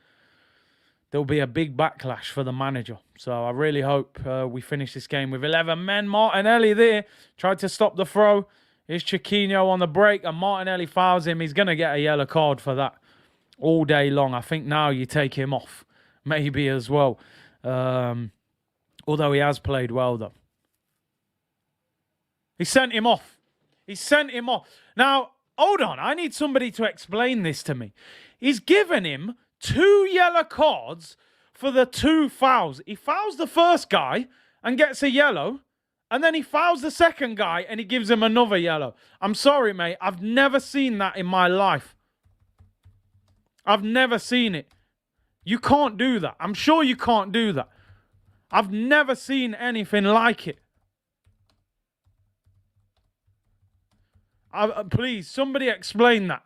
there'll be a big backlash for the manager. So I really hope we finish this game with 11 men. Martinelli there. Tried to stop the throw. Here's Chiquinho on the break, and Martinelli fouls him. He's going to get a yellow card for that all day long. I think now you take him off, maybe as well. Although he has played well, though. He sent him off. He sent him off. Now, hold on. I need somebody to explain this to me. He's given him 2 yellow cards for the 2 fouls. He fouls the first guy and gets a yellow. And then he fouls the second guy and he gives him another yellow. I'm sorry, mate. I've never seen that in my life. I've never seen it. You can't do that. I'm sure you can't do that. I've never seen anything like it. Please, somebody explain that.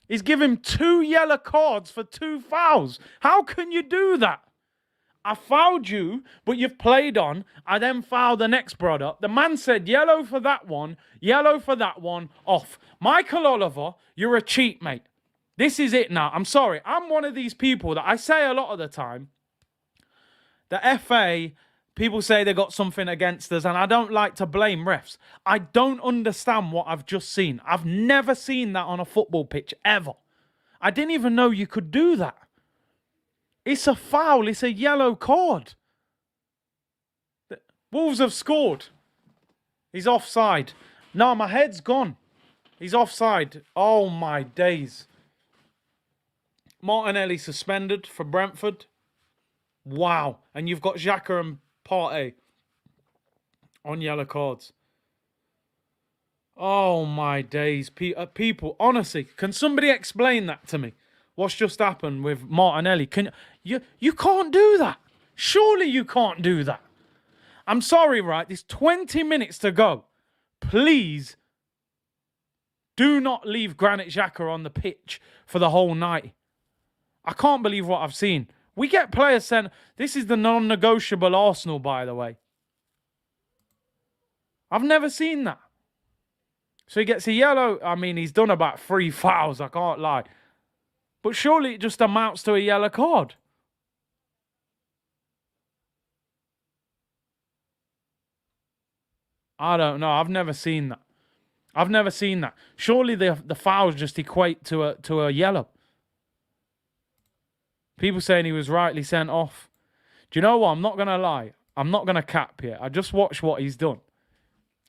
He's given 2 yellow cards for 2 fouls. How can you do that? I fouled you, but you've played on. I then fouled the next brother. The man said yellow for that one, off. Michael Oliver, you're a cheat, mate. This is it now. I'm sorry. I'm one of these people that I say a lot of the time. The FA, people say they got something against us, and I don't like to blame refs. I don't understand what I've just seen. I've never seen that on a football pitch, ever. I didn't even know you could do that. It's a foul. It's a yellow card. Wolves have scored. He's offside. No, my head's gone. He's offside. Oh, my days. Martinelli suspended for Brentford. Wow. And you've got Xhaka and Partey on yellow cards. Oh, my days. People, honestly, can somebody explain that to me? What's just happened with Martinelli? You can't do that. Surely you can't do that. I'm sorry, right? There's 20 minutes to go. Please do not leave Granit Xhaka on the pitch for the whole night. I can't believe what I've seen. We get players sent. This is the non-negotiable Arsenal, by the way. I've never seen that. So he gets a yellow. I mean, he's done about 3 fouls, I can't lie. But surely it just amounts to a yellow card. I don't know. I've never seen that. I've never seen that. Surely the fouls just equate to a yellow. People saying he was rightly sent off. Do you know what? I'm not going to lie. I'm not going to cap here. I just watched what he's done.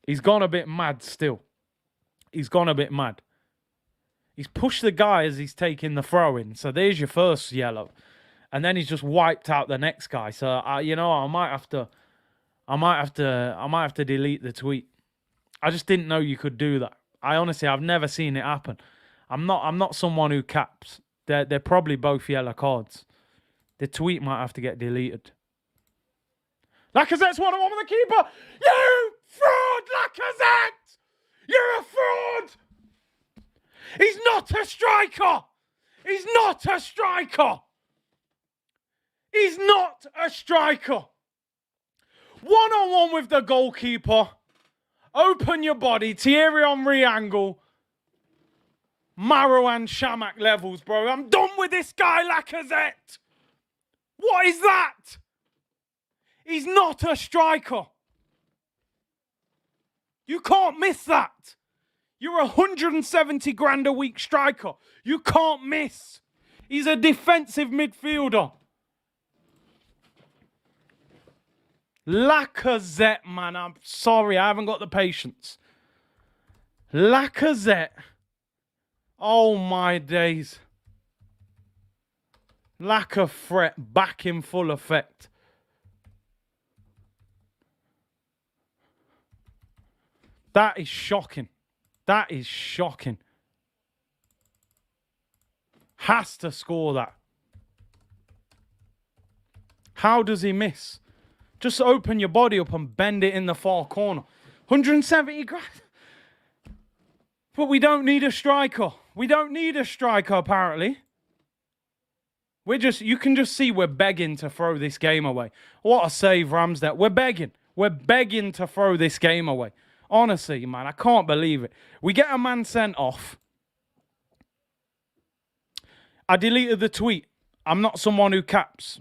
He's gone a bit mad still. He's gone a bit mad. He's pushed the guy as he's taking the throw in. So there's your first yellow. And then he's just wiped out the next guy. So I might have to delete the tweet. I just didn't know you could do that. I've never seen it happen. I'm not someone who caps. They're probably both yellow cards. The tweet might have to get deleted. Lacazette's 1-on-1 with the keeper. You fraud, Lacazette! You're a fraud! He's not a striker! He's not a striker! He's not a striker. One-on-one with the goalkeeper. Open your body. Thierry Henry angle. Marouane Chamakh levels, bro. I'm done with this guy, Lacazette. What is that? He's not a striker. You can't miss that. You're 170 grand a week striker. You can't miss. He's a defensive midfielder. Lacazette, man. I'm sorry. I haven't got the patience. Lacazette. Oh, my days. Lack of threat back in full effect. That is shocking. That is shocking. Has to score that. How does he miss? Just open your body up and bend it in the far corner. 170 grand. But we don't need a striker. We don't need a striker, apparently. You can just see we're begging to throw this game away. What a save, Ramsdale. We're begging. We're begging to throw this game away. Honestly, man, I can't believe it. We get a man sent off. I deleted the tweet. I'm not someone who caps.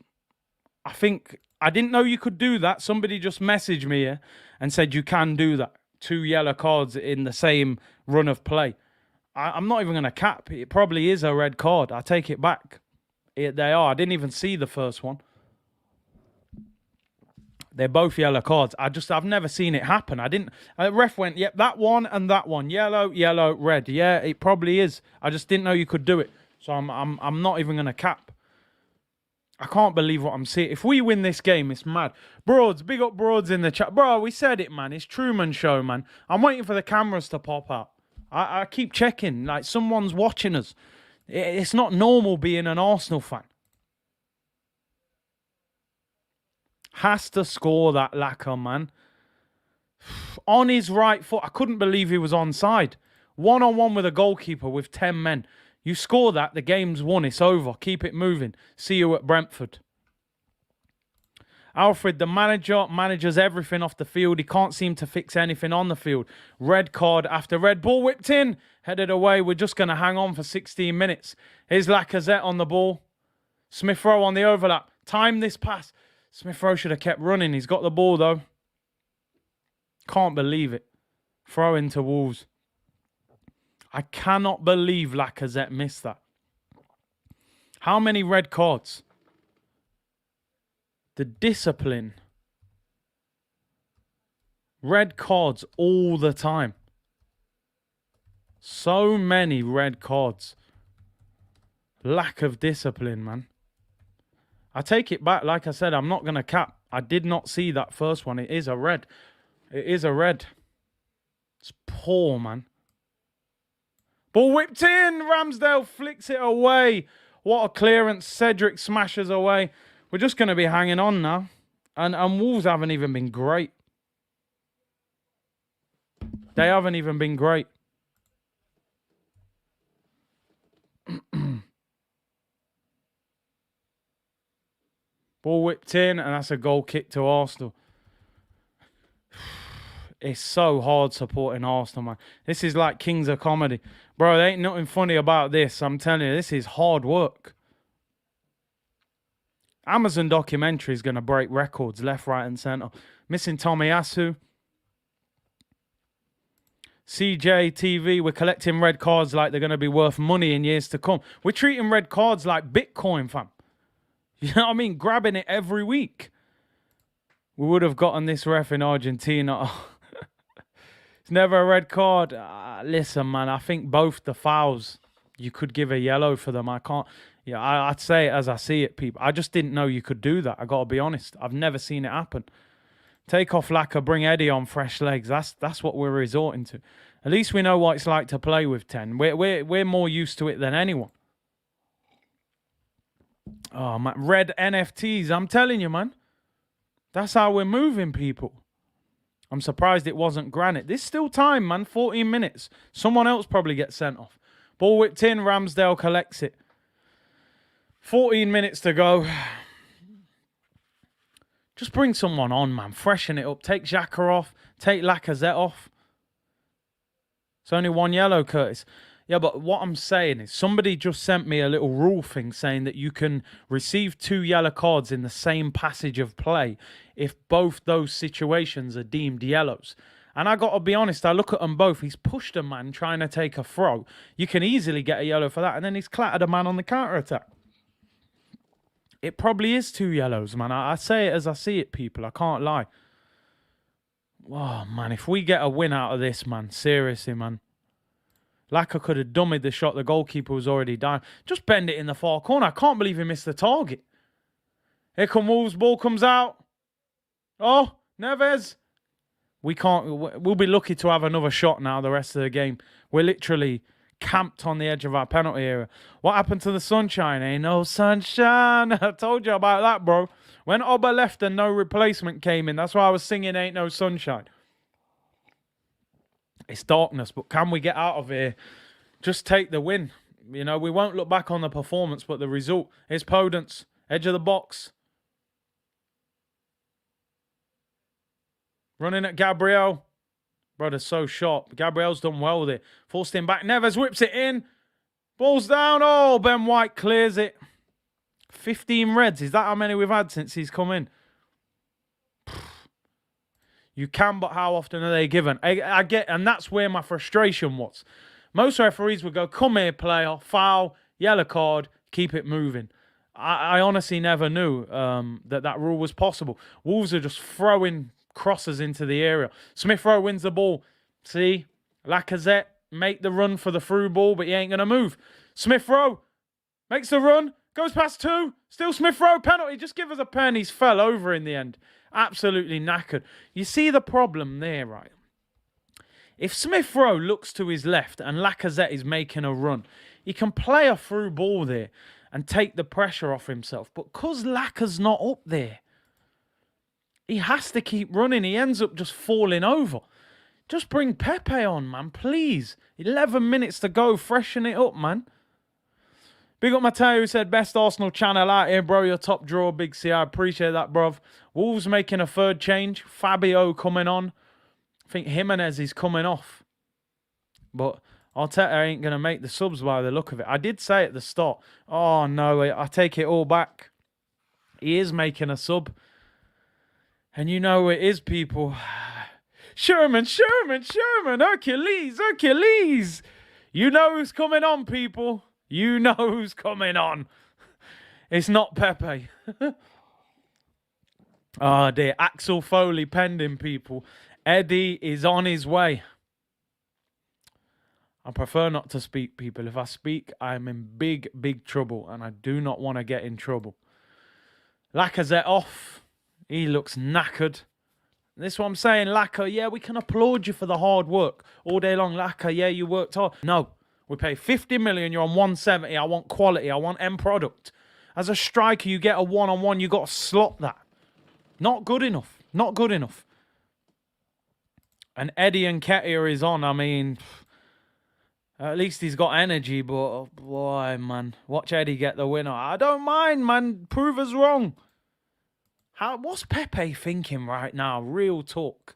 I didn't know you could do that. Somebody just messaged me here and said you can do that. 2 yellow cards in the same run of play. I'm not even going to cap. It probably is a red card. I take it back. They are. I didn't even see the first one. They're both yellow cards. I've never seen it happen. Ref went, yep, that one and that one. Yellow, yellow, red. Yeah, it probably is. I just didn't know you could do it. So I'm not even going to cap. I can't believe what I'm seeing. If we win this game, it's mad. Broads, big up Broads in the chat. Bro, we said it, man. It's Truman Show, man. I'm waiting for the cameras to pop out. I keep checking. Like, someone's watching us. It's not normal being an Arsenal fan. Has to score that lacquer, man. On his right foot. I couldn't believe he was onside. One-on-one with a goalkeeper with 10 men. You score that, the game's won. It's over. Keep it moving. See you at Brentford. Alfred, the manager, manages everything off the field. He can't seem to fix anything on the field. Red card after red. Ball whipped in. Headed away. We're just going to hang on for 16 minutes. Here's Lacazette on the ball. Smith-Rowe on the overlap. Time this pass. Smith-Rowe should have kept running. He's got the ball, though. Can't believe it. Throw into Wolves. I cannot believe Lacazette missed that. How many red cards? The discipline. Red cards all the time. So many red cards. Lack of discipline, man. I take it back. Like I said, I'm not going to cap. I did not see that first one. It is a red. It is a red. It's poor, man. Ball whipped in. Ramsdale flicks it away. What a clearance. Cedric smashes away. We're just going to be hanging on now. And Wolves haven't even been great. They haven't even been great. Ball whipped in, and that's a goal kick to Arsenal. It's so hard supporting Arsenal, man. This is like Kings of Comedy. Bro, there ain't nothing funny about this. I'm telling you, this is hard work. Amazon documentary is going to break records left, right, and centre. Missing Tomiyasu. CJ TV, we're collecting red cards like they're going to be worth money in years to come. We're treating red cards like Bitcoin, fam. You know what I mean? Grabbing it every week. We would have gotten this ref in Argentina. It's never a red card. Listen, man, I think both the fouls, you could give a yellow for them. I can't. Yeah, I'd say it as I see it, people. I just didn't know you could do that. I got to be honest. I've never seen it happen. Take off Lacquer, bring Eddie on fresh legs. That's what we're resorting to. At least we know what it's like to play with 10. We're more used to it than anyone. Oh, man. Red NFTs. I'm telling you, man. That's how we're moving, people. I'm surprised it wasn't Granite. There's still time, man. 14 minutes. Someone else probably gets sent off. Ball whipped in. Ramsdale collects it. 14 minutes to go. Just bring someone on, man. Freshen it up. Take Xhaka off. Take Lacazette off. It's only one yellow, Curtis. Yeah, but what I'm saying is somebody just sent me a little rule thing saying that you can receive 2 yellow cards in the same passage of play if both those situations are deemed yellows. And I got to be honest, I look at them both. He's pushed a man trying to take a throw. You can easily get a yellow for that. And then he's clattered a man on the counter-attack. It probably is 2 yellows, man. I say it as I see it, people. I can't lie. Oh, man, if we get a win out of this, man, seriously, man. Laka could have dummied the shot. The goalkeeper was already down. Just bend it in the far corner. I can't believe he missed the target. Here come Wolves. Ball comes out. Oh, Neves. We can't. We'll be lucky to have another shot now the rest of the game. We're literally camped on the edge of our penalty area. What happened to the sunshine? Ain't no sunshine. I told you about that, bro. When Oba left and no replacement came in, that's why I was singing Ain't No Sunshine. It's darkness, but can we get out of here? Just take the win. You know, we won't look back on the performance, but the result is Podence. Edge of the box. Running at Gabriel. Brother's so sharp. Gabriel's done well with it. Forced him back. Neves whips it in. Ball's down. Oh, Ben White clears it. 15 reds. Is that how many we've had since he's come in? You can, but how often are they given? I get, and that's where my frustration was. Most referees would go, come here, player, foul, yellow card, keep it moving. I honestly never knew that rule was possible. Wolves are just throwing crosses into the area. Smith Rowe wins the ball. See? Lacazette make the run for the through ball, but he ain't going to move. Smith Rowe makes the run, goes past 2. Still Smith Rowe, penalty. Just give us a pen. He's fell over in the end. Absolutely knackered. You see the problem there, right? If Smith Rowe looks to his left and Lacazette is making a run, he can play a through ball there and take the pressure off himself. But because Lacaz's not up there, he has to keep running. He ends up just falling over. Just bring Pepe on, man, please. 11 minutes to go. Freshen it up, man. Big up Mateo, who said, best Arsenal channel out here, bro. Your top drawer, Big C. I appreciate that, bruv. Wolves making a third change. Fabio coming on. I think Jimenez is coming off. But Arteta ain't going to make the subs by the look of it. I did say at the start, oh, no, I take it all back. He is making a sub. And you know who it is, people. Sherman, Hercules. You know who's coming on, people. You know who's coming on. It's not Pepe. Oh, dear. Axel Foley pending, people. Eddie is on his way. I prefer not to speak, people. If I speak, I'm in big, big trouble. And I do not want to get in trouble. Lacazette off. He looks knackered. This is what I'm saying, Lacazette. Yeah, we can applaud you for the hard work all day long. Lacazette, yeah, you worked hard. No. We pay 50 million, you're on 170. I want quality, I want end product. As a striker, you get a one-on-one, you got to slot that. Not good enough. Not good enough. And Eddie Nketiah is on. I mean, at least he's got energy, but oh boy, man. Watch Eddie get the winner. I don't mind, man. Prove us wrong. What's Pepe thinking right now? Real talk.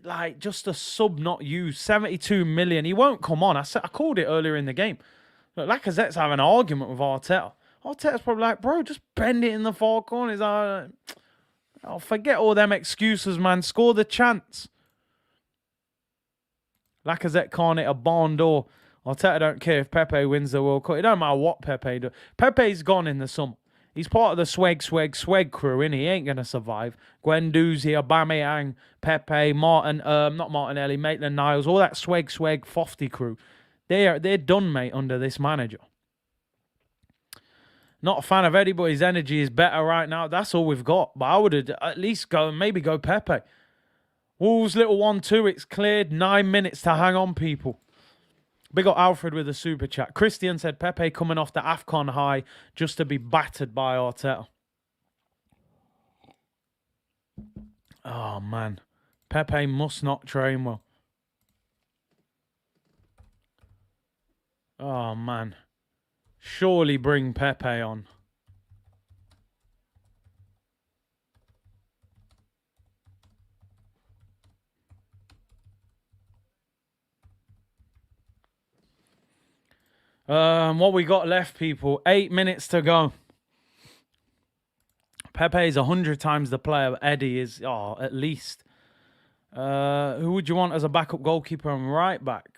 Like, just a sub not used. 72 million. He won't come on. I called it earlier in the game. Look, Lacazette's having an argument with Arteta. Arteta's probably like, bro, just bend it in the far corner. He's like, oh, forget all them excuses, man. Score the chance. Lacazette can't hit a barn door. Arteta don't care if Pepe wins the World Cup. It don't matter what Pepe does. Pepe's gone in the summer. He's part of the swag crew, innit? He ain't going to survive. Guendouzi, Aubameyang, Pepe, not Martinelli, Maitland-Niles, all that swag, Fofty crew. They're done, mate, under this manager. Not a fan of Eddie, but his energy is better right now. That's all we've got. But I would at least maybe go Pepe. Wolves, little 1-2, it's cleared. 9 minutes to hang on, people. Big up Alfred with a super chat. Christian said Pepe coming off the AFCON high just to be battered by Arteta. Oh, man. Pepe must not train well. Oh, man. Surely bring Pepe on. What we got left, people? 8 minutes to go. Pepe is 100 times the player. Eddie is, at least. Who would you want as a backup goalkeeper and right back?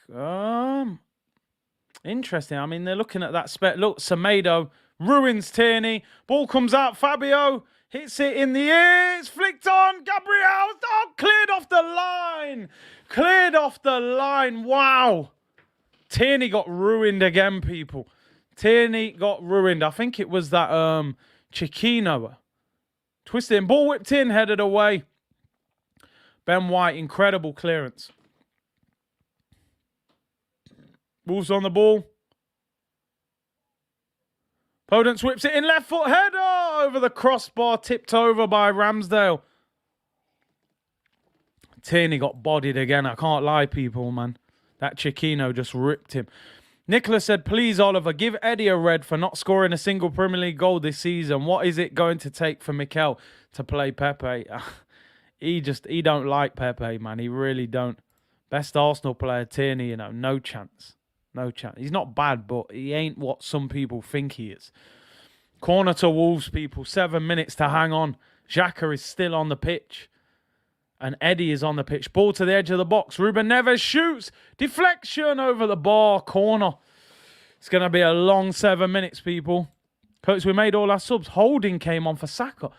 Interesting. I mean, they're looking at that spec. Look, Semedo ruins Tierney. Ball comes out. Fabio hits it in the air. It's flicked on. Gabriel. Oh, cleared off the line. Cleared off the line. Wow. Tierney got ruined again, people. Tierney got ruined. I think it was that Chiquino. Twisted and ball whipped in, headed away. Ben White, incredible clearance. Wolves on the ball. Podence whips it in, left foot header over the crossbar, tipped over by Ramsdale. Tierney got bodied again. I can't lie, people, man. That Chiquino just ripped him. Nicholas said, please, Oliver, give Eddie a red for not scoring a single Premier League goal this season. What is it going to take for Mikel to play Pepe? He don't like Pepe, man. He really don't. Best Arsenal player, Tierney, no chance. No chance. He's not bad, but he ain't what some people think he is. Corner to Wolves, people. 7 minutes to hang on. Xhaka is still on the pitch. And Eddie is on the pitch. Ball to the edge of the box. Ruben Neves shoots. Deflection over the bar. Corner. It's going to be a long 7 minutes, people. Coach, we made all our subs. Holding came on for Saka.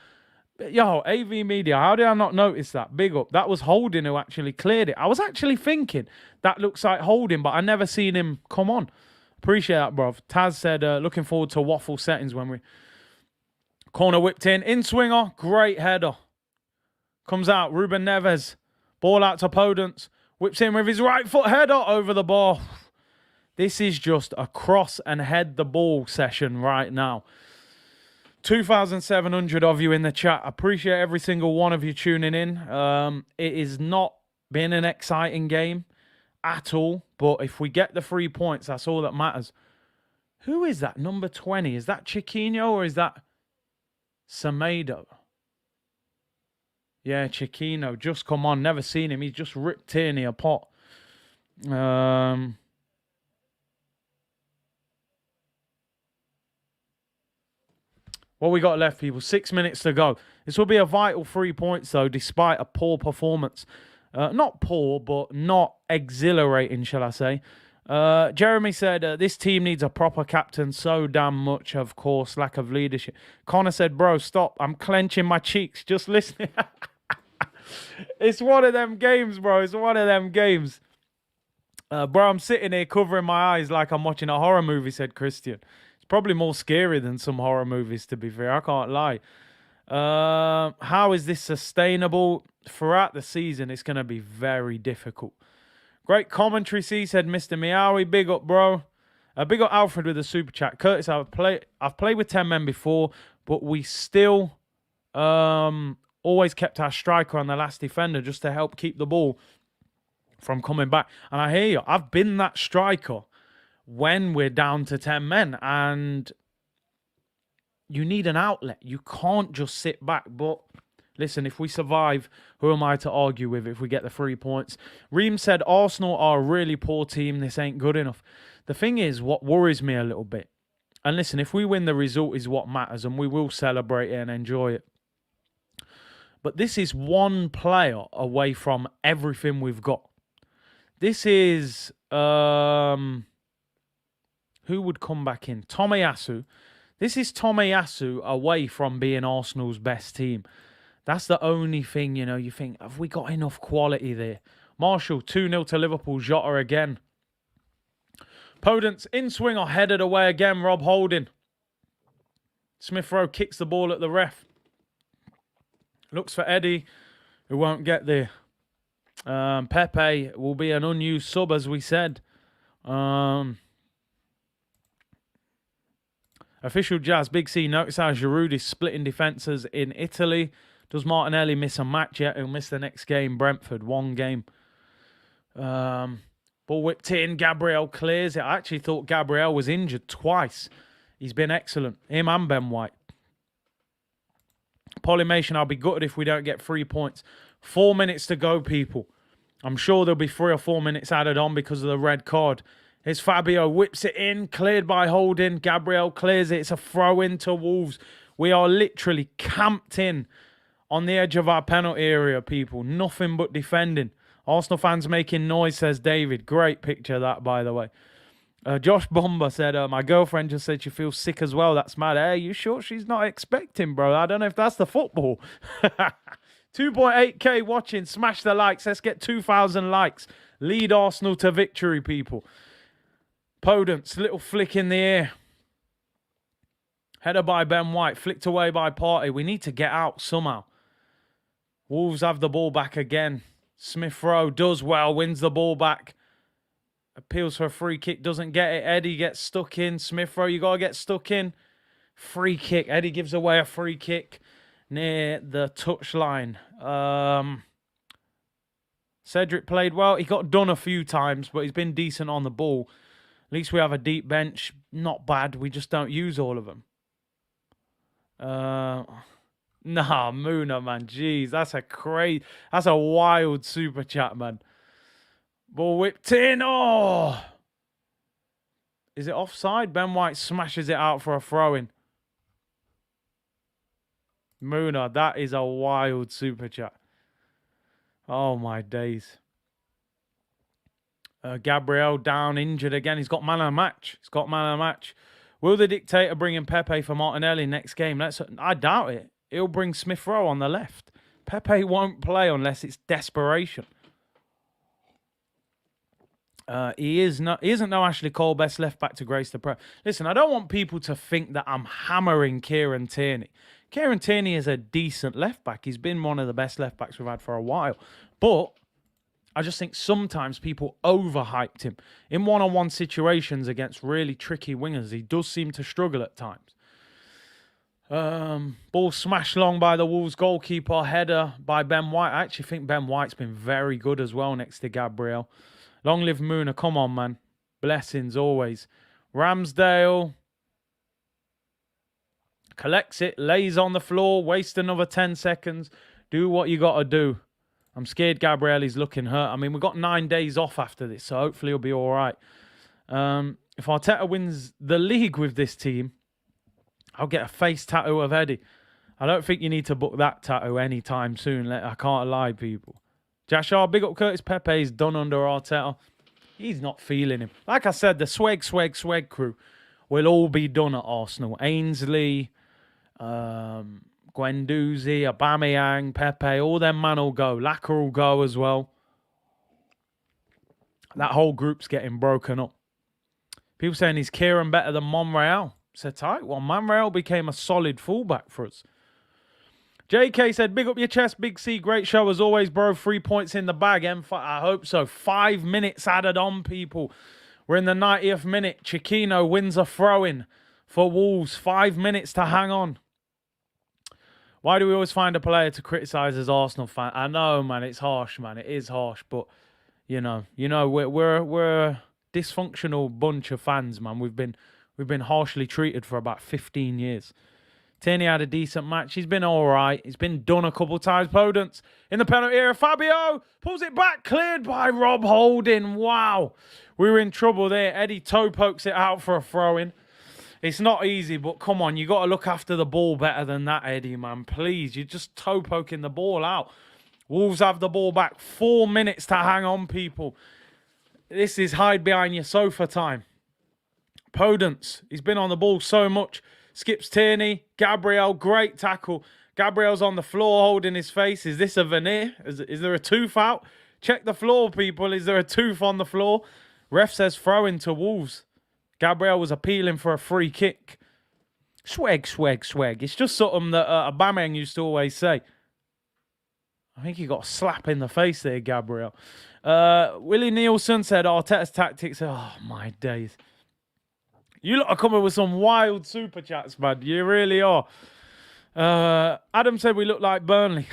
Yo, AV Media, how did I not notice that? Big up. That was Holding who actually cleared it. I was actually thinking, that looks like Holding, but I never seen him come on. Appreciate that, bruv. Taz said, looking forward to waffle settings when we... Corner whipped in swinger. Great header. Comes out, Ruben Neves. Ball out to Podence. Whips in with his right foot header over the bar. This is just a cross and head the ball session right now. 2,700 of you in the chat. Appreciate every single one of you tuning in. It is not been an exciting game at all. But if we get the 3 points, that's all that matters. Who is that? Number 20. Is that Chiquinho or is that Semedo? Yeah, Chiquinho. Just come on. Never seen him. He's just ripped Tierney apart. What we got left, people? 6 minutes to go. This will be a vital 3 points, though, despite a poor performance. Not poor, but not exhilarating, shall I say. Jeremy said, this team needs a proper captain so damn much, of course, lack of leadership. Connor said, bro, stop. I'm clenching my cheeks just listening. It's one of them games, bro. It's one of them games. Bro, I'm sitting here covering my eyes like I'm watching a horror movie, said Christian. It's probably more scary than some horror movies, to be fair. I can't lie. How is this sustainable? Throughout the season, it's going to be very difficult. Great commentary, C said Mr. Meowie. Big up, bro. Big up Alfred with a super chat. Curtis, I've played with 10 men before, but we still always kept our striker on the last defender just to help keep the ball from coming back. And I hear you. I've been that striker when we're down to 10 men, and you need an outlet. You can't just sit back. But listen, if we survive, who am I to argue with if we get the 3 points? Reem said, Arsenal are a really poor team. This ain't good enough. The thing is, what worries me a little bit, and listen, if we win, the result is what matters, and we will celebrate it and enjoy it. But this is one player away from everything we've got. This is, who would come back in? Tomiyasu. This is Tomiyasu away from being Arsenal's best team. That's the only thing, you think, have we got enough quality there? Marshall, 2-0 to Liverpool. Jota again. Podence in swinger, headed away again. Rob Holding. Smith Rowe kicks the ball at the ref. Looks for Eddie, who won't get there. Pepe will be an unused sub, as we said. Official Jazz, Big C, notice how Giroud is splitting defences in Italy. Does Martinelli miss a match yet? He'll miss the next game. Brentford, 1 game. Ball whipped in. Gabriel clears it. I actually thought Gabriel was injured twice. He's been excellent. Him and Ben White. Polymation, I'll be gutted if we don't get 3 points. 4 minutes to go, people. I'm sure there'll be 3 or 4 minutes added on because of the red card. Here's Fabio, whips it in, cleared by Holding. Gabriel clears it. It's a throw in to Wolves. We are literally camped in on the edge of our penalty area, people. Nothing but defending. Arsenal fans making noise, says David. Great picture that, by the way. Josh Bomber said, my girlfriend just said she feels sick as well. That's mad. Hey, you sure she's not expecting, bro? I don't know if that's the football. 2.8k watching. Smash the likes. Let's get 2,000 likes. Lead Arsenal to victory, people. Podence, little flick in the air. Header by Ben White. Flicked away by Partey. We need to get out somehow. Wolves have the ball back again. Smith Rowe does well. Wins the ball back. Appeals for a free kick. Doesn't get it. Eddie gets stuck in. Smith Rowe, you got to get stuck in. Free kick. Eddie gives away a free kick near the touchline. Cedric played well. He got done a few times, but he's been decent on the ball. At least we have a deep bench. Not bad. We just don't use all of them. Nah, Muna, man. Jeez, that's a wild super chat, man. Ball whipped in. Oh! Is it offside? Ben White smashes it out for a throw-in. Muna, that is a wild super chat. Oh, my days. Gabriel down, injured again. He's got man of the match. Will the dictator bring in Pepe for Martinelli next game? I doubt it. He'll bring Smith Rowe on the left. Pepe won't play unless it's desperation. He isn't no Ashley Cole, best left back to grace the Prem. Listen, I don't want people to think that I'm hammering Kieran Tierney. Kieran Tierney is a decent left back. He's been one of the best left backs we've had for a while. But I just think sometimes people overhyped him. In one-on-one situations against really tricky wingers, he does seem to struggle at times. Ball smashed long by the Wolves goalkeeper. Header by Ben White. I actually think Ben White's been very good as well next to Gabriel. Long live Muna. Come on, man. Blessings always. Ramsdale collects it, lays on the floor, waste another 10 seconds. Do what you got to do. I'm scared Gabriel is looking hurt. I mean, we've got 9 days off after this, so hopefully he'll be all right. If Arteta wins the league with this team, I'll get a face tattoo of Eddie. I don't think you need to book that tattoo anytime soon. I can't lie, people. Jashar, big up Curtis Pepe. He's done under Arteta. He's not feeling him. Like I said, the swag crew will all be done at Arsenal. Ainsley, Guendouzi, Aubameyang, Pepe, all them man will go. Laka will go as well. That whole group's getting broken up. People saying, is Kieran better than Monreal? It's a tight one. Monreal became a solid fullback for us. JK said, big up your chest, Big C. Great show as always, bro. 3 points in the bag. I hope so. 5 minutes added on, people. We're in the 90th minute. Chiquino wins a throw-in for Wolves. 5 minutes to hang on. Why do we always find a player to criticise as Arsenal fan? I know, man. It's harsh, man. It is harsh. But, you know, we're a dysfunctional bunch of fans, man. We've been harshly treated for about 15 years. Tierney had a decent match. He's been all right. He's been done a couple of times. Podence in the penalty area. Fabio pulls it back. Cleared by Rob Holding. Wow. We were in trouble there. Eddie toe pokes it out for a throw-in. It's not easy, but come on. You got to look after the ball better than that, Eddie, man. Please. You're just toe poking the ball out. Wolves have the ball back. 4 minutes to hang on, people. This is hide behind your sofa time. Podence. He's been on the ball so much. Skips Tierney. Gabriel, great tackle. Gabriel's on the floor holding his face. Is this a veneer? Is there a tooth out? Check the floor, people. Is there a tooth on the floor? Ref says throw into Wolves. Gabriel was appealing for a free kick. Swag. It's just something that Aubameyang used to always say. I think he got a slap in the face there, Gabriel. Willie Nielsen said Arteta's tactics. Oh, my days. You lot are coming with some wild super chats, man. You really are. Adam said we look like Burnley.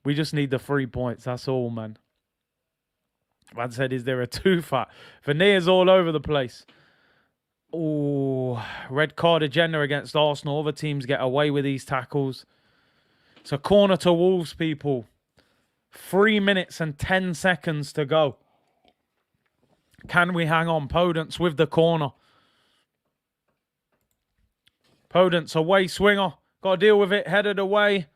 We just need the 3 points. That's all, man. Man said, is there a tooth out? Veneers all over the place. Oh, red card agenda against Arsenal. Other teams get away with these tackles. It's a corner to Wolves, people. 3 minutes and 10 seconds to go. Can we hang on? Podence with the corner. Podence, away swinger. Got to deal with it. Headed away.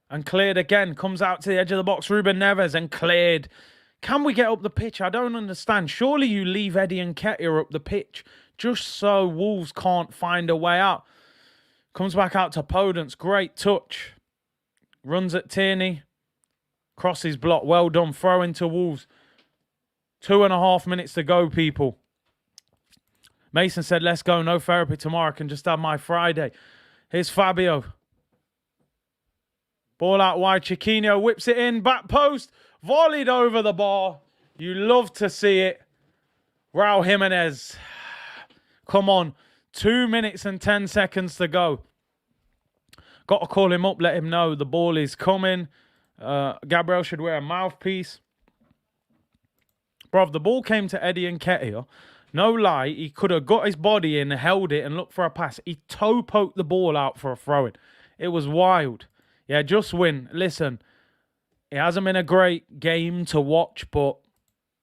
And cleared again. Comes out to the edge of the box. Ruben Neves and cleared. Can we get up the pitch? I don't understand. Surely you leave Eddie Nketiah up the pitch just so Wolves can't find a way out. Comes back out to Podence. Great touch. Runs at Tierney. Crosses block. Well done. Throw into Wolves. 2.5 minutes to go, people. Mason said, let's go. No therapy tomorrow. I can just have my Friday. Here's Fabio. Ball out wide. Chiquinho whips it in. Back post. Volleyed over the bar. You love to see it. Raul Jimenez. Come on. 2 minutes and 10 seconds to go. Got to call him up. Let him know the ball is coming. Gabriel should wear a mouthpiece. Bruv, the ball came to Eddie Nketiah. No lie, he could have got his body in, held it, and looked for a pass. He toe-poked the ball out for a throw-in. It was wild. Yeah, just win. Listen, it hasn't been a great game to watch, but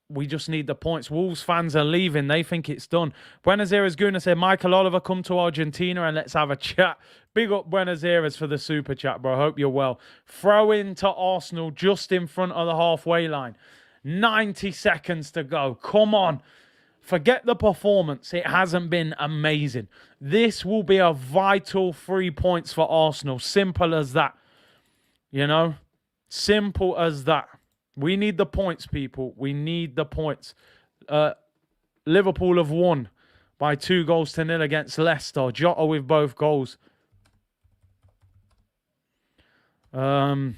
we just need the points. Wolves fans are leaving. They think it's done. Buenos Aires Guna said, Michael Oliver, come to Argentina and let's have a chat. Big up Buenos Aires for the super chat, bro. Hope you're well. Throw in to Arsenal just in front of the halfway line. 90 seconds to go. Come on. Forget the performance. It hasn't been amazing. This will be a vital 3 points for Arsenal. Simple as that. You know? Simple as that. We need the points, people. We need the points. Liverpool have won by 2-0 against Leicester. Jota with both goals. Minute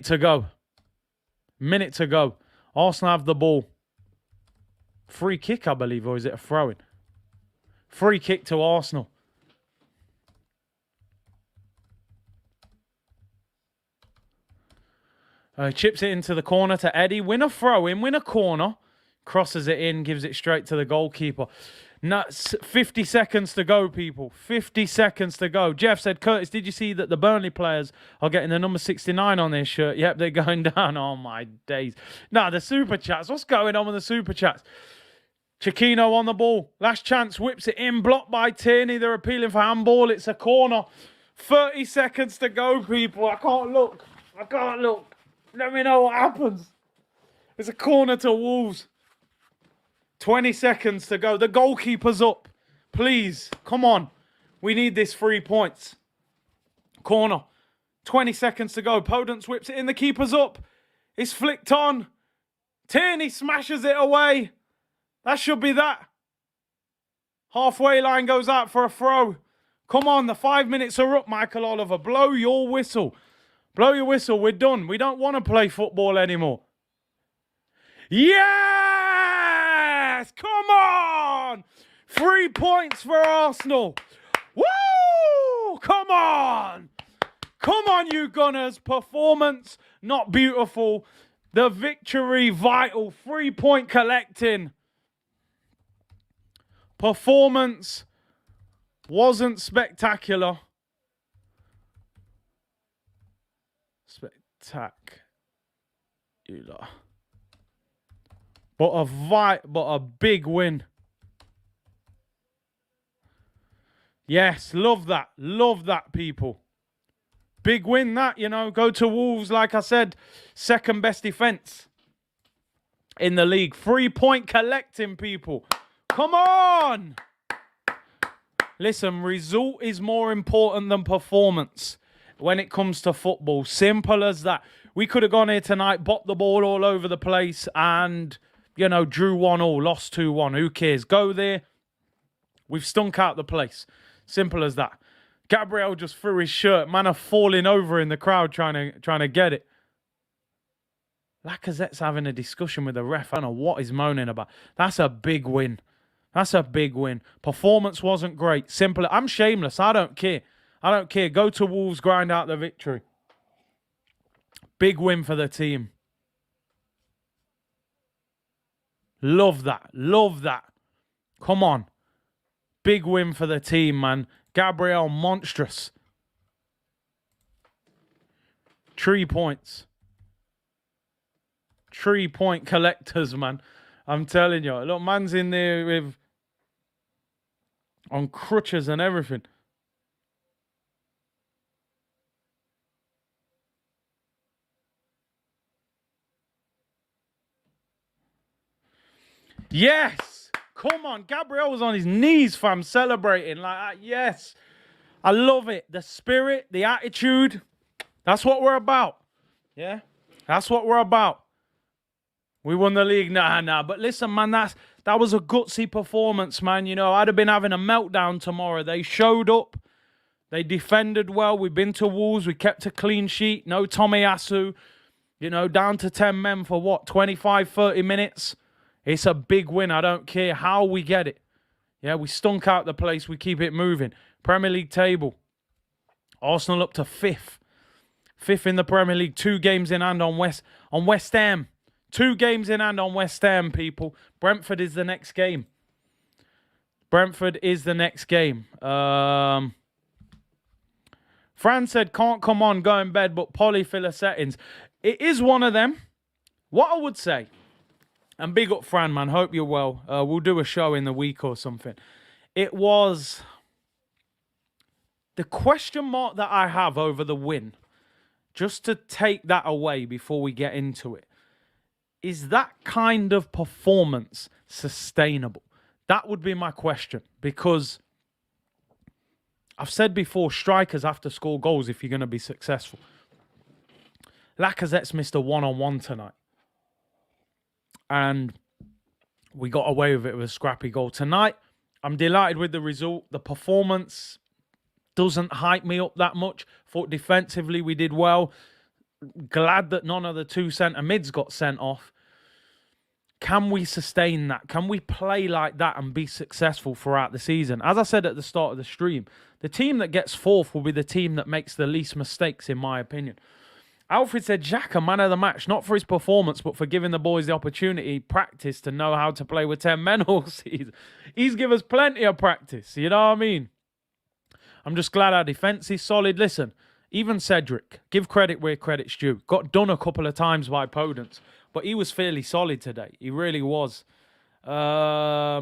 to go. Minute to go. Arsenal have the ball. Free kick, I believe, or is it a throw-in? Free kick to Arsenal. Chips it into the corner to Eddie. Win a throw-in, win a corner. Crosses it in, gives it straight to the goalkeeper. 50 seconds to go, people. 50 seconds to go. Jeff said, Curtis, did you see that the Burnley players are getting the number 69 on their shirt? Yep, they're going down. Oh, my days. Nah, the super chats. What's going on with the super chats? Chiquinho on the ball. Last chance. Whips it in. Blocked by Tierney. They're appealing for handball. It's a corner. 30 seconds to go, people. I can't look. I can't look. Let me know what happens. It's a corner to Wolves. 20 seconds to go. The goalkeeper's up. Please, come on. We need this 3 points. Corner. 20 seconds to go. Podence whips it in. The keeper's up. It's flicked on. Tierney smashes it away. That should be that. Halfway line goes out for a throw. Come on, the 5 minutes are up, Michael Oliver. Blow your whistle. Blow your whistle. We're done. We don't want to play football anymore. Yes! Come on! 3 points for Arsenal. Woo! Come on! Come on, you Gunners. Performance, not beautiful. The victory, vital. 3 point collecting. Performance wasn't spectacular. Spectacular. But a big win. Yes, love that. Love that, people. Big win that, you know. Go to Wolves, like I said. Second best defence in the league. 3 point collecting, people. Come on! Listen, result is more important than performance when it comes to football. Simple as that. We could have gone here tonight, bopped the ball all over the place and, you know, drew 1-1, lost 2-1. Who cares? Go there. We've stunk out the place. Simple as that. Gabriel just threw his shirt. Man are falling over in the crowd trying to get it. Lacazette's having a discussion with the ref. I don't know what he's moaning about. That's a big win. That's a big win. Performance wasn't great. Simple. I'm shameless. I don't care. I don't care. Go to Wolves, grind out the victory. Big win for the team. Love that. Love that. Come on. Big win for the team, man. Gabriel, monstrous. 3 points. 3 point collectors, man. I'm telling you. Look, man's in there with on crutches and everything. Yes! Come on. Gabriel was on his knees, fam, celebrating like that. Yes. I love it. The spirit, the attitude. That's what we're about. Yeah? That's what we're about. We won the league. Nah. But listen, man, that was a gutsy performance, man. You know, I'd have been having a meltdown tomorrow. They showed up. They defended well. We've been to Wolves. We kept a clean sheet. No Tomiyasu. You know, down to 10 men for what? 25, 30 minutes? It's a big win. I don't care how we get it. Yeah, we stunk out the place. We keep it moving. Premier League table. Arsenal up to 5th. 5th in the Premier League. 2 games in hand on West Ham. 2 games in hand on West Ham, people. Brentford is the next game. Brentford is the next game. Fran said, can't come on, go in bed, but polyfiller settings. It is one of them. What I would say, and big up Fran, man, hope you're well. We'll do a show in the week or something. It was the question mark that I have over the win, just to take that away before we get into it. Is that kind of performance sustainable? That would be my question, because I've said before, strikers have to score goals if you're going to be successful. Lacazette's missed a one-on-one tonight, and we got away with it with a scrappy goal. Tonight, I'm delighted with the result. The performance doesn't hype me up that much. Thought defensively we did well. Glad that none of the 2 centre mids got sent off. Can we sustain that? Can we play like that and be successful throughout the season? As I said at the start of the stream, the team that gets 4th will be the team that makes the least mistakes, in my opinion. Alfred said, Xhaka, man of the match, not for his performance, but for giving the boys the opportunity, practice to know how to play with 10 men all season. He's given us plenty of practice, you know what I mean? I'm just glad our defence is solid. Listen, even Cedric, give credit where credit's due. Got done a couple of times by Podence, but he was fairly solid today. He really was. I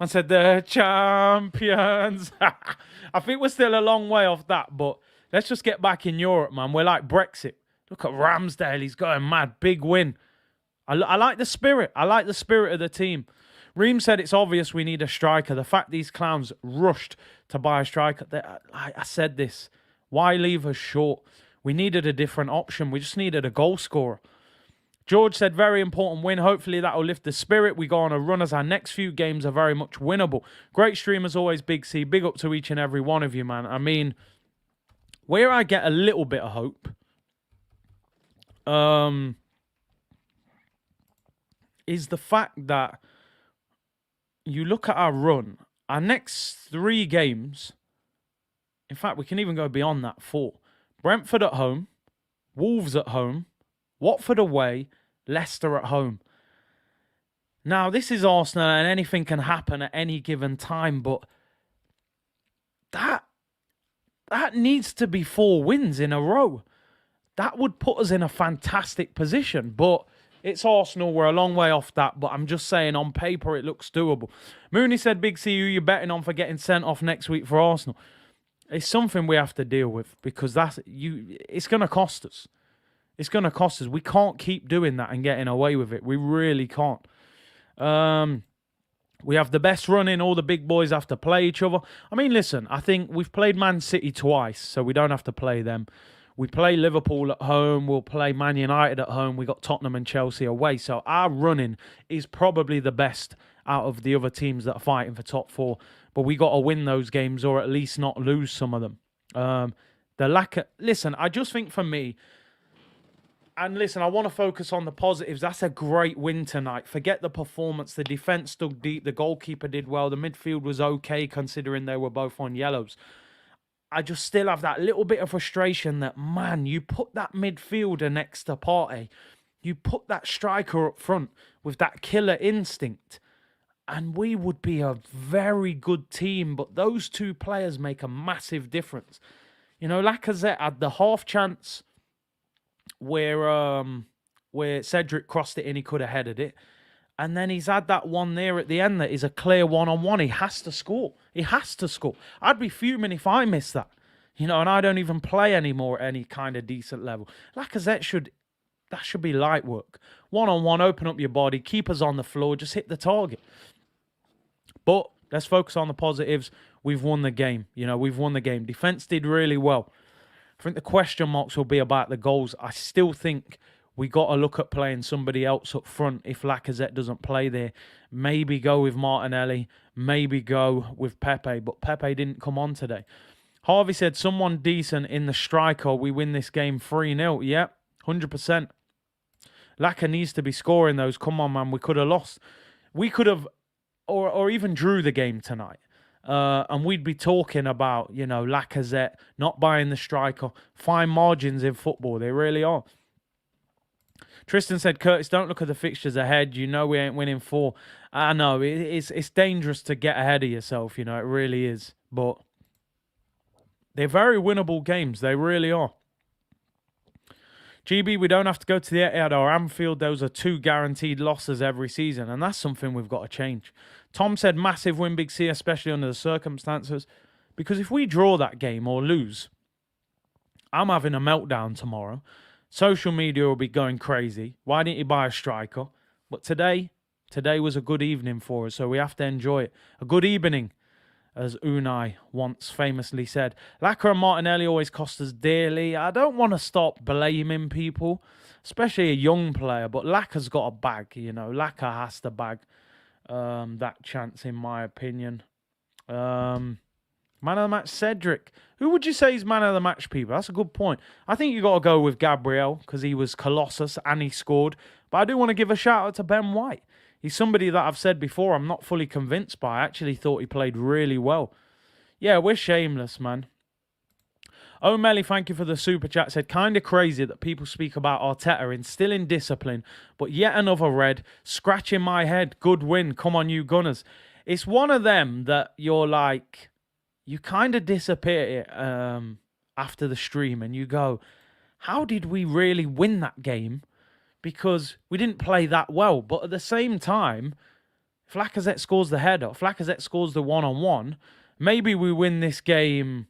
said the champions. I think we're still a long way off that, but let's just get back in Europe, man. We're like Brexit. Look at Ramsdale. He's going mad. Big win. I like the spirit. I like the spirit of the team. Reem said it's obvious we need a striker. The fact these clowns rushed to buy a striker. I said this. Why leave us short? We needed a different option. We just needed a goal scorer. George said, very important win. Hopefully that will lift the spirit. We go on a run as our next few games are very much winnable. Great stream as always, Big C. Big up to each and every one of you, man. I mean, where I get a little bit of hope is the fact that you look at our run, our next 3 games, in fact, we can even go beyond that, 4. Brentford at home, Wolves at home, Watford away, Leicester at home. Now, this is Arsenal and anything can happen at any given time, but that needs to be 4 wins in a row. That would put us in a fantastic position, but it's Arsenal. We're a long way off that, but I'm just saying on paper it looks doable. Mooney said, Big C, who you betting on for getting sent off next week for Arsenal? It's something we have to deal with because it's going to cost us. It's going to cost us. We can't keep doing that and getting away with it. We really can't. We have the best run in. All the big boys have to play each other. I mean, listen, I think we've played Man City twice, so we don't have to play them. We play Liverpool at home. We'll play Man United at home. We got Tottenham and Chelsea away. So our running is probably the best out of the other teams that are fighting for top 4. But we got to win those games or at least not lose some of them. Listen, I just think for me, and listen, I want to focus on the positives. That's a great win tonight. Forget the performance. The defence dug deep. The goalkeeper did well. The midfield was okay considering they were both on yellows. I just still have that little bit of frustration that, man, you put that midfielder next to Partey. You put that striker up front with that killer instinct. And we would be a very good team. But those 2 players make a massive difference. You know, Lacazette had the half chance where Cedric crossed it in, he could have headed it. And then he's had that one there at the end that is a clear one-on-one. He has to score. He has to score. I'd be fuming if I missed that. And I don't even play anymore at any kind of decent level. Lacazette should be light work. One-on-one, open up your body, keep us on the floor, just hit the target. But let's focus on the positives. We've won the game. We've won the game. Defense did really well. I think the question marks will be about the goals. I still think we got to look at playing somebody else up front if Lacazette doesn't play there. Maybe go with Martinelli. Maybe go with Pepe. But Pepe didn't come on today. Harvey said, someone decent in the striker. We win this game 3-0. Yeah, 100%. Laka needs to be scoring those. Come on, man. We could have lost. We could have, or even drew the game tonight. And we'd be talking about, Lacazette not buying the striker. Fine margins in football. They really are. Tristan said, Curtis, don't look at the fixtures ahead. We ain't winning 4. I know, it's dangerous to get ahead of yourself, it really is. But they're very winnable games. They really are. GB, we don't have to go to the Etihad or Anfield. Those are 2 guaranteed losses every season, and that's something we've got to change. Tom said, massive win, Big C, especially under the circumstances. Because if we draw that game or lose, I'm having a meltdown tomorrow. Social media will be going crazy. Why didn't you buy a striker? But today was a good evening for us, so we have to enjoy it. A good evening, as Unai once famously said. Laka and Martinelli always cost us dearly. I don't want to stop blaming people, especially a young player, but Laka's got a bag, Laka has to bag that chance, in my opinion. Man of the match, Cedric. Who would you say is man of the match, people? That's a good point. I think you got to go with Gabriel because he was colossus and he scored. But I do want to give a shout out to Ben White. He's somebody that I've said before I'm not fully convinced by. I actually thought he played really well. Yeah, we're shameless, man. O'Malley, thank you for the super chat. Said, kind of crazy that people speak about Arteta instilling discipline, but yet another red, scratching my head. Good win. Come on, you Gunners. It's one of them that you're like, you kind of disappear after the stream and you go, how did we really win that game? Because we didn't play that well. But at the same time, if Lacazette scores the header, if Lacazette scores the one-on-one, maybe we win this game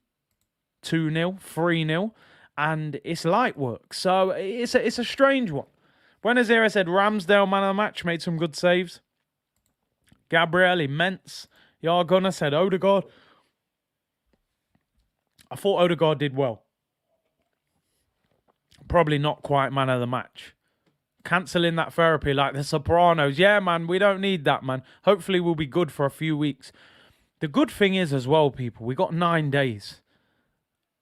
2-0, 3-0, and it's light work. So it's a strange one. Buenos Aires said Ramsdale, man of the match, made some good saves. Gabriel, immense. Yargunner said Odegaard. I thought Odegaard did well. Probably not quite man of the match. Cancelling that therapy like the Sopranos. Yeah, man, we don't need that, man. Hopefully we'll be good for a few weeks. The good thing is as well, people, we got 9 days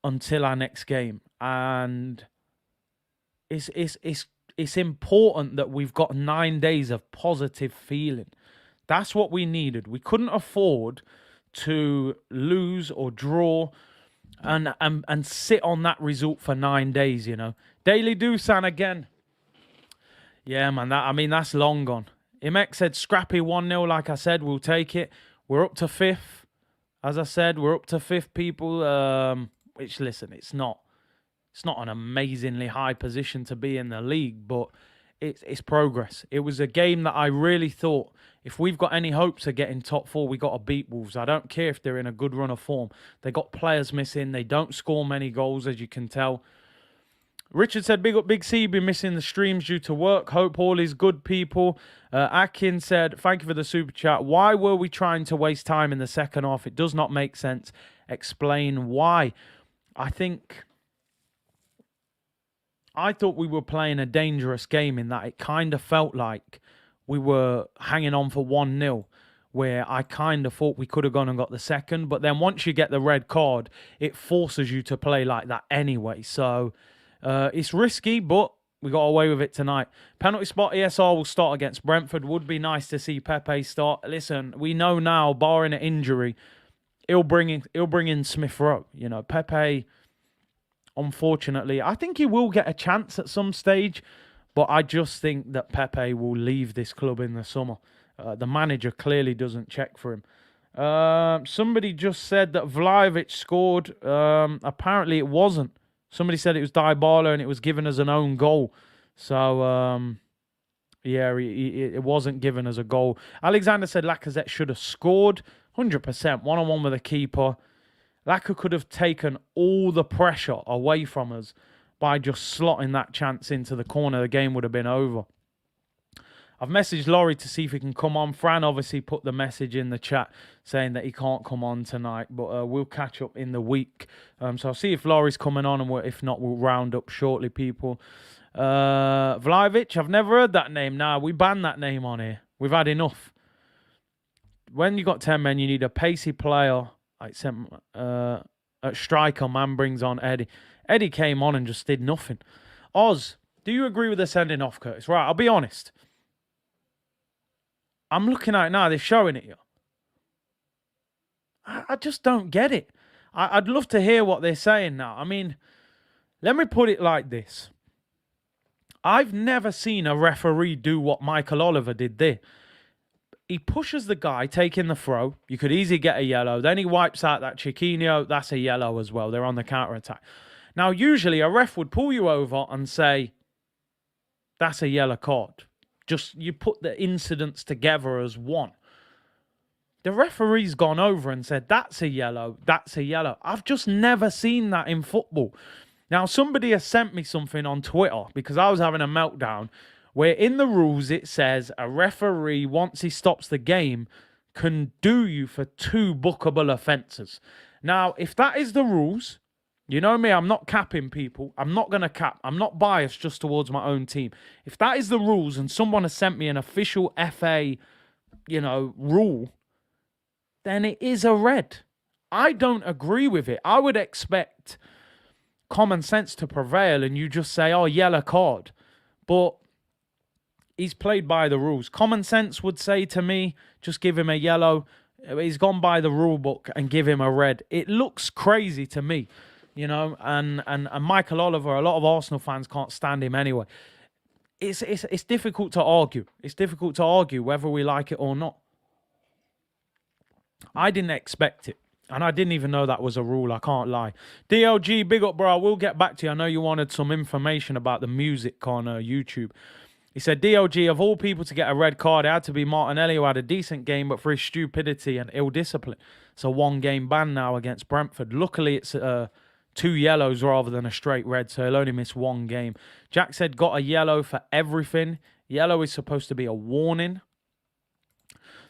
until our next game. And it's important that we've got 9 days of positive feeling. That's what we needed. We couldn't afford to lose or draw and sit on that result for 9 days, Daily Dusan again. Yeah, man, that's long gone. Imek said scrappy 1-0, like I said, we'll take it. We're up to 5th. As I said, we're up to 5th, people. Which, listen, it's not an amazingly high position to be in the league, but it's progress. It was a game that I really thought, if we've got any hopes of getting top 4, we got to beat Wolves. I don't care if they're in a good run of form. They got players missing. They don't score many goals, as you can tell. Richard said, big up Big C, been missing the streams due to work. Hope all is good, people. Akin said, thank you for the super chat. Why were we trying to waste time in the second half? It does not make sense. Explain why. I thought we were playing a dangerous game in that it kind of felt like we were hanging on for 1-0, where I kind of thought we could have gone and got the second. But then once you get the red card, it forces you to play like that anyway. So it's risky, but we got away with it tonight. Penalty spot, ESR will start against Brentford. Would be nice to see Pepe start. Listen, we know now, barring an injury, he'll bring in Smith Rowe. Pepe, unfortunately, I think he will get a chance at some stage, but I just think that Pepe will leave this club in the summer. The manager clearly doesn't check for him. Somebody just said that Vlahovic scored. Apparently it wasn't. Somebody said it was Dybala and it was given as an own goal. So Yeah, it wasn't given as a goal. Alexander said Lacazette should have scored 100%, one-on-one with a keeper. Laka could have taken all the pressure away from us by just slotting that chance into the corner. The game would have been over. I've messaged Laurie to see if he can come on. Fran obviously put the message in the chat saying that he can't come on tonight, but we'll catch up in the week. So I'll see if Laurie's coming on, and if not, we'll round up shortly, people. Vlahovic, I've never heard that name. Nah, we banned that name on here. We've had enough. When you got 10 men, you need a pacey player. Like at striker, man brings on Eddie. Eddie came on and just did nothing. Oz, do you agree with the sending off, Curtis? Right, I'll be honest. I'm looking at it now. They're showing it here. I just don't get it. I'd love to hear what they're saying now. I mean, let me put it like this. I've never seen a referee do what Michael Oliver did there. He pushes the guy, taking the throw. You could easily get a yellow. Then he wipes out that Chiquinho. That's a yellow as well. They're on the counter-attack. Now, usually a ref would pull you over and say, that's a yellow card. Just, you put the incidents together as one. The referee's gone over and said, that's a yellow, that's a yellow. I've just never seen that in football. Now, somebody has sent me something on Twitter because I was having a meltdown where in the rules it says a referee, once he stops the game, can do you for 2 bookable offences. Now, if that is the rules, you know me, I'm not capping people. I'm not going to cap. I'm not biased just towards my own team. If that is the rules and someone has sent me an official FA, rule, then it is a red. I don't agree with it. I would expect common sense to prevail and you just say, oh, yellow card. But he's played by the rules. Common sense would say to me, just give him a yellow. He's gone by the rule book and give him a red. It looks crazy to me, and Michael Oliver, a lot of Arsenal fans can't stand him anyway. It's difficult to argue. It's difficult to argue whether we like it or not. I didn't expect it. And I didn't even know that was a rule. I can't lie. DLG, big up, bro. I will get back to you. I know you wanted some information about the music on YouTube. He said, DLG, of all people to get a red card, it had to be Martinelli, who had a decent game, but for his stupidity and ill discipline. It's a 1-game ban now against Brentford. Luckily, it's 2 yellows rather than a straight red, so he'll only miss 1 game. Jack said, got a yellow for everything. Yellow is supposed to be a warning.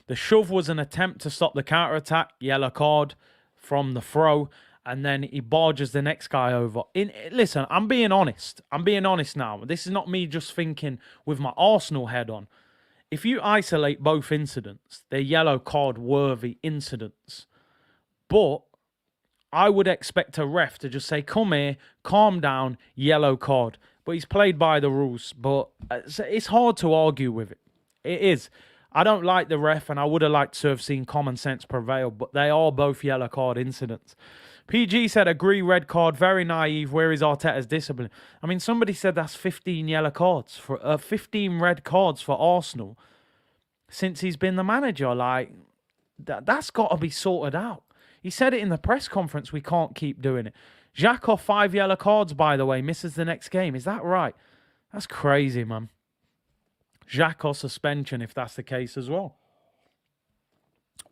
The shove was an attempt to stop the counter-attack, yellow card from the throw, and then he barges the next guy over. Listen, I'm being honest. I'm being honest now. This is not me just thinking with my Arsenal head on. If you isolate both incidents, they're yellow card-worthy incidents. But I would expect a ref to just say, come here, calm down, yellow card. But he's played by the rules. But it's hard to argue with it. It is. I don't like the ref, and I would have liked to have seen common sense prevail, but they are both yellow card incidents. PG said, agree, red card, very naive. Where is Arteta's discipline? I mean, somebody said that's 15 yellow cards, 15 red cards for Arsenal since he's been the manager. Like, that's got to be sorted out. He said it in the press conference, we can't keep doing it. Xhaka, 5 yellow cards, by the way, misses the next game. Is that right? That's crazy, man. Xhaka suspension, if that's the case as well.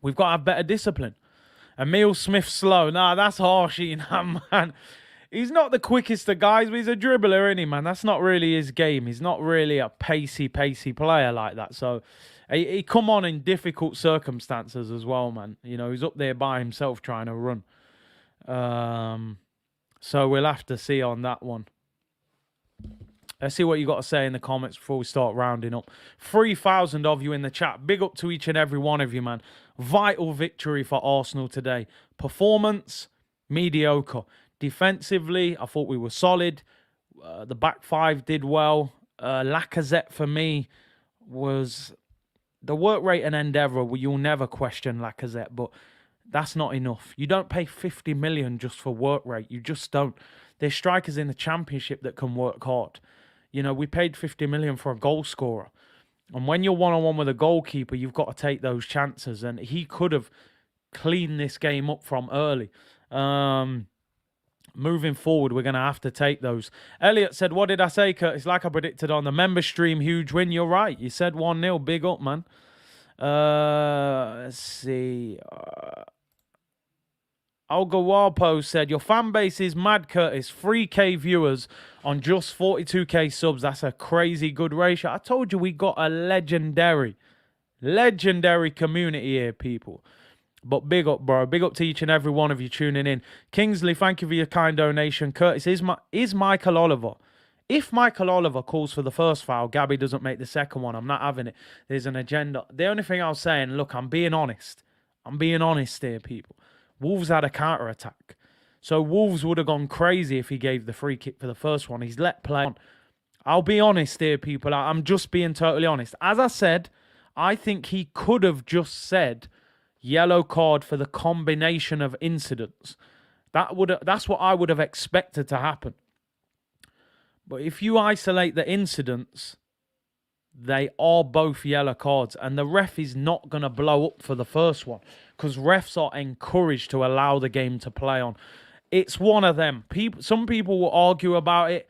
We've got to have better discipline. Emil Smith slow. Nah, that's harsh, man. He's not the quickest of guys, but he's a dribbler, isn't he, man? That's not really his game. He's not really a pacey player like that. So he come on in difficult circumstances as well, man. He's up there by himself trying to run. So we'll have to see on that one. Let's see what you got to say in the comments before we start rounding up. 3,000 of you in the chat. Big up to each and every one of you, man. Vital victory for Arsenal today. Performance, mediocre. Defensively, I thought we were solid. The back 5 did well. Lacazette, for me, was the work rate and endeavour. You'll never question Lacazette, but that's not enough. You don't pay 50 million just for work rate. You just don't. There's strikers in the Championship that can work hard. We paid 50 million for a goal scorer. And when you're one-on-one with a goalkeeper, you've got to take those chances. And he could have cleaned this game up from early. moving forward, we're going to have to take those. Elliot said, what did I say, Curtis? Like I predicted on the member stream, huge win. You're right. You said 1-0. Big up, man. Let's see. Olga Warpo said, your fan base is mad, Curtis. 3K viewers on just 42K subs. That's a crazy good ratio. I told you we got a legendary community here, people. But big up, bro. Big up to each and every one of you tuning in. Kingsley, thank you for your kind donation. Curtis, is Michael Oliver. If Michael Oliver calls for the first foul, Gabby doesn't make the second one. I'm not having it. There's an agenda. The only thing I was saying, look, I'm being honest. I'm being honest here, people. Wolves had a counter-attack. So Wolves would have gone crazy if he gave the free kick for the first one. He's let play on. I'll be honest here, people. I'm just being totally honest. As I said, I think he could have just said yellow card for the combination of incidents. That's what I would have expected to happen. But if you isolate the incidents, they are both yellow cards, and the ref is not going to blow up for the first one because refs are encouraged to allow the game to play on. It's one of them. Some people will argue about it.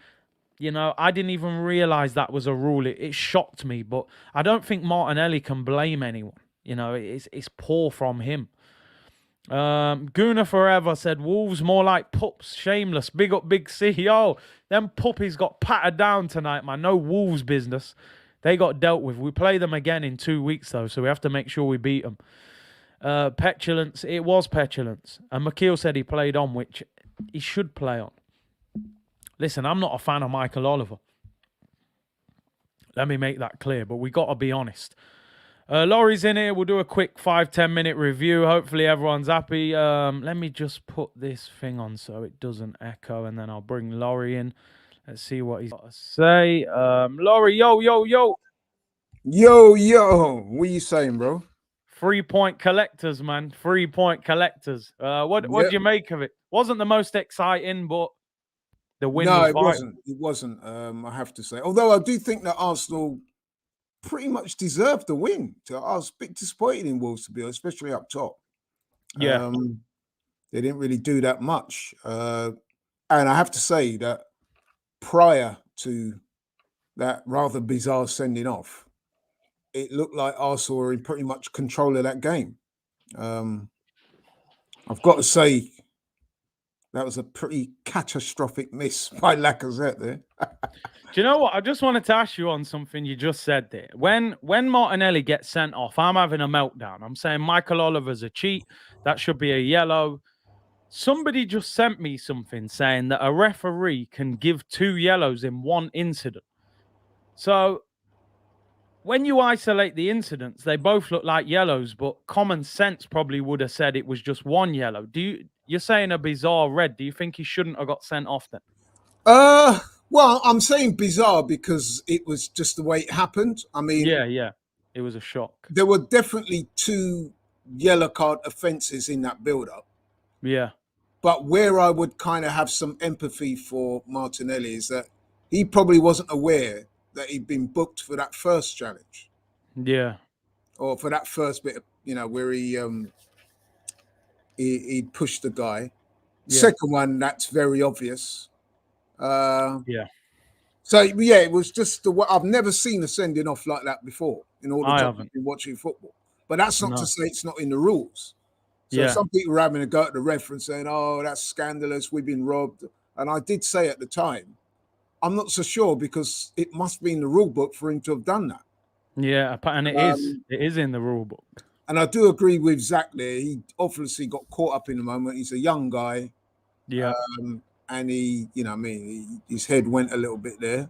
You know, I didn't even realize that was a rule. It shocked me, but I don't think Martinelli can blame anyone. You know, it's poor from him. Guna Forever said, Wolves more like pups. Shameless. Big up, Big C. Yo, them puppies got patted down tonight, man. No Wolves business. They got dealt with. We play them again in 2 weeks, though, so we have to make sure we beat them. Petulance. It was petulance. And McKeel said he played on, which he should play on. Listen, I'm not a fan of Michael Oliver. Let me make that clear, but we got to be honest. Laurie's in here. We'll do a quick 5-10 minute review. Hopefully everyone's happy. Let me just put this thing on so it doesn't echo, and then I'll bring Laurie in. Let's see what he's got to say. Laurie, yo. Yo. What are you saying, bro? 3-point collectors, man. 3-point collectors. What do you make of it? Wasn't the most exciting, but the win was it wasn't. It wasn't, I have to say. Although I do think that Arsenal pretty much deserved the win. I was a bit disappointed in Wolves, to be honest, especially up top. Yeah. They didn't really do that much. And I have to say that prior to that rather bizarre sending off, it looked like Arsenal were in pretty much control of that game. I've got to say, that was a pretty catastrophic miss by Lacazette there. Do you know what? I just wanted to ask you on something you just said there. When Martinelli gets sent off, I'm having a meltdown. I'm saying Michael Oliver's a cheat. That should be a yellow. Somebody just sent me something saying that a referee can give 2 yellows in one incident. So when you isolate the incidents, they both look like yellows, but common sense probably would have said it was just 1 yellow. You're saying a bizarre red. Do you think he shouldn't have got sent off then? Well, I'm saying bizarre because it was just the way it happened. I mean, yeah, it was a shock. There were definitely 2 yellow card offences in that build-up. Yeah. But where I would kind of have some empathy for Martinelli is that he probably wasn't aware that he'd been booked for that first challenge. Yeah. Or for that first bit, where he'd pushed the guy. Yeah. Second one, that's very obvious. Yeah. So, yeah, it was just I've never seen a sending off like that before in all the time I've been watching football. But that's not to say it's not in the rules. So some people were having a go at the ref and saying, oh, that's scandalous, we've been robbed. And I did say at the time, I'm not so sure because it must be in the rule book for him to have done that. Yeah, and it is in the rule book. And I do agree with Zach there. He obviously got caught up in the moment. He's a young guy. Yeah. And he, his head went a little bit there.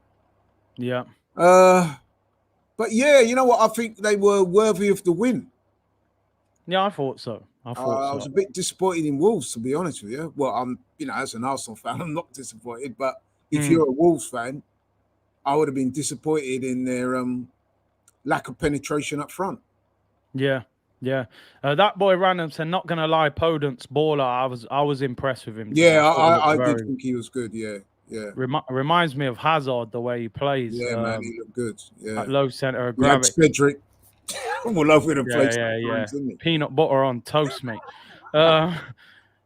Yeah. But yeah, you know what? I think they were worthy of the win. Yeah, I thought so. I was a bit disappointed in Wolves, to be honest with you. Well, I'm, as an Arsenal fan, I'm not disappointed. But if you're a Wolves fan, I would have been disappointed in their lack of penetration up front. Yeah. Yeah, that boy Random said, not gonna lie, Podence baller. I was impressed with him. Yeah, I did think he was good. Yeah. Reminds me of Hazard the way he plays. Yeah, man, he looked good. Yeah, at low center of gravity. Cedric all over the place. Yeah. Peanut butter on toast, mate.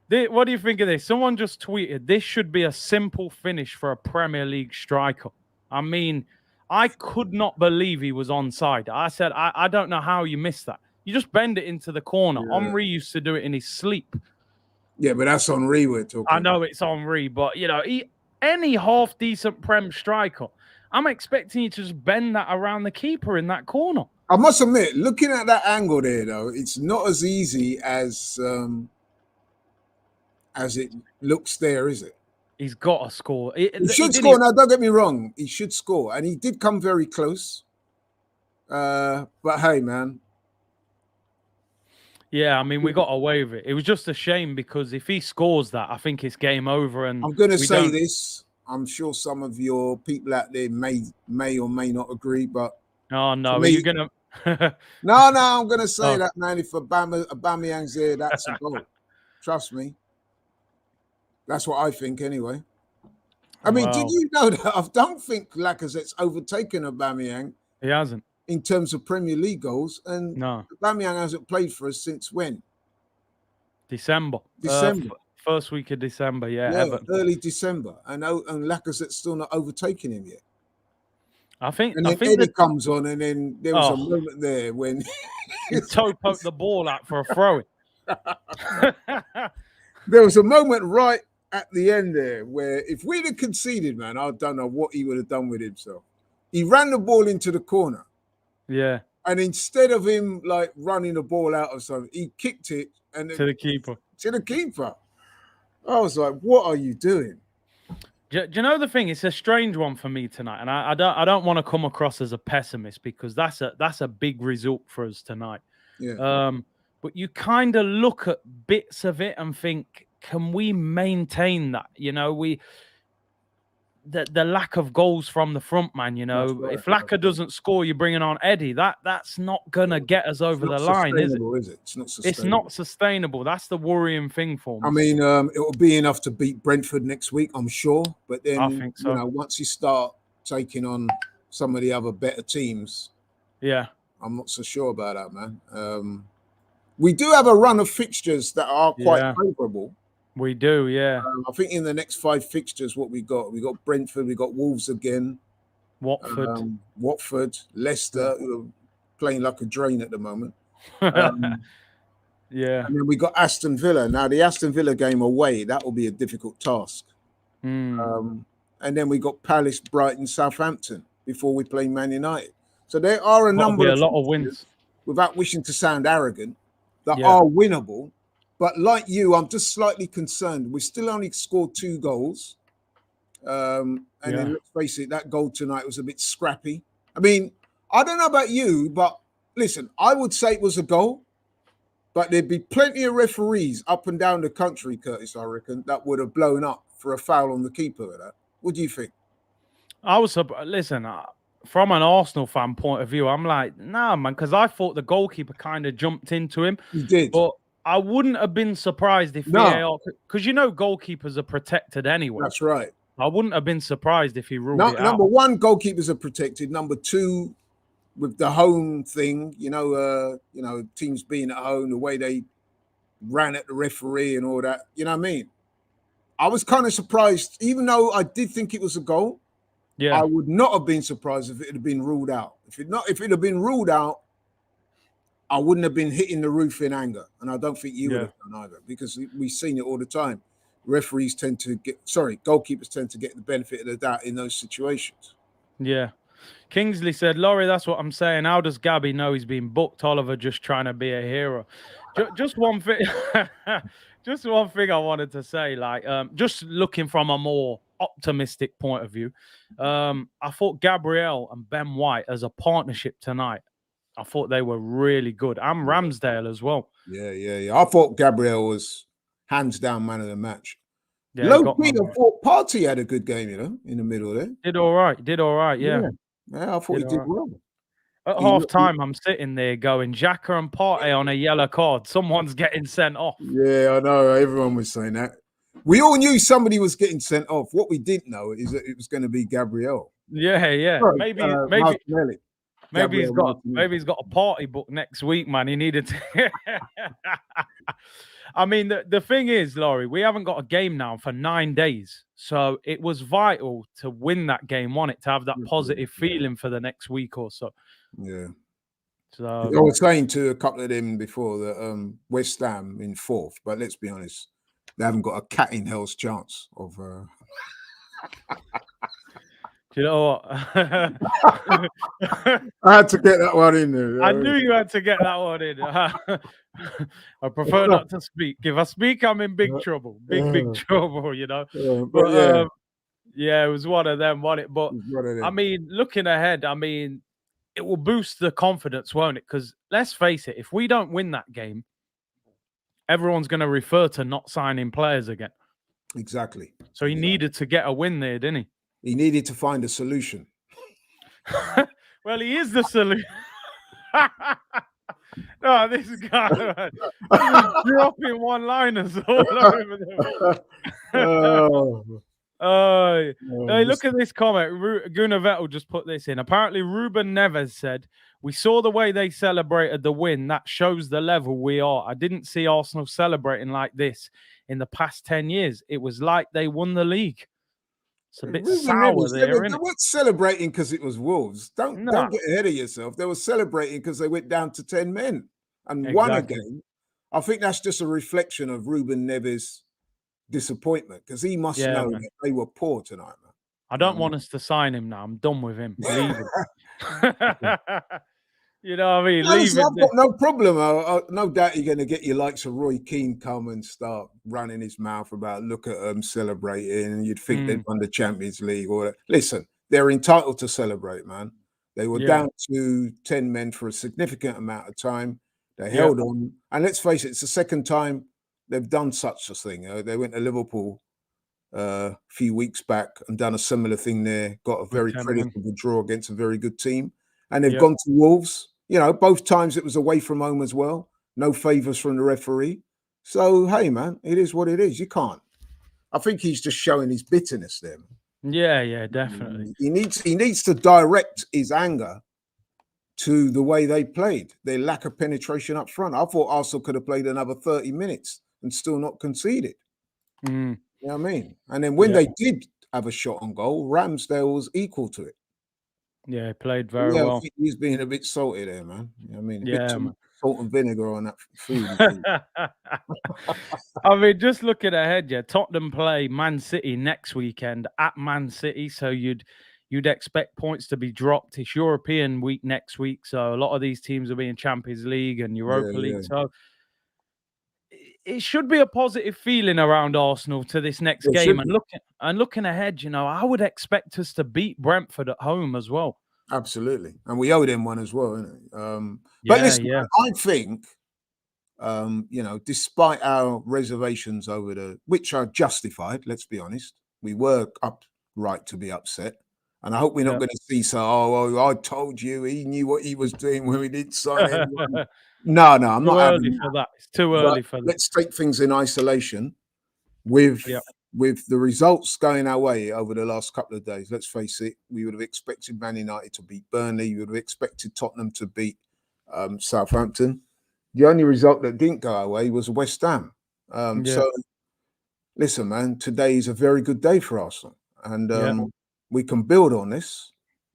What do you think of this? Someone just tweeted, this should be a simple finish for a Premier League striker. I mean, I could not believe he was onside. I said, I don't know how you missed that. You just bend it into the corner. Yeah. Henry used to do it in his sleep. Yeah, but that's Henry we're talking I know it's Henry, but, you know, any half-decent Prem striker, I'm expecting you to just bend that around the keeper in that corner. I must admit, looking at that angle there, though, it's not as easy as it looks there, is it? He's got to score. He should score. Now, don't get me wrong. He should score. And he did come very close. But hey, man. Yeah, I mean, we got away with it. It was just a shame because if he scores that, I think it's game over. And I'm going to say this. I'm sure some of your people out there may or may not agree, but... Oh, no. Are you going to... No, I'm going to say that, man. If Aubameyang's there, that's a goal. Trust me. That's what I think, anyway. I mean, did you know that I don't think Lacazette's overtaken Aubameyang? He hasn't. In terms of Premier League goals, and Aubameyang hasn't played for us since when? December. First week of December, yeah, early December, and Lacazette's still not overtaken him yet. I think. And then Eddie comes on, and then there was a moment there when he toe poked the ball out for a throw. There was a moment right at the end there where if we'd have conceded, man, I don't know what he would have done with himself. He ran the ball into the corner. Yeah. And instead of him like running the ball out or something, he kicked it and to the keeper. I was like, what are you doing? Do you know the thing? It's a strange one for me tonight. And I don't want to come across as a pessimist because that's a big result for us tonight. Yeah. But you kind of look at bits of it and think, can we maintain that? You know, the lack of goals from the front, man. You know, right, if Laka doesn't score, you're bringing on Eddie. That's not gonna get us over the line, is it? It's not sustainable. It's not sustainable. That's the worrying thing for me. I mean, it will be enough to beat Brentford next week, I'm sure. But then, I think so. You know, once you start taking on some of the other better teams, I'm not so sure about that, man. We do have a run of fixtures that are quite favourable. We do, yeah. I think in the next 5 fixtures, what we got Brentford, we got Wolves again, Watford, Leicester, who are playing like a drain at the moment. And then we got Aston Villa. Now the Aston Villa game away, that will be a difficult task. And then we got Palace, Brighton, Southampton before we play Man United. So there are a lot of wins. Without wishing to sound arrogant, that are winnable. But like you, I'm just slightly concerned. We still only scored 2 goals. Then let's face it, that goal tonight was a bit scrappy. I mean, I don't know about you, but listen, I would say it was a goal, but there'd be plenty of referees up and down the country, Curtis, I reckon, that would have blown up for a foul on the keeper of that. What do you think? Listen, from an Arsenal fan point of view, I'm like, nah, man, because I thought the goalkeeper kind of jumped into him. He did. But I wouldn't have been surprised if VAR, because you know goalkeepers are protected anyway. That's right. I wouldn't have been surprised if he ruled it out. Number 1, goalkeepers are protected. Number 2, with the home thing, teams being at home, the way they ran at the referee and all that, you know what I mean? I was kind of surprised, even though I did think it was a goal. Yeah, I would not have been surprised if it had been ruled out. If it had been ruled out, I wouldn't have been hitting the roof in anger, and I don't think you would have done either, because we've seen it all the time. Goalkeepers tend to get the benefit of the doubt in those situations. Yeah. Kingsley said, Laurie, that's what I'm saying. How does Gabby know he's been booked? Oliver just trying to be a hero. Just one thing. Just one thing I wanted to say, just looking from a more optimistic point of view, I thought Gabriel and Ben White as a partnership tonight, I thought they were really good. And Ramsdale as well. Yeah. I thought Gabriel was hands down man of the match. Yeah, Low-key, I thought Partey had a good game, in the middle there. Did all right, yeah. Yeah, I thought he did well. At half-time, I'm sitting there going, Xhaka and Partey on a yellow card. Someone's getting sent off. Yeah, I know. Everyone was saying that. We all knew somebody was getting sent off. What we didn't know is that it was going to be Gabriel. Yeah. Sorry, maybe he's got a party book next week, man. He needed to. I mean, the thing is, Laurie, we haven't got a game now for 9 days. So it was vital to win that game, wasn't it? To have that positive feeling for the next week or so. Yeah. So I was saying to a couple of them before that West Ham in 4th, but let's be honest, they haven't got a cat in hell's chance of. Do you know what? I had to get that one in there. I knew you had to get that one in. I prefer not to speak. If I speak, I'm in big trouble. Big trouble, you know. But yeah, it was one of them, wasn't it? But I mean, looking ahead, I mean, it will boost the confidence, won't it? Because let's face it, if we don't win that game, everyone's going to refer to not signing players again. Exactly. So he needed to get a win there, didn't he? He needed to find a solution. Well, he is the solution. No, this guy dropping one-liners all over them. Hey, look at this comment. Gunnar Vettel just put this in. Apparently, Ruben Neves said, "We saw the way they celebrated the win. That shows the level we are. I didn't see Arsenal celebrating like this in the past 10 years. It was like they won the league." It's a bit sour there, isn't it? They weren't celebrating because it was Wolves. Don't get ahead of yourself. They were celebrating because they went down to 10 men and won a game. I think that's just a reflection of Ruben Neves' disappointment because he must know that they were poor tonight, man. I don't want us to sign him now. I'm done with him. Leave him. You know what I mean? I've got no problem. No doubt you're going to get your likes of Roy Keane come and start running his mouth about look at them celebrating, and you'd think they'd won the Champions League. Or listen, they're entitled to celebrate, man. They were down to 10 men for a significant amount of time. They held on, and let's face it, it's the second time they've done such a thing. They went to Liverpool a few weeks back and done a similar thing there. Got a very creditable draw against a very good team, and they've gone to Wolves. You know, both times it was away from home as well. No favors from the referee. So, hey, man, it is what it is. You can't. I think he's just showing his bitterness there. Yeah, definitely. He needs to direct his anger to the way they played, their lack of penetration up front. I thought Arsenal could have played another 30 minutes and still not conceded. You know what I mean? And then when they did have a shot on goal, Ramsdale was equal to it. Yeah, he played very well. I think he's being a bit salty there, man. You know what I mean? A bit too much salt and vinegar on that food. I mean, just looking ahead, Tottenham play Man City next weekend at Man City, so you'd expect points to be dropped. It's European week next week, so a lot of these teams will be in Champions League and Europa League. So it should be a positive feeling around Arsenal to this next game. And looking ahead, you know, I would expect us to beat Brentford at home as well. Absolutely, and we owe them one as well, isn't it? But listen, I think, you know, despite our reservations over which are justified, let's be honest, we were right to be upset. And I hope we're not going to see I told you he knew what he was doing when we didn't sign him. No, I'm not having that. It's too early for that. Let's take things in isolation with the results going our way over the last couple of days. Let's face it, we would have expected Man United to beat Burnley. You would have expected Tottenham to beat Southampton. The only result that didn't go our way was West Ham. So, listen, man, today is a very good day for Arsenal. And we can build on this.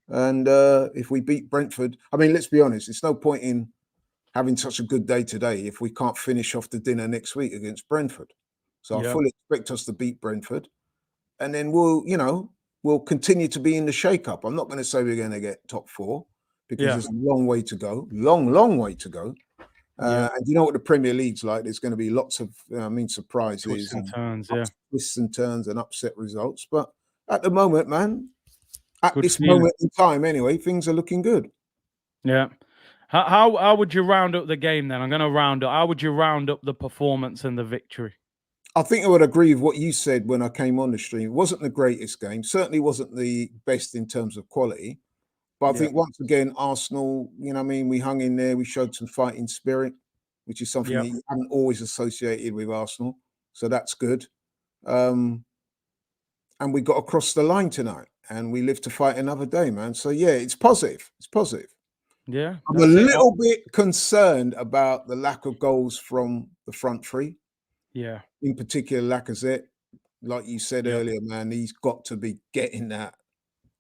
And if we beat Brentford, I mean, let's be honest, it's no point in having such a good day today if we can't finish off the dinner next week against Brentford. So I fully expect us to beat Brentford. And then we'll continue to be in the shake-up. I'm not going to say we're going to get top 4 because there's a long way to go. Long way to go. And you know what the Premier League's like? There's going to be lots of, surprises. Twists and turns and upset results. But at the moment, man, moment in time anyway, things are looking good. Yeah. How would you round up the game then? I'm going to round up. How would you round up the performance and the victory? I think I would agree with what you said when I came on the stream. It wasn't the greatest game. Certainly wasn't the best in terms of quality. But I think once again, Arsenal, you know what I mean, we hung in there. We showed some fighting spirit, which is something that you haven't always associated with Arsenal. So that's good. And we got across the line tonight and we live to fight another day, man. So, it's positive. It's positive. Yeah. I'm a little bit concerned about the lack of goals from the front three. Yeah. In particular, Lacazette, like you said Yep. earlier, man, he's got to be getting that.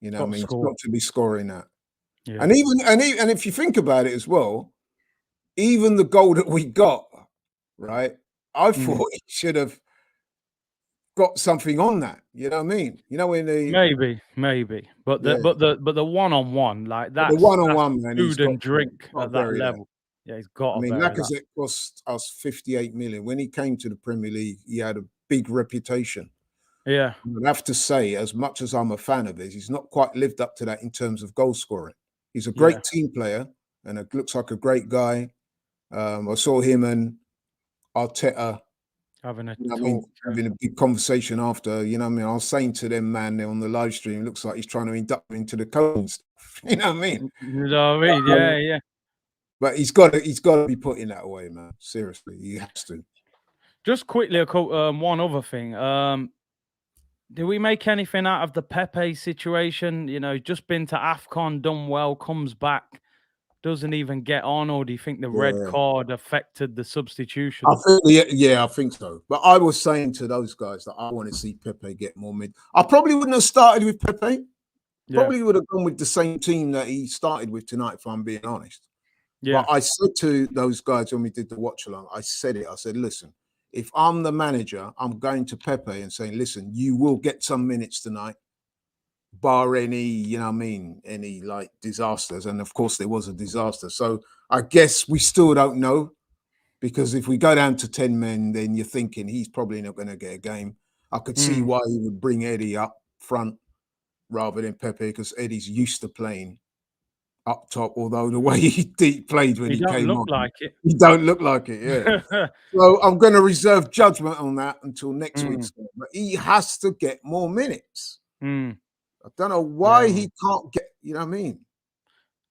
You know what Got I to mean? He's score. got to be scoring that. Yeah. And and if you think about it as well, even the goal that we got, right? I thought he should have got something on that. You know what I mean? You know, when Maybe, but yeah, the one-on-one, like but the that's one-on-one, man, he's food got and drink to at that bury that. level. Yeah, he's got I to mean, bury that. Lacazette cost us 58 million. When he came to the Premier League, he had a big reputation. Yeah. I'd have to say, as much as I'm a fan of his, he's not quite lived up to that in terms of goal scoring. He's a Yeah. great team player and it looks like a great guy. I saw him and Arteta, Having a you know what I mean, talk. having a big conversation after, you know what I mean? I was saying to them, man, they're on the live stream, it looks like he's trying to induct me into the code and stuff. You know what I mean? You know what I mean? Yeah, yeah. But he's got to be putting that away, man. Seriously, he has to. Just quickly, one other thing. Do we make anything out of the Pepe situation? You know, just been to AFCON, done well, comes back, doesn't even get on, or do you think the red Yeah. card affected the substitution? I think, yeah, I think so. But I was saying to those guys that I want to see Pepe get more mid. I probably wouldn't have started with Pepe. Yeah, Probably would have gone with the same team that he started with tonight, if I'm being honest. yeah. But I said to those guys when we did the watch along, I said, listen, if I'm the manager, I'm going to Pepe and saying, listen, you will get some minutes tonight, bar any, you know what I mean, any like disasters. And of course, there was a disaster. So I guess we still don't know. Because if we go down to 10 men, then you're thinking he's probably not going to get a game. I could see why he would bring Eddie up front rather than Pepe, because Eddie's used to playing up top, although the way he played when He he don't came look on, like it. he don't look like it, yeah. So I'm going to reserve judgment on that until next week's game. But he has to get more minutes. I don't know why he can't get, you know what I mean?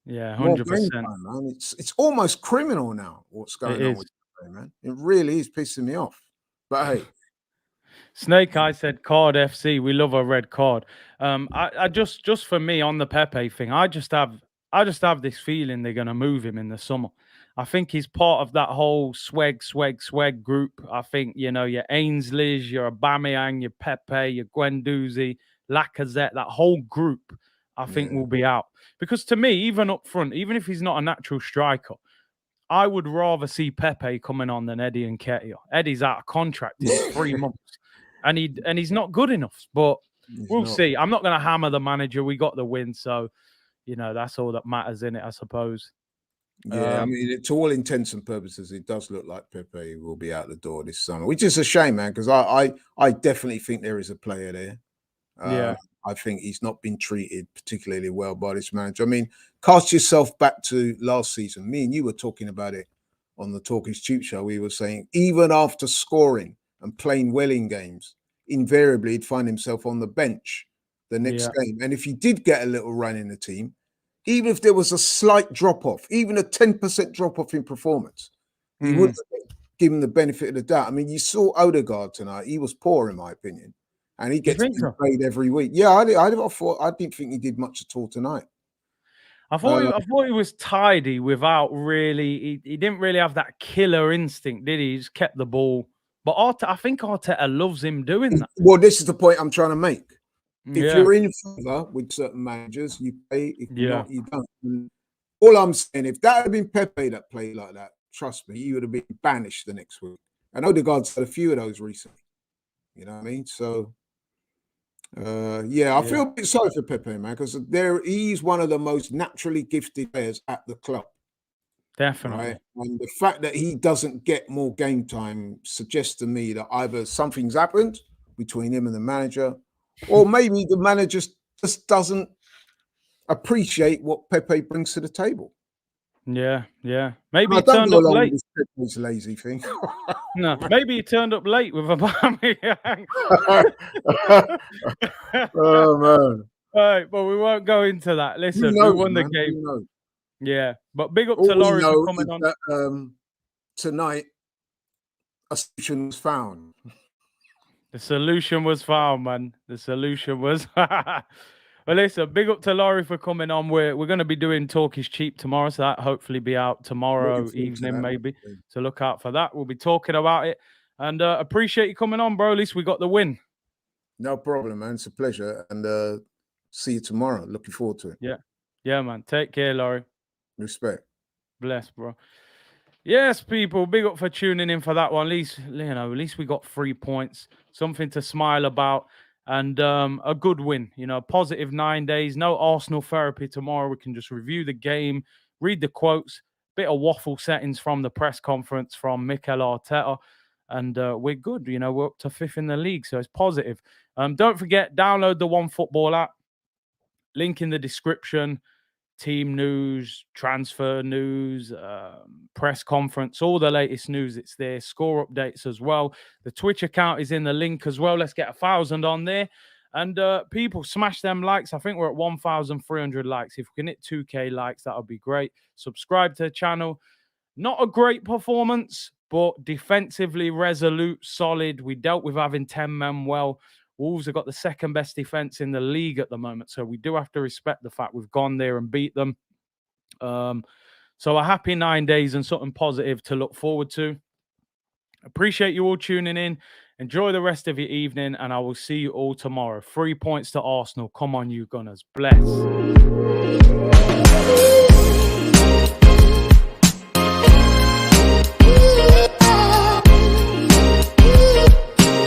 Yeah, More game 100%. time, man. It's almost criminal now what's It going on is. with Pepe, man. It really is pissing me off. But hey. Snake Eye said card FC. We love a red card. I just for me on the Pepe thing, I just have this feeling they're gonna move him in the summer. I think he's part of that whole swag group. I think, you know, your Ainsley's, your Aubameyang, your Pepe, your Guendouzi, Lacazette, that whole group, I think will be out. Because to me, even up front, even if he's not a natural striker, I would rather see Pepe coming on than Eddie and Nketiah. Eddie's out of contract in 3 months, and he's not good enough. But we'll see. I'm not going to hammer the manager. We got the win, so you know that's all that matters in it, I suppose. Yeah, I mean, to all intents and purposes, it does look like Pepe will be out the door this summer, which is a shame, man, because I definitely think there is a player there. Yeah. I think he's not been treated particularly well by this manager. I mean, cast yourself back to last season. Me and you were talking about it on the Talk is Cheap show. We were saying even after scoring and playing well in games, invariably he'd find himself on the bench the next game. And if he did get a little run in the team, even if there was a slight drop off, even a 10% drop off in performance, you wouldn't give him the benefit of the doubt. I mean, you saw Odegaard tonight. He was poor, in my opinion. And he gets played every week. Yeah, I didn't think he did much at all tonight. I thought he was tidy without really. He didn't really have that killer instinct, did he? He just kept the ball. But I think Arteta loves him doing that. Well, this is the point I'm trying to make. If you're in favour with certain managers, you play. If not, you don't. And all I'm saying, if that had been Pepe that played like that, trust me, he would have been banished the next week. And Odegaard's had a few of those recently. You know what I mean? So, I feel a bit sorry for Pepe, man, because he's one of the most naturally gifted players at the club. Definitely. Right? And the fact that he doesn't get more game time suggests to me that either something's happened between him and the manager, or maybe the manager just doesn't appreciate what Pepe brings to the table. Yeah. Maybe he turned up late. This lazy thing. No, maybe he turned up late with Aubameyang. Oh man! All right, but we won't go into that. Listen, we won the game. Yeah, but big up to Laurie for coming on. That, tonight, a solution was found. The solution was found, man. The solution was. Well, listen, big up to Laurie for coming on. We're going to be doing Talk is Cheap tomorrow, so that hopefully be out tomorrow evening, maybe. So look out for that. We'll be talking about it. And appreciate you coming on, bro. At least we got the win. No problem, man. It's a pleasure. And see you tomorrow. Looking forward to it. Yeah. Yeah, man. Take care, Laurie. Respect. Bless, bro. Yes, people, big up for tuning in for that one. At least we got 3 points, something to smile about, and a good win. Positive 9 days. No Arsenal therapy tomorrow. We can just review the game, read the quotes, bit of waffle settings from the press conference from Mikel Arteta, and we're good. We're up to 5th in the league, so it's positive. Don't forget, download the OneFootball app. Link in the description. Team news, transfer news, press conference, all the latest news. It's there. Score updates as well. The Twitch account is in the link as well. Let's get 1,000 on there. And people, smash them likes. I think we're at 1,300 likes. If we can hit 2K likes, that would be great. Subscribe to the channel. Not a great performance, but defensively resolute, solid. We dealt with having 10 men well. Wolves have got the second best defense in the league at the moment, so we do have to respect the fact we've gone there and beat them. So a happy 9 days and something positive to look forward to. Appreciate you all tuning in. Enjoy the rest of your evening, and I will see you all tomorrow. 3 points to Arsenal. Come on, you Gunners. Bless.